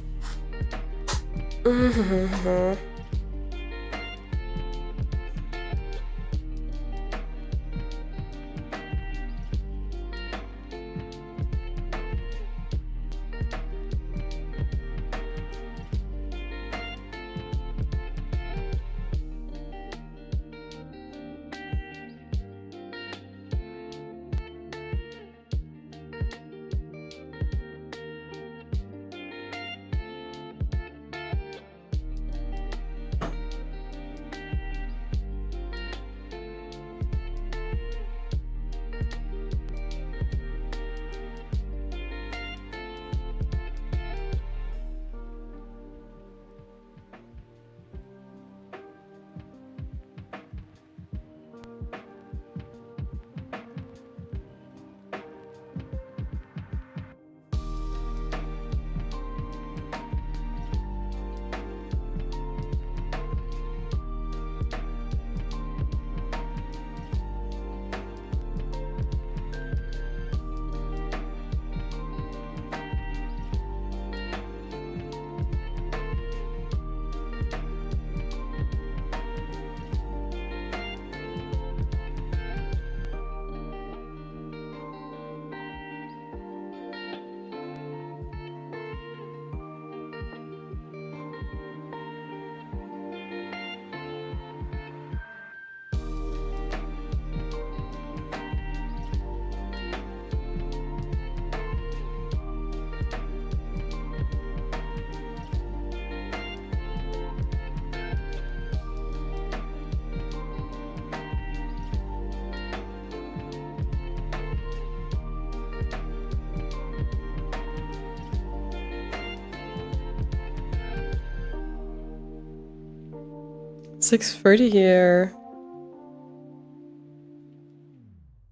$6:30 here.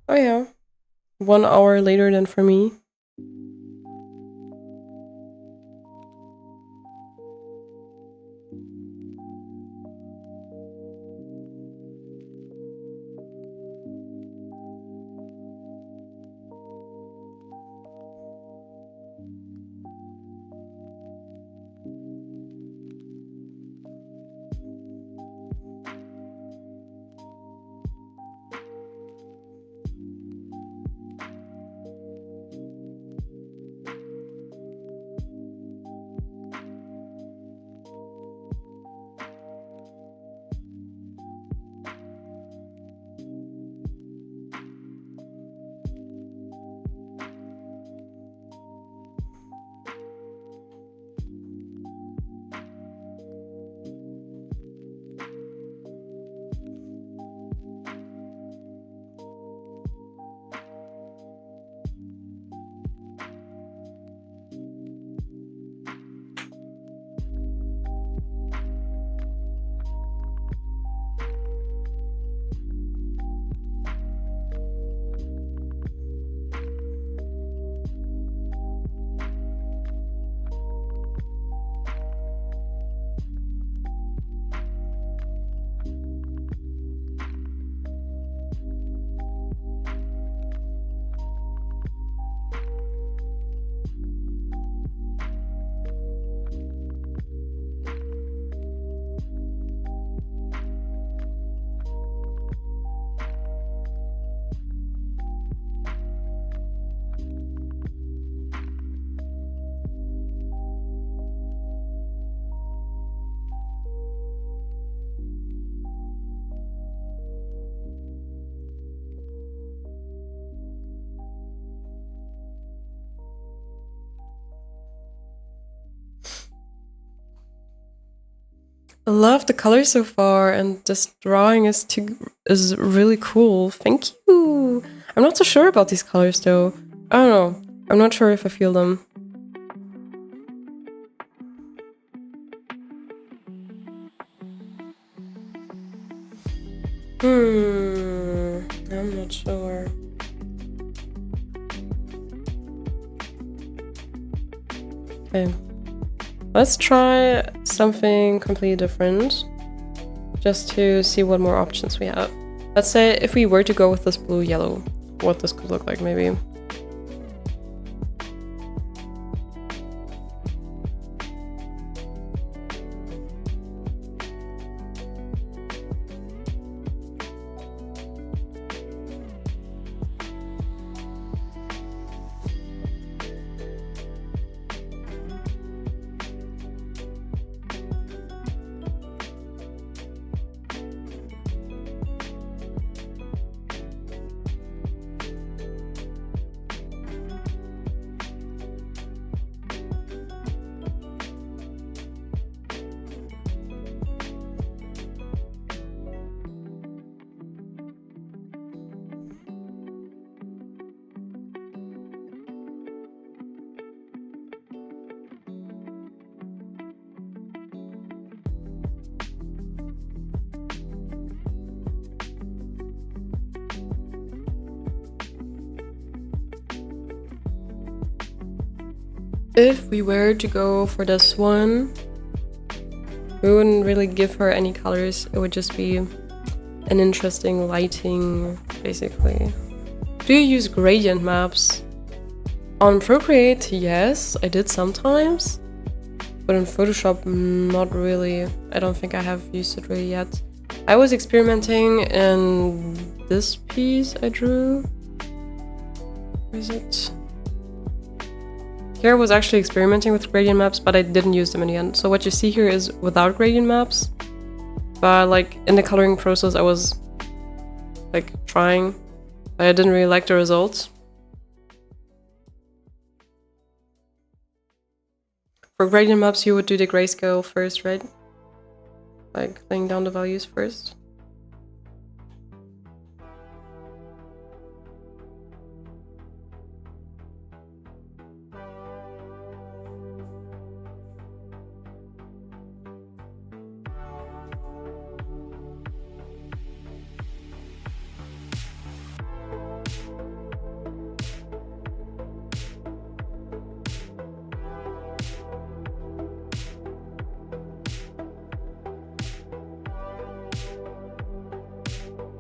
Oh yeah. 1 hour later than for me. I love the color so far, and this drawing is really cool. Thank you. I'm not so sure about these colors though. I don't know. I'm not sure if I feel them. I'm not sure. Okay. Let's try something completely different, just to see what more options we have. Let's say if we were to go with this blue-yellow, what this could look like maybe. If we were to go for this one, we wouldn't really give her any colors. It would just be an interesting lighting, basically. Do you use gradient maps? On Procreate, yes, I did sometimes. But in Photoshop, not really. I don't think I have used it really yet. I was experimenting in this piece I drew. Where is it? Here I was actually experimenting with gradient maps, but I didn't use them in the end. So what you see here is without gradient maps. But like in the coloring process I was like trying, but I didn't really like the results. For gradient maps you would do the grayscale first, right? Like laying down the values first.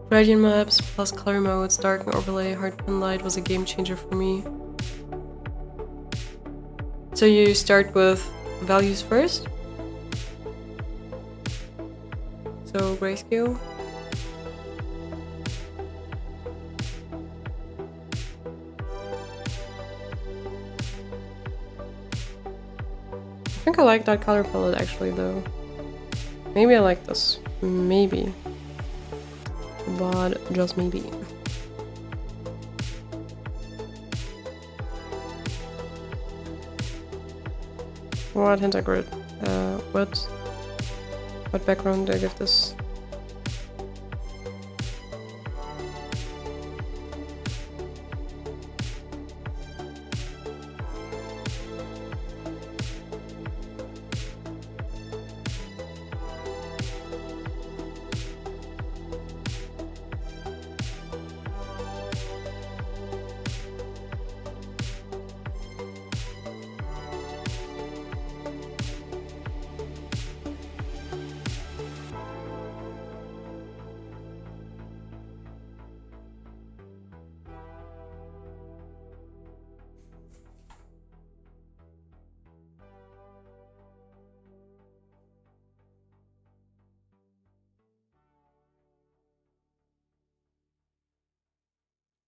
Gradient maps plus color modes, dark and overlay, hard pen light was a game changer for me. So you start with values first. So grayscale. I think I like that color palette actually though. Maybe I like this. Maybe. But just maybe. What hint I grid? What background do I give this?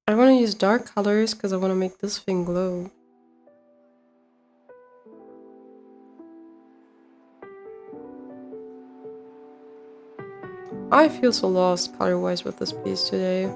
I want to use dark colors because I want to make this thing glow. I feel so lost color-wise with this piece today.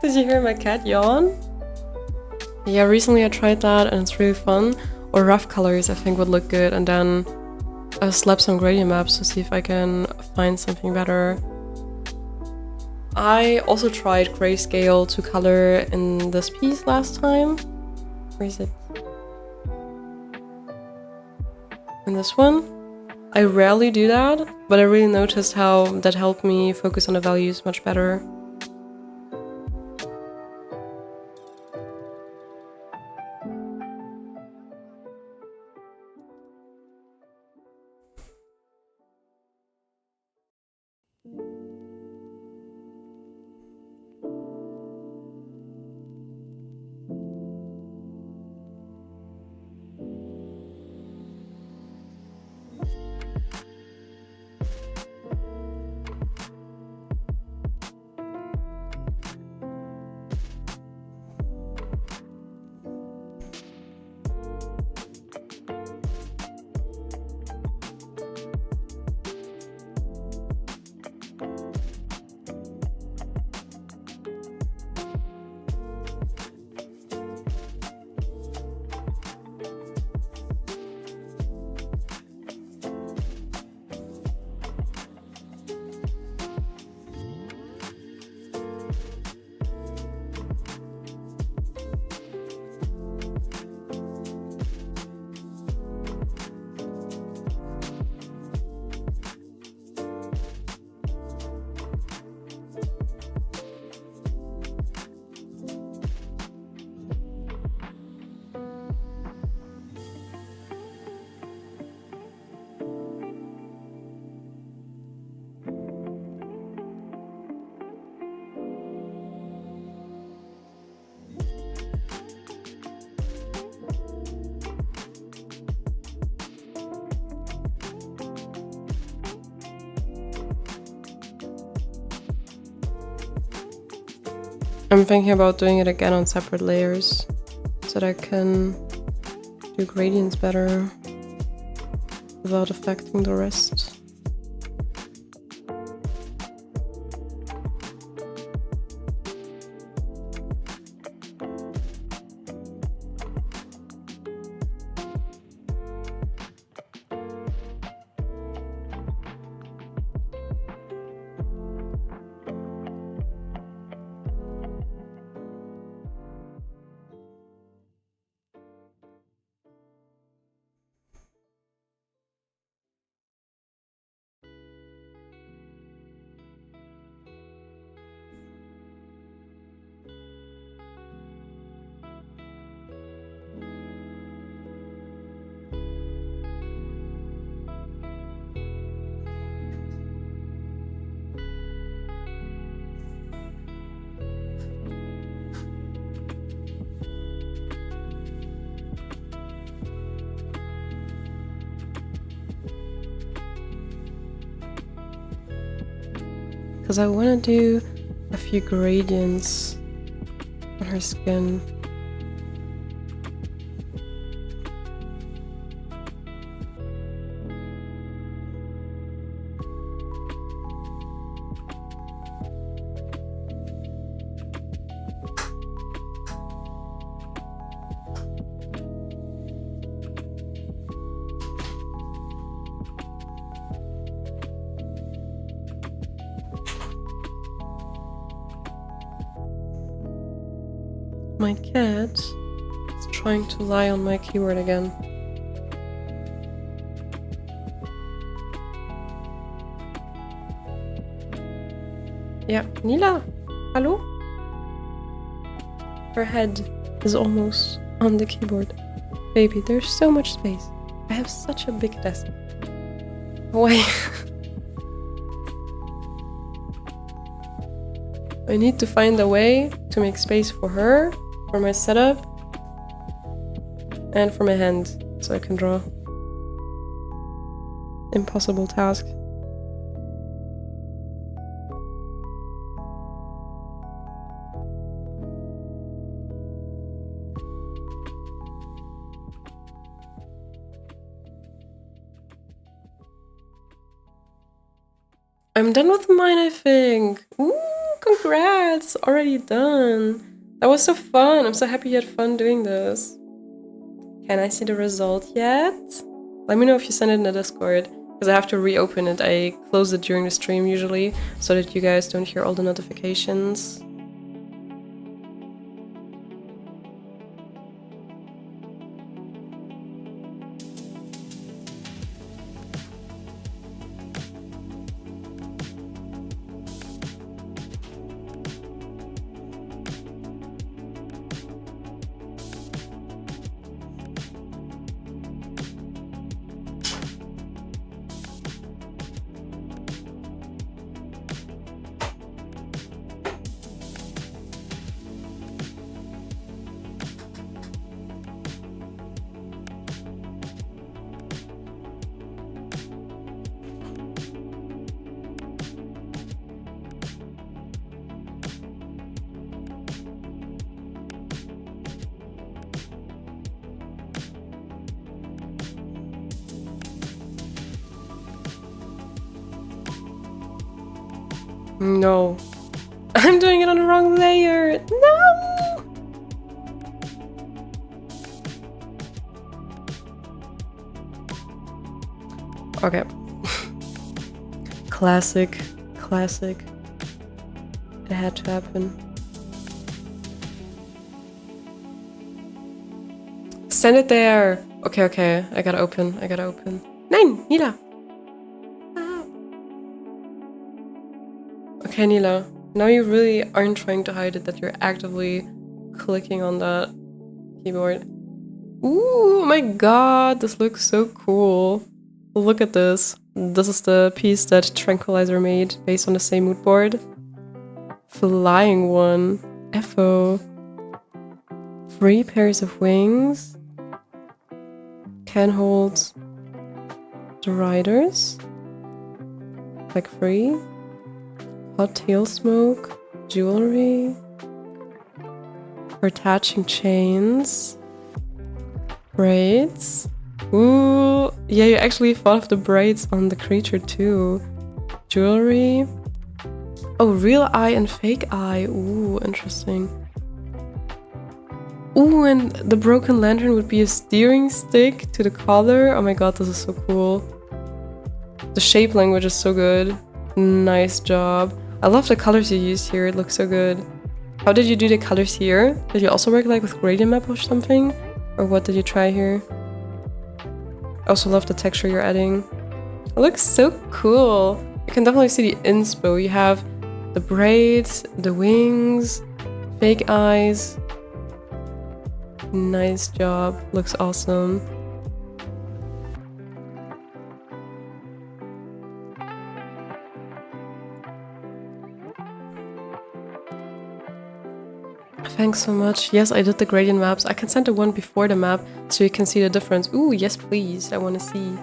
Did you hear my cat yawn? Yeah, recently I tried that and it's really fun. Or rough colors I think would look good, and then slap some gradient maps to see if I can find something better. I also tried grayscale to color in this piece last time. Where is it? In this one? I rarely do that, but I really noticed how that helped me focus on the values much better. I'm thinking about doing it again on separate layers so that I can do gradients better without affecting the rest. Because I want to do a few gradients on her skin. My cat is trying to lie on my keyboard again. Yeah, Nila, hello? Her head is almost on the keyboard. Baby, there's so much space. I have such a big desk. Why? I need to find a way to make space for her, for my setup, and for my hand, so I can draw. Impossible task. I'm done with mine, I think. Ooh, congrats! Already done. That was so fun. I'm so happy you had fun doing this. Can I see the result yet? Let me know if you send it in the Discord, because I have to reopen it. I close it during the stream usually, so that you guys don't hear all the notifications. No. I'm doing it on the wrong layer! No! Okay. Classic. Classic. It had to happen. Send it there! Okay, okay. I gotta open. I gotta open. Nein! Nila! Okay, Nila, now you really aren't trying to hide it, that you're actively clicking on that keyboard. Ooh, oh my god, this looks so cool. Look at this. This is the piece that Tranquilizer made based on the same mood board. Flying one. FO. 3 pairs of wings. Can hold the riders. Like 3. Hot tail smoke, jewelry, for attaching chains, braids. Ooh, yeah, you actually thought of the braids on the creature too. Jewelry. Oh, real eye and fake eye. Ooh, interesting. Ooh, and the broken lantern would be a steering stick to the collar. Oh my god, this is so cool. The shape language is so good. Nice job. I love the colors you used here, it looks so good. How did you do the colors here? Did you also work like with gradient map or something? Or what did you try here? I also love the texture you're adding. It looks so cool. You can definitely see the inspo. You have the braids, the wings, fake eyes. Nice job, looks awesome. Thanks so much. Yes, I did the gradient maps. I can send the one before the map so you can see the difference. Ooh, yes please, I want to see.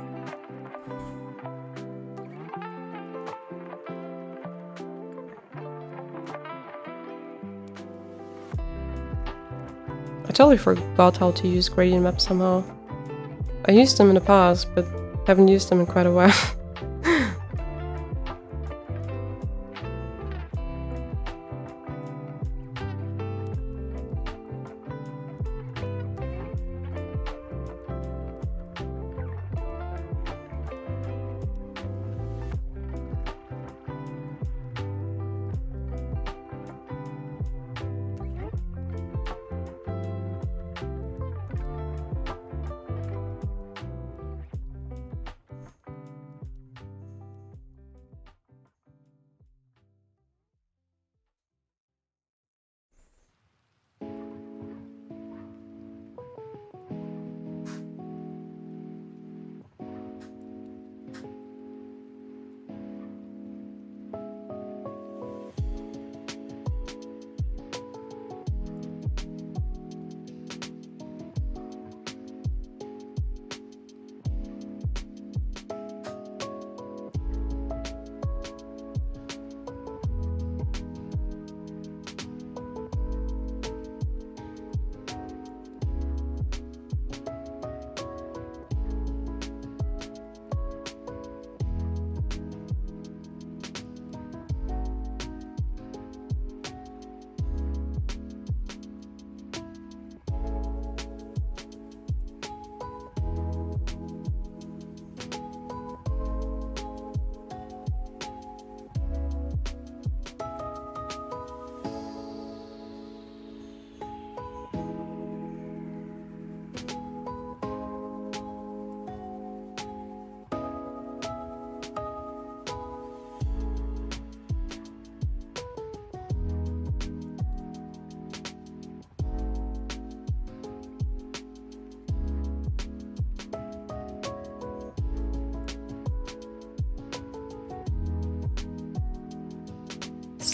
I totally forgot how to use gradient maps somehow. I used them in the past, but haven't used them in quite a while.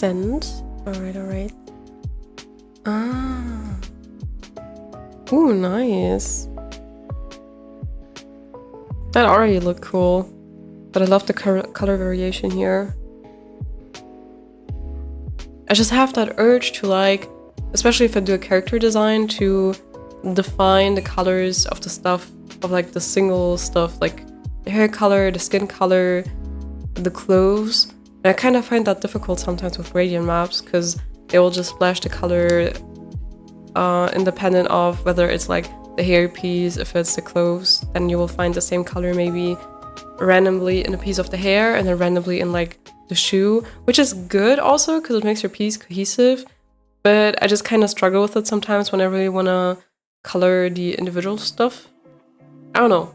sense. Alright, alright. Ah. Ooh, nice. That already looked cool. But I love the color variation here. I just have that urge to like, especially if I do a character design, to define the colors of the stuff, of like the single stuff, like the hair color, the skin color, the clothes. And I kind of find that difficult sometimes with gradient maps because they will just splash the color independent of whether it's like the hair piece, if it's the clothes, then you will find the same color maybe randomly in a piece of the hair and then randomly in like the shoe, which is good also because it makes your piece cohesive. But I just kind of struggle with it sometimes when I really want to color the individual stuff. I don't know.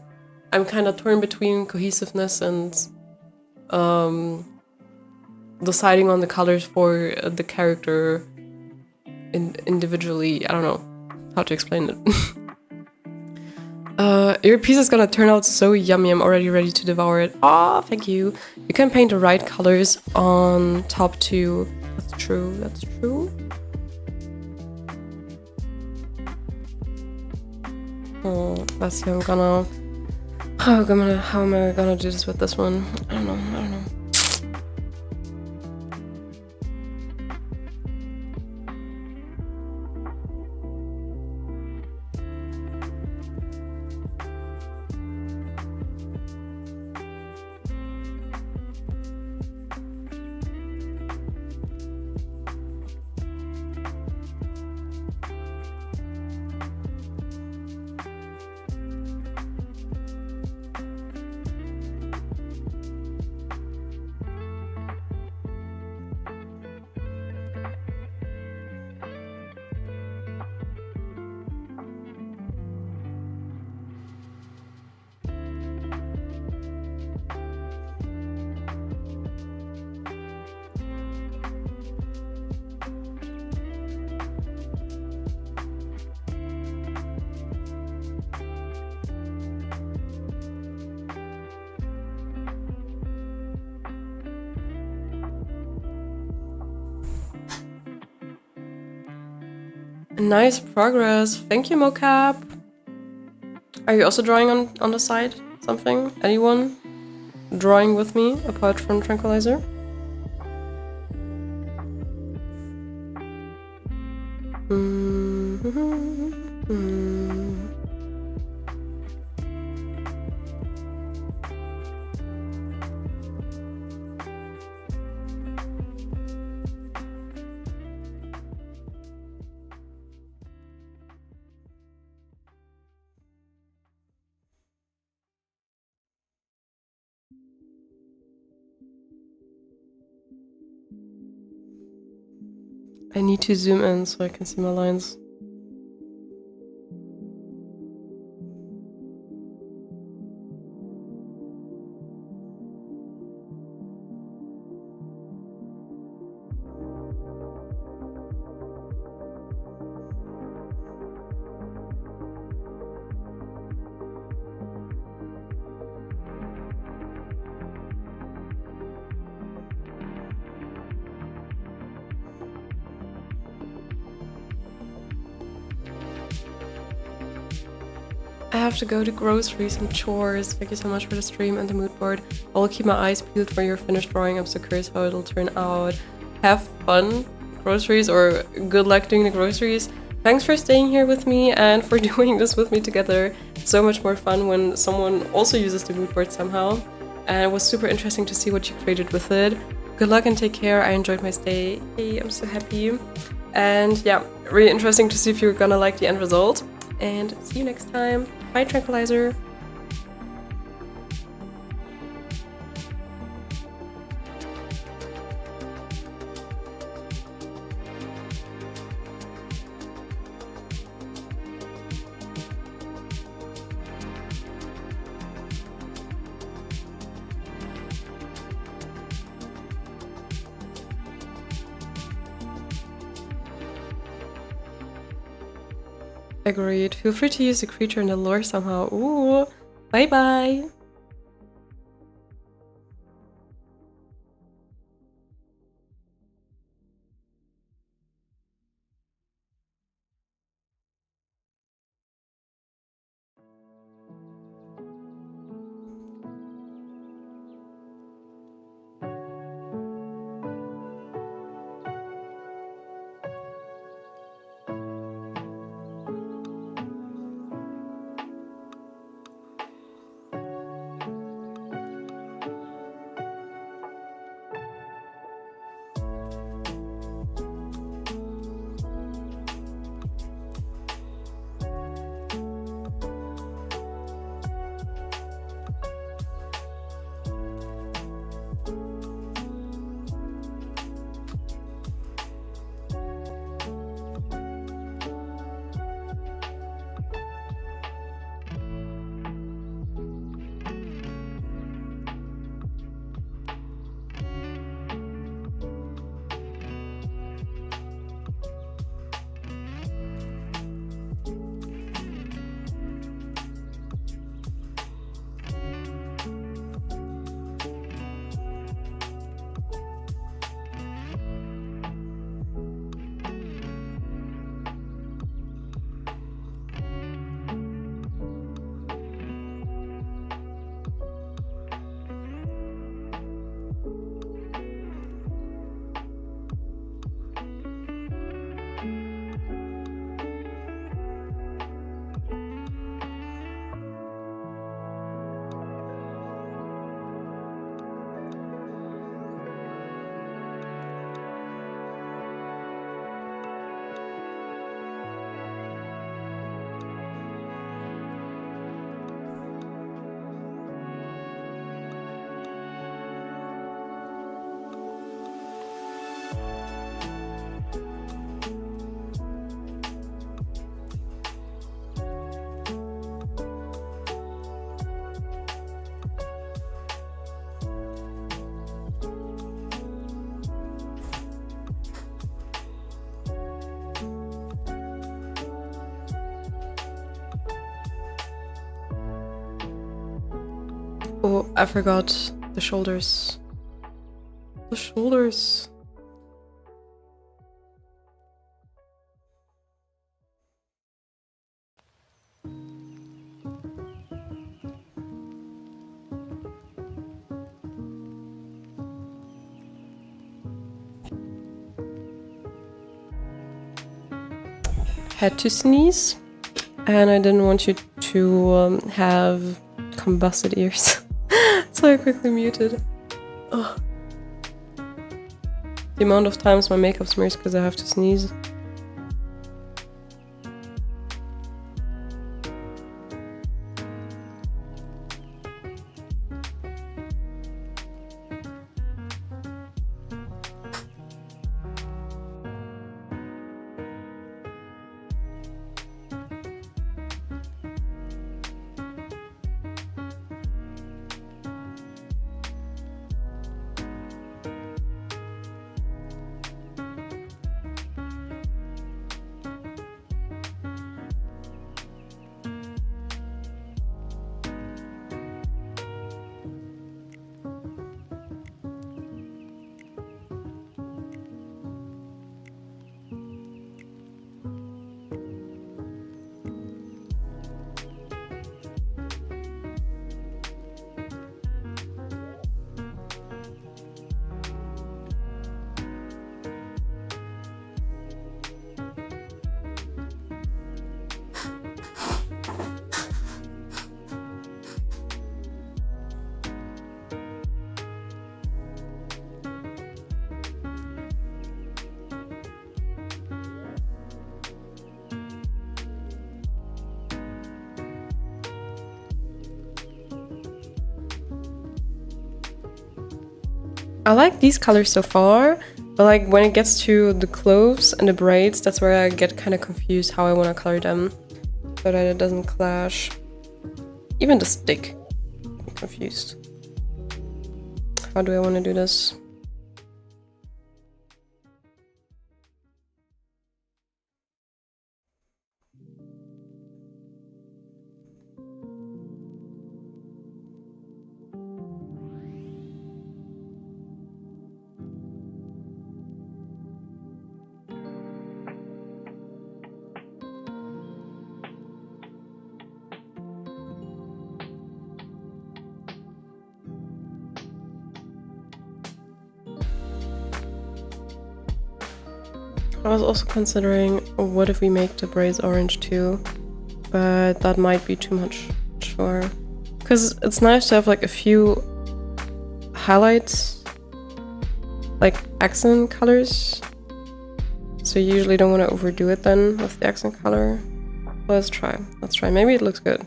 I'm kind of torn between cohesiveness and deciding on the colors for the character individually. I don't know how to explain it. Your piece is gonna turn out so yummy. I'm already ready to devour it. Ah, thank you. You can paint the right colors on top too. That's true. That's true. Oh, let's see. How am I gonna do this with this one? I don't know. Nice progress. Thank you, mocap. Are you also drawing on the side? Something? Anyone drawing with me apart from Tranquilizer? I need to zoom in so I can see my lines. I have to go to groceries and chores. Thank you so much for the stream and the mood board. I will keep my eyes peeled for your finished drawing. I'm so curious how it'll turn out. Have fun groceries, or good luck doing the groceries. Thanks for staying here with me and for doing this with me together. It's so much more fun when someone also uses the mood board somehow. And it was super interesting to see what you created with it. Good luck and take care. I enjoyed my stay. Hey, I'm so happy. And yeah, really interesting to see if you're gonna like the end result. And see you next time. Bye, Tranquilizer. Agreed. Feel free to use the creature in the lore somehow. Ooh. Bye bye. Oh, I forgot the shoulders. The shoulders. Had to sneeze, and I didn't want you to have combusted ears, so I quickly muted. Ugh. The amount of times my makeup smears because I have to sneeze. I like these colors so far, but like when it gets to the clothes and the braids, that's where I get kind of confused how I want to color them so that it doesn't clash. Even the stick, I'm confused. How do I want to do this? I was also considering what if we make the braids orange too, but that might be too much, sure. Because it's nice to have like a few highlights, like accent colors. So you usually don't want to overdo it then with the accent color. Let's try. Maybe it looks good.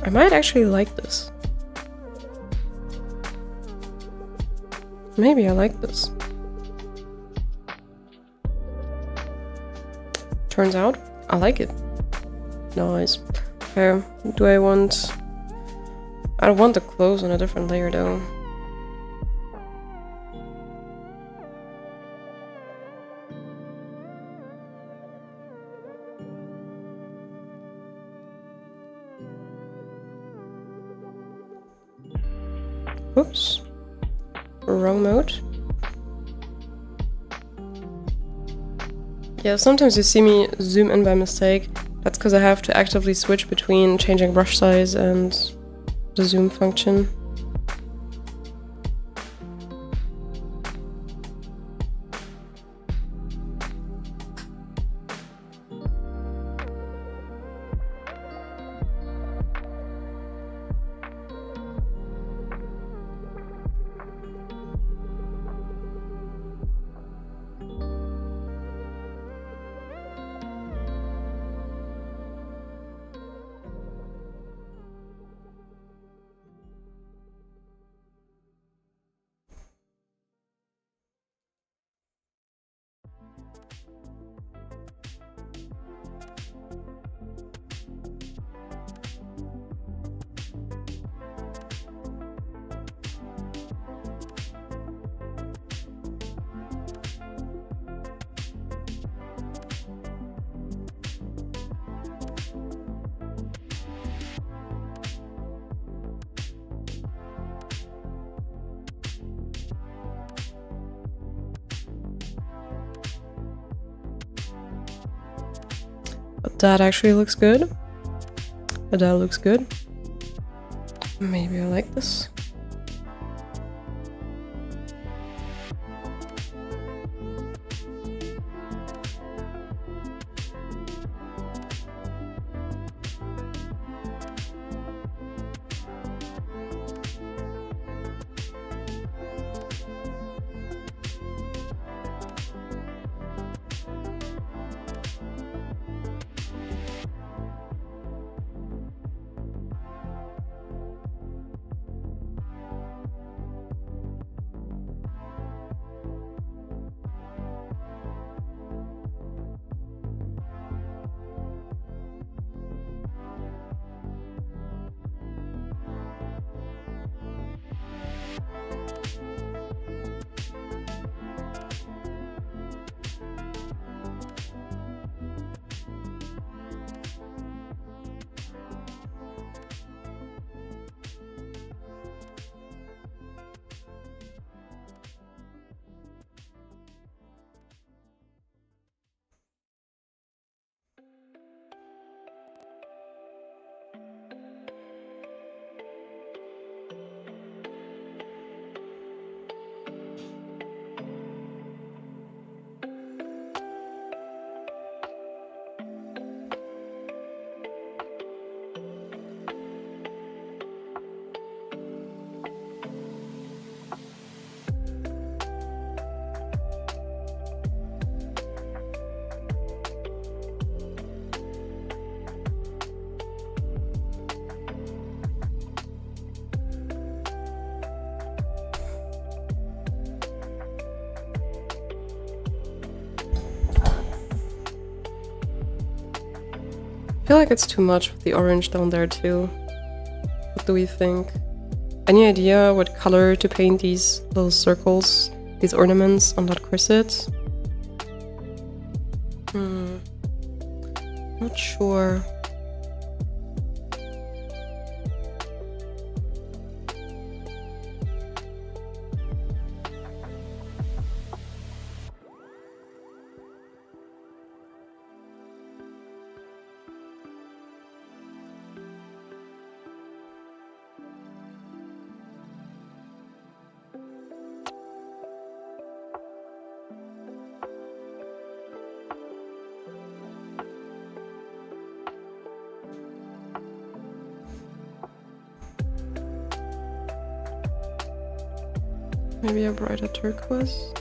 I might actually like this. Maybe I like this. Turns out, I like it. Nice. Okay, do I want... I don't want the clothes on a different layer though. Oops. Wrong mode. Yeah, sometimes you see me zoom in by mistake. That's because I have to actively switch between changing brush size and the zoom function. That actually looks good. That looks good. Maybe I like this. I feel like it's too much with the orange down there too. What do we think? Any idea what color to paint these little circles, these ornaments on that corset? Not sure. Maybe a brighter turquoise?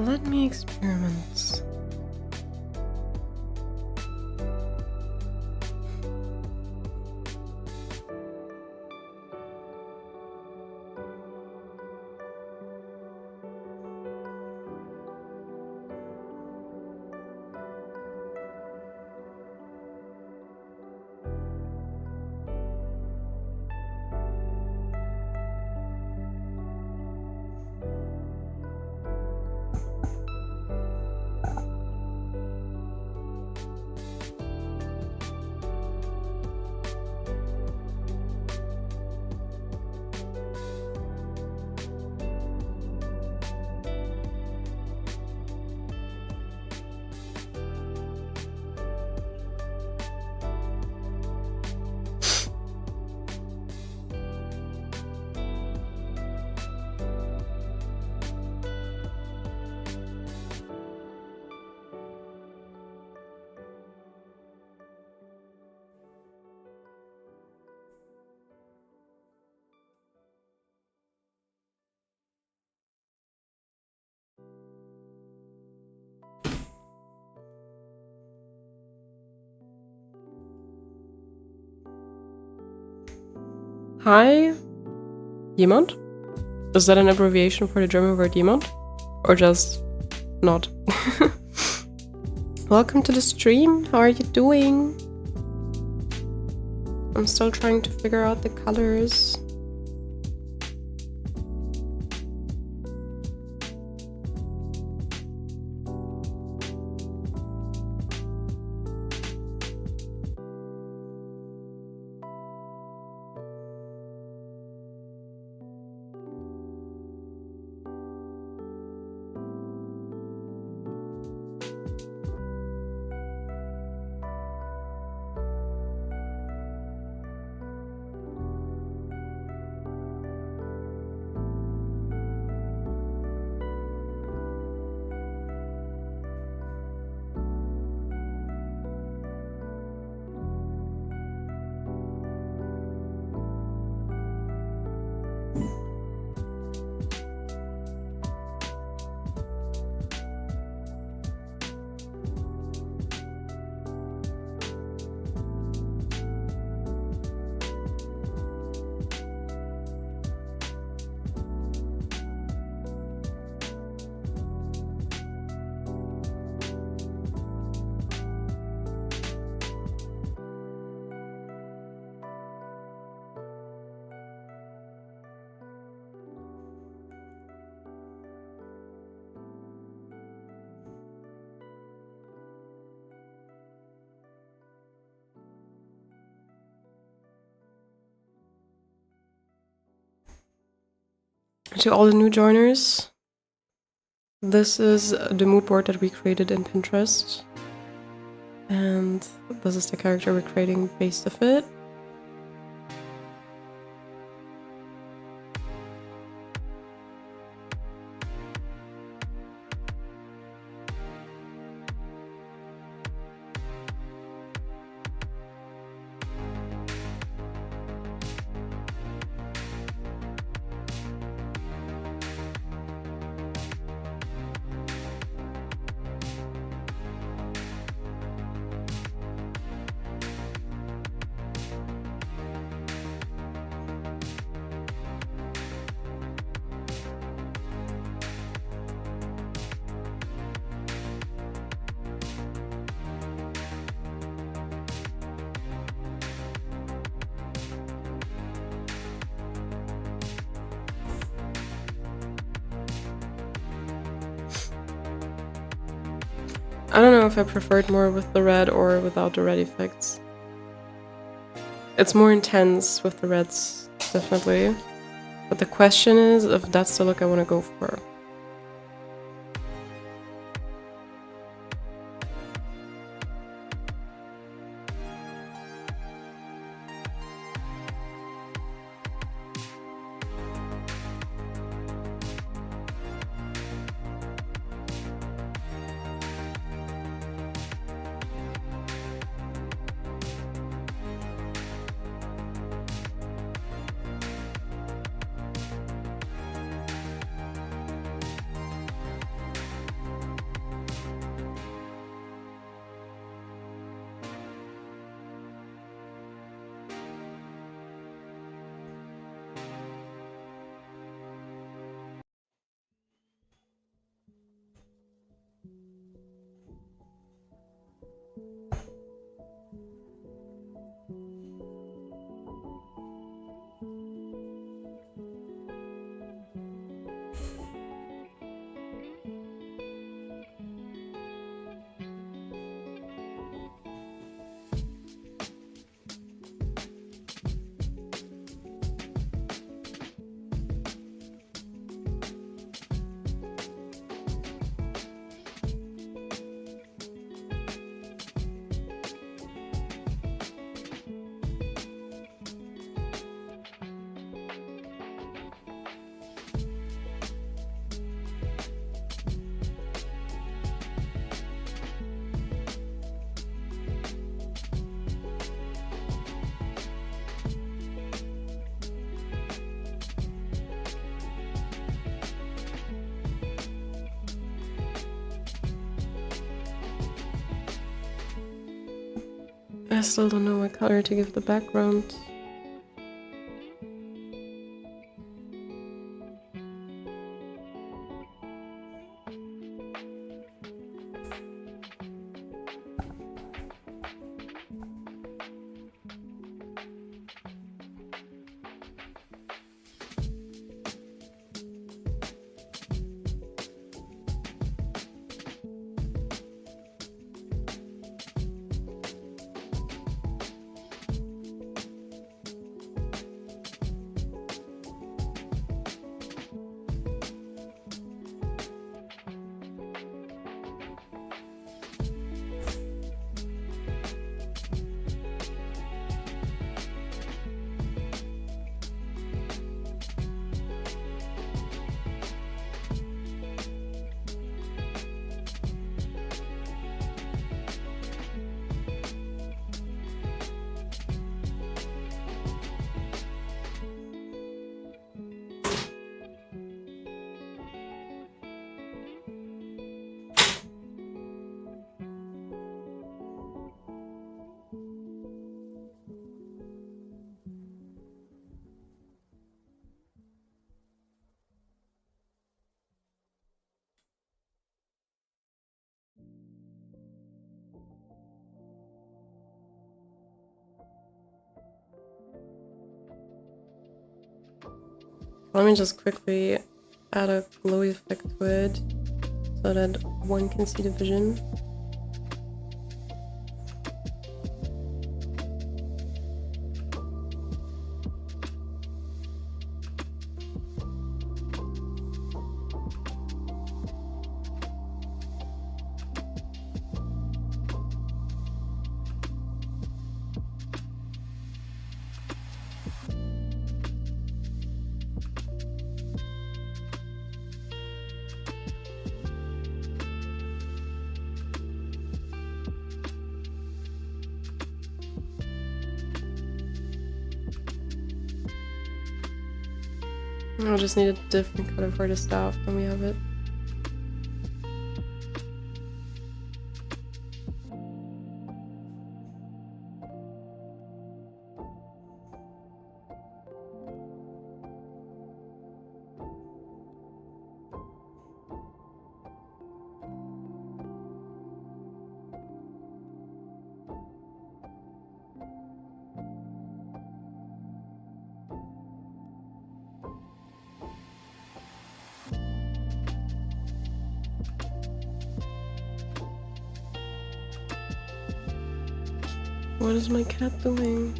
Let me experiment. Hi, jemand? Is that an abbreviation for the German word jemand? Or just not? Welcome to the stream. How are you doing? I'm still trying to figure out the colors. To all the new joiners, this is the mood board that we created in Pinterest, and this is the character we're creating based off it. I don't know if I preferred more with the red or without the red effects. It's more intense with the reds, definitely. But the question is if that's the look I want to go for. I still don't know what color to give the background. Let me just quickly add a glowy effect to it so that one can see the vision. I just need a different color for the staff, then we have it. What is my cat doing?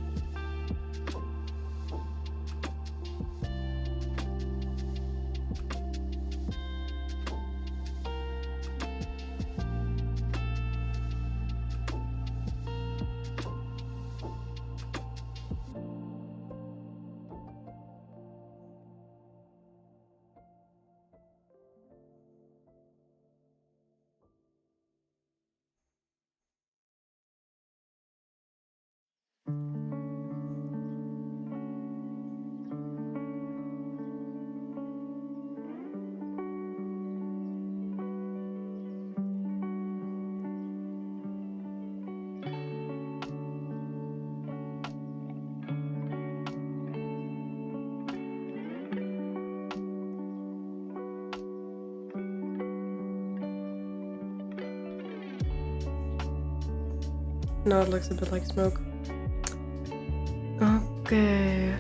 Now it looks a bit like smoke. Okay.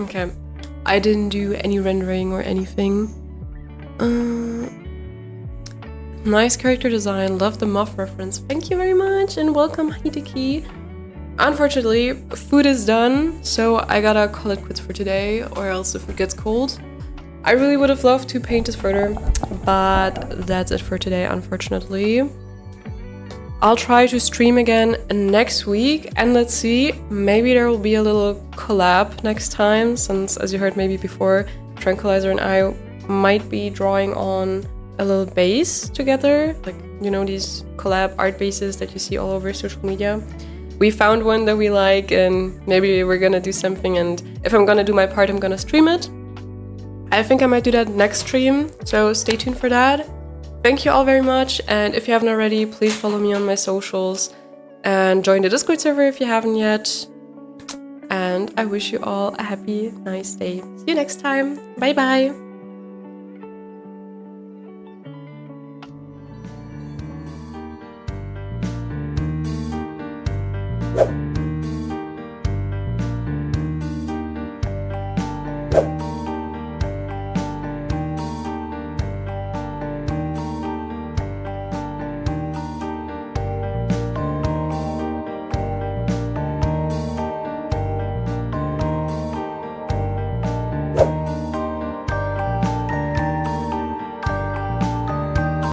Okay. I didn't do any rendering or anything. Nice character design, love the muff reference. Thank you very much and welcome Hideki. Unfortunately, food is done, so I gotta call it quits for today or else the food gets cold. I really would have loved to paint this further, but that's it for today, unfortunately. I'll try to stream again next week and let's see, maybe there will be a little collab next time, since as you heard maybe before, Tranquilizer and I might be drawing on a little base together, like, you know, these collab art bases that you see all over social media. We found one that we like and maybe we're gonna do something, and if I'm gonna do my part, I'm gonna stream it. I think I might do that next stream, so stay tuned for that. Thank you all very much, and if you haven't already, please follow me on my socials and join the Discord server if you haven't yet. And I wish you all a happy, nice day. See you next time. Bye bye.